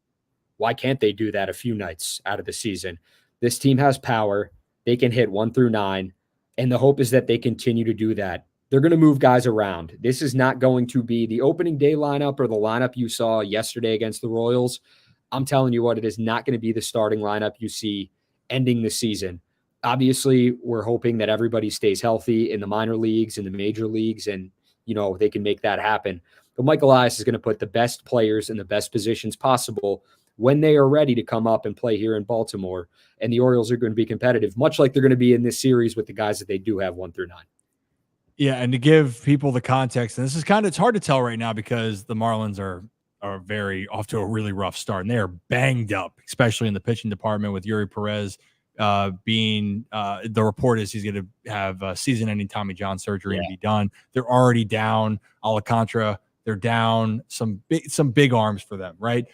C: why can't they do that a few nights out of the season? This team has power. They can hit 1 through 9. And the hope is that they continue to do that. They're going to move guys around. This is not going to be the opening day lineup or the lineup you saw yesterday against the Royals. I'm telling you what, it is not going to be the starting lineup you see ending the season. Obviously, we're hoping that everybody stays healthy in the minor leagues, in the major leagues, and, they can make that happen. But Michael Elias is going to put the best players in the best positions possible when they are ready to come up and play here in Baltimore. And the Orioles are going to be competitive, much like they're going to be in this series with the guys that they do have 1 through 9.
A: Yeah, and to give people the context, and this is it's hard to tell right now because the Marlins are very off to a really rough start, and they are banged up, especially in the pitching department with Yuri Perez being the report is he's going to have season-ending Tommy John surgery and be done. They're already down Alcantara. They're down some big arms for them, right?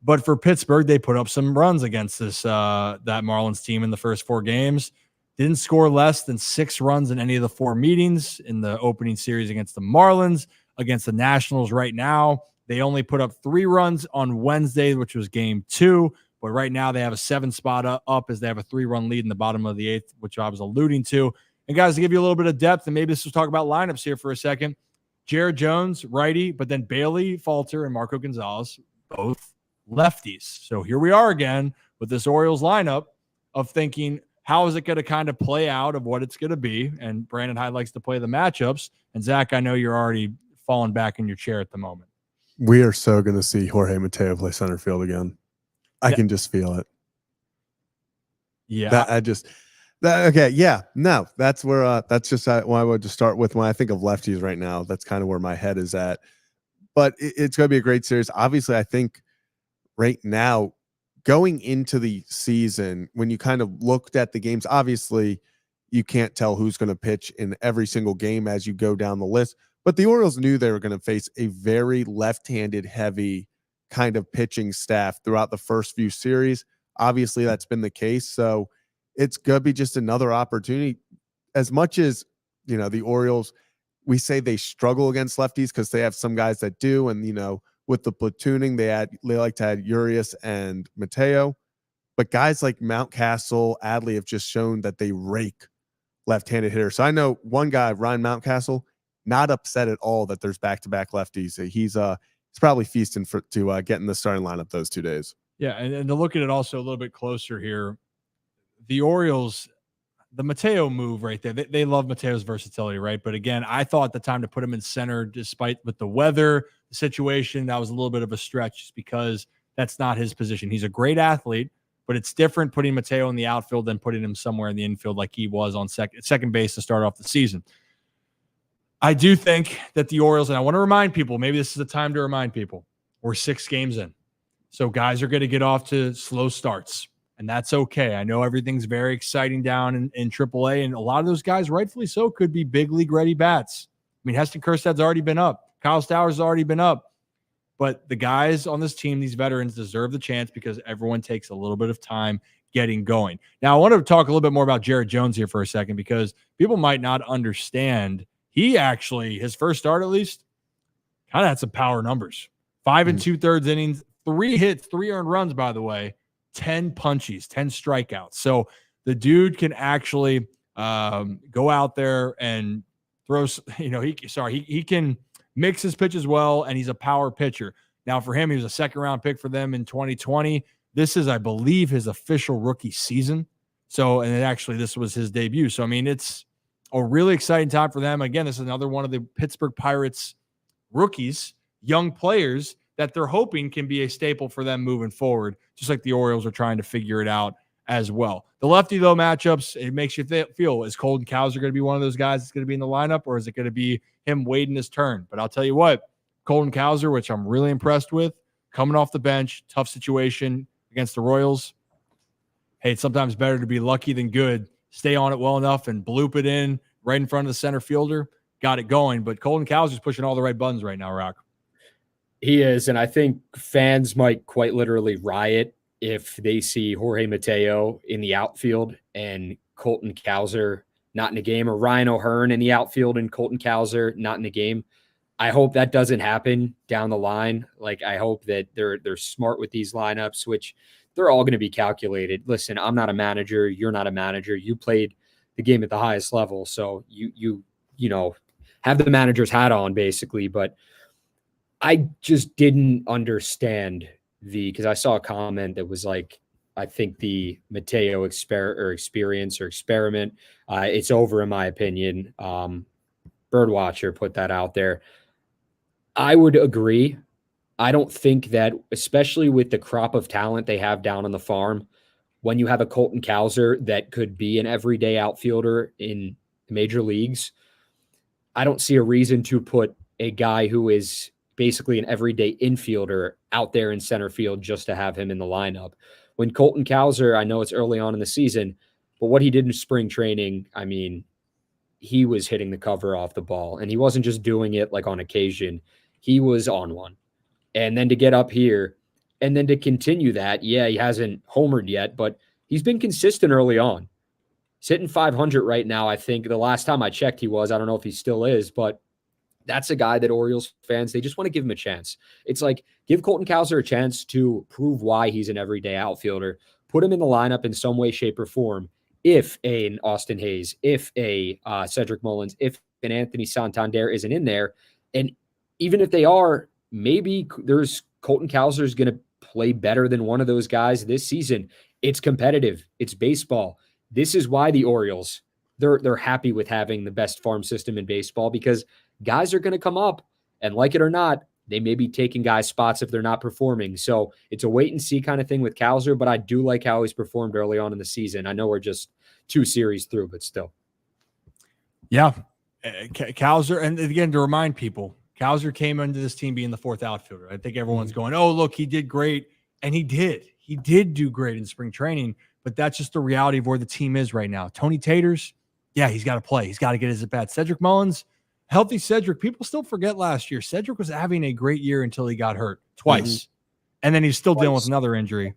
A: But for Pittsburgh, they put up some runs against this that Marlins team in the first 4 games. Didn't score less than 6 runs in any of the 4 meetings in the opening series against the Marlins. Against the Nationals right now, they only put up 3 runs on Wednesday, which was game 2. But right now they have a 7 spot up as they have a 3-run lead in the bottom of the 8th, which I was alluding to. And guys, to give you a little bit of depth, and maybe this was talk about lineups here for a second. Jared Jones, righty, but then Bailey Falter and Marco Gonzalez, both lefties. So here we are again with this Orioles lineup of thinking, how is it going to kind of play out of what it's going to be? And Brandon Hyde likes to play the matchups. And Zach, I know you're already falling back in your chair at the moment.
B: We are so going to see Jorge Mateo play center field again. I can just feel it.
A: Yeah.
B: Okay. Yeah. No, that's where, that's just what I wanted to start with when I think of lefties right now. That's kind of where my head is at. But it's going to be a great series. Obviously, I think right now, going into the season, when you kind of looked at the games, obviously you can't tell who's going to pitch in every single game as you go down the list. But the Orioles knew they were going to face a very left-handed heavy kind of pitching staff throughout the first few series. Obviously, that's been the case. So it's going to be just another opportunity. As much as, the Orioles, we say they struggle against lefties because they have some guys that do. And, with the platooning, they like to add Urias and Mateo. But guys like Mountcastle, Adley have just shown that they rake left-handed hitters. So I know one guy, Ryan Mountcastle, not upset at all that there's back-to-back lefties. He's probably feasting to get in the starting lineup those 2 days.
A: Yeah, and to look at it also a little bit closer here, the Orioles, the Mateo move right there, they love Mateo's versatility, right? But again, I thought the time to put him in center, despite with the weather, the situation, that was a little bit of a stretch just because that's not his position. He's a great athlete, but it's different putting Mateo in the outfield than putting him somewhere in the infield like he was on second base to start off the season. I do think that the Orioles, and I want to remind people, maybe this is the time to remind people, we're 6 games in. So guys are going to get off to slow starts, and that's okay. I know everything's very exciting down in AAA, and a lot of those guys, rightfully so, could be big league ready bats. I mean, Heston Kjerstad's already been up. Kyle Stowers has already been up. But the guys on this team, these veterans, deserve the chance because everyone takes a little bit of time getting going. Now, I want to talk a little bit more about Jared Jones here for a second because people might not understand. He actually, his first start at least, kind of had some power numbers. 5 2/3 innings, 3 hits, 3 earned runs, by the way, 10 punchies, 10 strikeouts. So the dude can actually go out there and throw, he can mix his pitches well, and he's a power pitcher. Now, for him, he was a second-round pick for them in 2020. This is, I believe, his official rookie season. So, and actually, this was his debut. So, I mean, it's a really exciting time for them. Again, this is another one of the Pittsburgh Pirates rookies, young players that they're hoping can be a staple for them moving forward, just like the Orioles are trying to figure it out as well. The lefty, though, matchups, it makes you feel, is Colton Cowser going to be one of those guys that's going to be in the lineup, or is it going to be him waiting his turn? But I'll tell you what, Colton Cowser, which I'm really impressed with, coming off the bench, tough situation against the Royals. Hey, it's sometimes better to be lucky than good. Stay on it well enough and bloop it in right in front of the center fielder. Got it going. But Colton Cowser's pushing all the right buttons right now, Rock.
C: He is, and I think fans might quite literally riot if they see Jorge Mateo in the outfield and Colton Cowser not in the game, or Ryan O'Hearn in the outfield and Colton Cowser not in the game. I hope that doesn't happen down the line. Like, I hope that they're smart with these lineups, which they're all going to be calculated. Listen, I'm not a manager. You're not a manager. You played the game at the highest level, so you have the manager's hat on, basically. But I just didn't understand because I saw a comment that was like, I think the Mateo experience or experiment, it's over in my opinion. Birdwatcher put that out there. I would agree. I don't think that, especially with the crop of talent they have down on the farm, when you have a Colton Cowser that could be an everyday outfielder in the major leagues, I don't see a reason to put a guy who is basically an everyday infielder out there in center field just to have him in the lineup. When Colton Cowser, I know it's early on in the season, but what he did in spring training, I mean, he was hitting the cover off the ball, and he wasn't just doing it like on occasion. He was on one. And then to get up here and then to continue that, yeah, he hasn't homered yet, but he's been consistent early on. He's hitting 500 right now. I think the last time I checked he was. I don't know if he still is, but that's a guy that Orioles fans, they just want to give him a chance. It's like, give Colton Cowser a chance to prove why he's an everyday outfielder. Put him in the lineup in some way, shape, or form. If an Austin Hayes, if a Cedric Mullins, if an Anthony Santander isn't in there, and even if they are, maybe there's Colton Cowser is going to play better than one of those guys this season. It's competitive. It's baseball. This is why the Orioles, they're happy with having the best farm system in baseball, because guys are going to come up, and like it or not, they may be taking guys' spots if they're not performing. So it's a wait and see kind of thing with Cowser, but I do like how he's performed early on in the season. I know we're just 2 series through, but still.
A: Yeah. Cowser, and again, to remind people, Cowser came into this team being the 4th outfielder. I think everyone's going, oh, look, he did great. And he did. He did do great in spring training, but that's just the reality of where the team is right now. Tony Taters, yeah, he's got to play. He's got to get his at-bat. Cedric Mullins, healthy Cedric. People still forget last year. Cedric was having a great year until he got hurt twice. And then he's still dealing with another injury.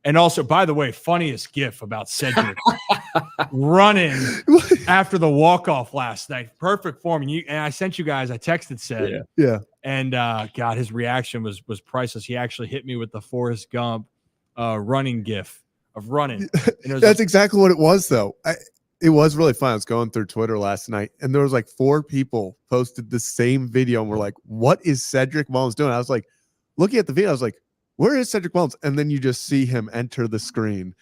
A: And also, by the way, funniest gif about Cedric running after the walk-off last night. Perfect form. And I sent you guys, I texted Ced.
B: Yeah.
A: And God, his reaction was priceless. He actually hit me with the Forrest Gump running gif of running.
B: That's exactly what it was, though. It was really fun. I was going through Twitter last night, and there was like 4 people posted the same video, and we're like, what is Cedric Mullins doing? I was like, looking at the video, I was like, where is Cedric Mullins? And then you just see him enter the screen,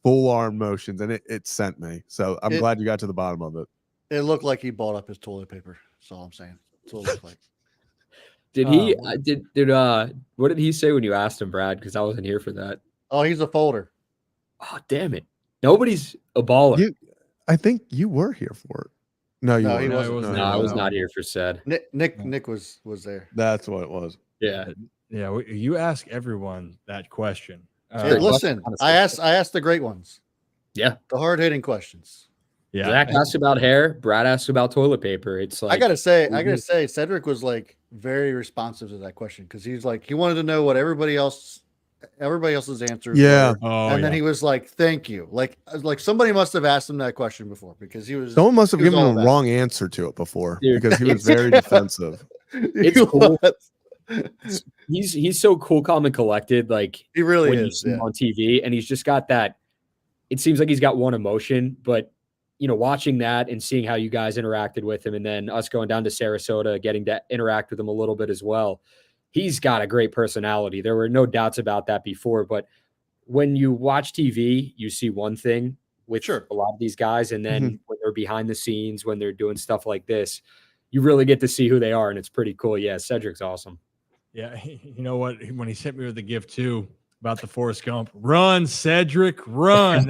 B: full arm motions, and it sent me. So I'm glad you got to the bottom of it.
D: It looked like he bought up his toilet paper. That's all I'm saying. That's what it looked like.
C: Did he what did he say when you asked him, Brad? Because I wasn't here for that.
D: Oh, he's a folder.
C: Oh, damn it. Nobody's a baller.
B: I think you were here for it. No, you weren't.
C: I was not here for said.
D: Nick was there.
B: That's what it was.
C: Yeah.
A: Yeah, you ask everyone that question.
D: Hey, listen, I asked the great ones.
C: Yeah.
D: The hard-hitting questions.
A: Yeah.
C: Zach asked about hair. Brad asked about toilet paper. It's like
D: I gotta say, Cedric was like very responsive to that question because he's like he wanted to know what everybody else's answers were. And then he was like, thank you. Like somebody must have asked him that question before because someone
B: must have given him a wrong answer to it before because he was very defensive.
C: It's cool. He's so cool, calm, and collected. Like
D: he really
C: when
D: is
C: you see him on TV, and he's just got that. It seems like he's got one emotion, but watching that and seeing how you guys interacted with him, and then us going down to Sarasota, getting to interact with him a little bit as well. He's got a great personality. There were no doubts about that before, but when you watch TV, you see one thing with a lot of these guys, and then when they're behind the scenes, when they're doing stuff like this, you really get to see who they are, and it's pretty cool. Yeah, Cedric's awesome.
A: Yeah, you know what? When he sent me with the gift too about the Forrest Gump, run, Cedric, run.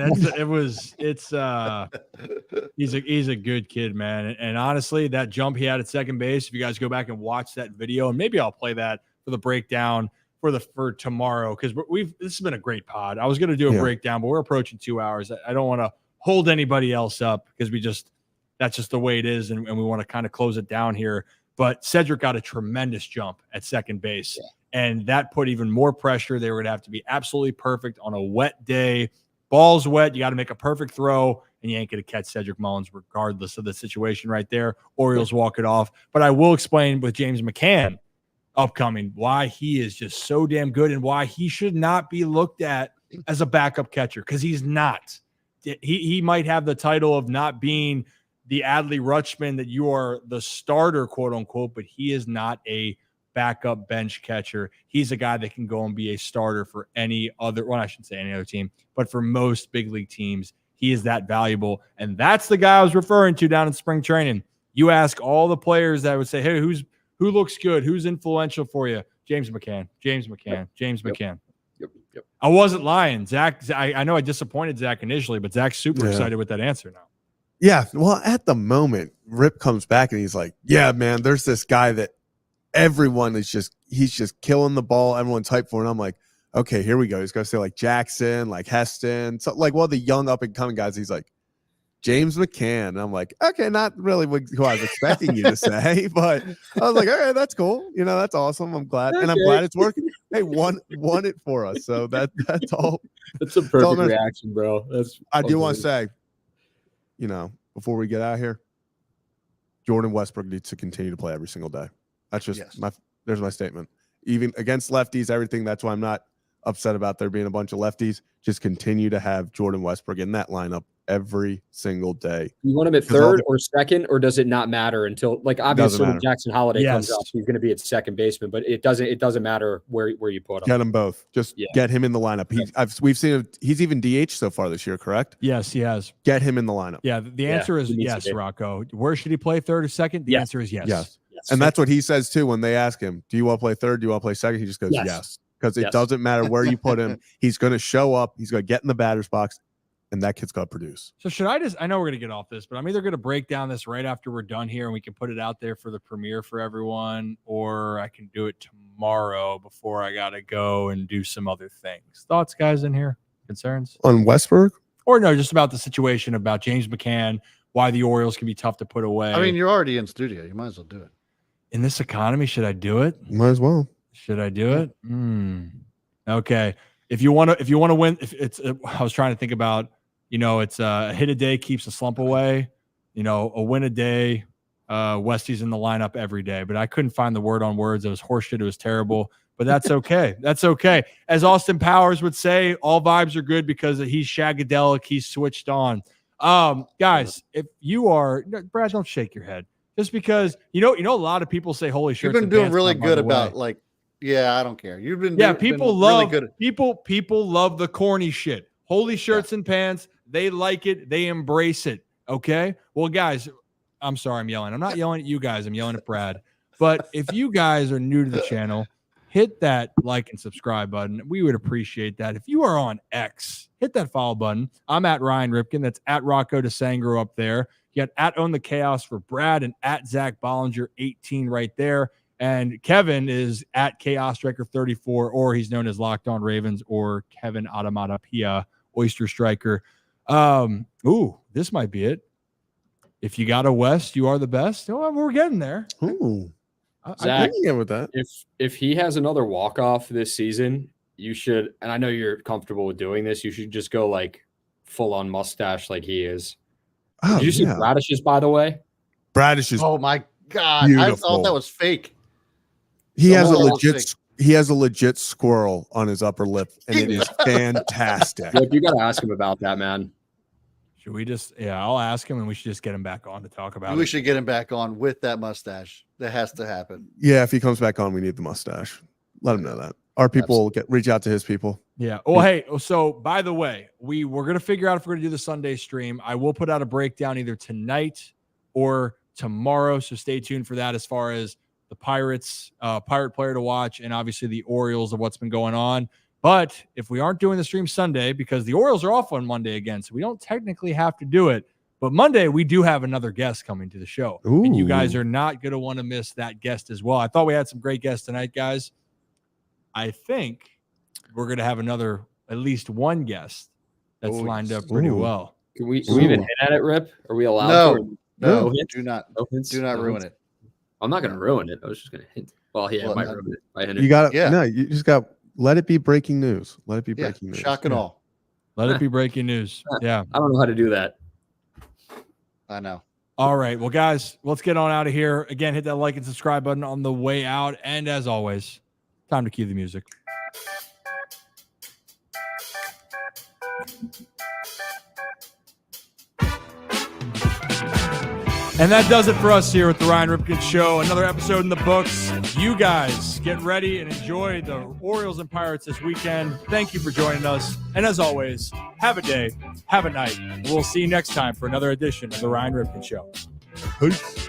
A: He's a good kid, man. And honestly, that jump he had at second base, if you guys go back and watch that video, and maybe I'll play that for the breakdown for tomorrow, because this has been a great pod. I was going to do a breakdown, but we're approaching 2 hours. I don't want to hold anybody else up because that's just the way it is, and we want to kind of close it down here. But Cedric got a tremendous jump at second base, and that put even more pressure. They would have to be absolutely perfect on a wet day. Ball's wet. You got to make a perfect throw, and you ain't going to catch Cedric Mullins regardless of the situation right there. Orioles walk it off. But I will explain with James McCann upcoming why he is just so damn good and why he should not be looked at as a backup catcher, because he's not. He might have the title of not being the Adley Rutschman that you are the starter, quote unquote, but he is not a backup bench catcher. He's a guy that can go and be a starter for any other, well, I shouldn't say any other team, but for most big league teams, he is that valuable. And that's the guy I was referring to down in spring training. You ask all the players that would say, hey, who looks good? Who's influential for you? James McCann. Yep. I wasn't lying. Zach, I know I disappointed Zach initially, but Zach's super excited with that answer now.
B: Yeah, well, at the moment, Rip comes back and he's like, yeah, man, there's this guy that everyone he's just killing the ball. Everyone's hyped for it. And I'm like, okay, here we go. He's going to say like Jackson, like Heston, so like one of the young up and coming guys. He's like, James McCann. And I'm like, okay, not really who I was expecting you to say, but I was like, all right, that's cool. That's awesome. I'm glad. And I'm glad it's working. Hey, won it for us. So that's all.
C: That's a perfect reaction, bro.
B: I do want to say, before we get out of here, Jordan Westbrook needs to continue to play every single day. That's just there's my statement. Even against lefties, everything. That's why I'm not upset about there being a bunch of lefties. Just continue to have Jordan Westbrook in that lineup every single day.
C: You want him at third or second, or does it not matter until, like, obviously when Jackson Holiday comes up, he's going to be at second baseman, but it doesn't matter where you put him.
B: Get them both. Just get him in the lineup. We've seen him. He's even DH so far this year, correct?
A: Yes, he has.
B: Get him in the lineup.
A: Yeah, the answer is yes, Rocco. Where should he play, third or second? The answer is yes.
B: And that's what he says too when they ask him, do you want to play third? Do you want to play second? He just goes, yes. Because it doesn't matter where you put him. He's going to show up. He's going to get in the batter's box, and that kid's going to produce.
A: So should I know we're going to get off this, but I'm either going to break down this right after we're done here and we can put it out there for the premiere for everyone, or I can do it tomorrow before I got to go and do some other things. Thoughts, guys, in here? Concerns?
B: On Westberg?
A: Or no, just about the situation about James McCann, why the Orioles can be tough to put away.
D: I mean, you're already in studio. You might as well do it.
A: In this economy, should I do it?
B: Might as well.
A: Should I do it? Okay. If you want to win, if it's, I was trying to think about, it's a hit a day keeps a slump away. A win a day. Westy's in the lineup every day, but I couldn't find the word on words. It was horseshit. It was terrible, but that's okay. That's okay. As Austin Powers would say, all vibes are good because he's shagadelic. He's switched on. Guys, if you are, Brad, don't shake your head. Just because a lot of people say holy shirts.
D: You've been doing really good about I don't care. You've been
A: people love really good. People love the corny shit. Holy shirts and pants. They like it. They embrace it. Okay. Well, guys, I'm sorry I'm yelling. I'm not yelling at you guys. I'm yelling at Brad. But if you guys are new to the channel, hit that like and subscribe button. We would appreciate that. If you are on X, hit that follow button. I'm at Ryan Ripken. That's at Rocco DeSangro up there. You got at Own the Chaos for Brad and at Zach Bollinger 18 right there. And Kevin is at Chaos Striker 34, or he's known as Locked On Ravens, or Kevin Automata Oyster Striker. This might be it. If you got a West, you are the best. Oh, we're getting there.
B: Ooh.
C: Zach,
B: I can get with that.
C: If he has another walk-off this season, you should, and I know you're comfortable with doing this, you should just go like full-on mustache like he is.
B: Oh,
C: Did you see Bradish's, by the way?
B: Bradish's.
D: Oh my God.
B: Beautiful.
D: I thought that was fake.
B: He has a legit squirrel on his upper lip, and it is fantastic.
C: Look, you got to ask him about that, man.
A: Should we just, I'll ask him and we should just get him back on to talk about it.
D: We should get him back on with that mustache. That has to happen.
B: Yeah, if he comes back on, we need the mustache. Let him know that. Our people reach out to his people.
A: Yeah. Oh, hey, so by the way, we're going to figure out if we're going to do the Sunday stream. I will put out a breakdown either tonight or tomorrow. So stay tuned for that as far as the Pirates, Pirate player to watch, and obviously the Orioles of what's been going on. But if we aren't doing the stream Sunday, because the Orioles are off on Monday again, so we don't technically have to do it. But Monday, we do have another guest coming to the show.
B: Ooh.
A: And you guys are not going to want to miss that guest as well. I thought we had some great guests tonight, guys. I think we're going to have at least one guest that's lined up pretty well.
C: Can we even hit at it, Rip? Are we allowed?
D: No, do not ruin it.
C: I'm not going to ruin it. I was just going to hint. Well, I might ruin it.
B: You got you just got let it be breaking news. Let it be breaking news.
D: Shock and all.
A: Let it be breaking news. Yeah.
C: I don't know how to do that.
D: I know.
A: All right. Well, guys, let's get on out of here. Again, hit that like and subscribe button on the way out. And as always, time to cue the music. And that does it for us here at the Ryan Ripken Show. Another episode in the books. You guys get ready and enjoy the Orioles and Pirates this weekend. Thank you for joining us. And as always, have a day, have a night. We'll see you next time for another edition of the Ryan Ripken Show. Peace.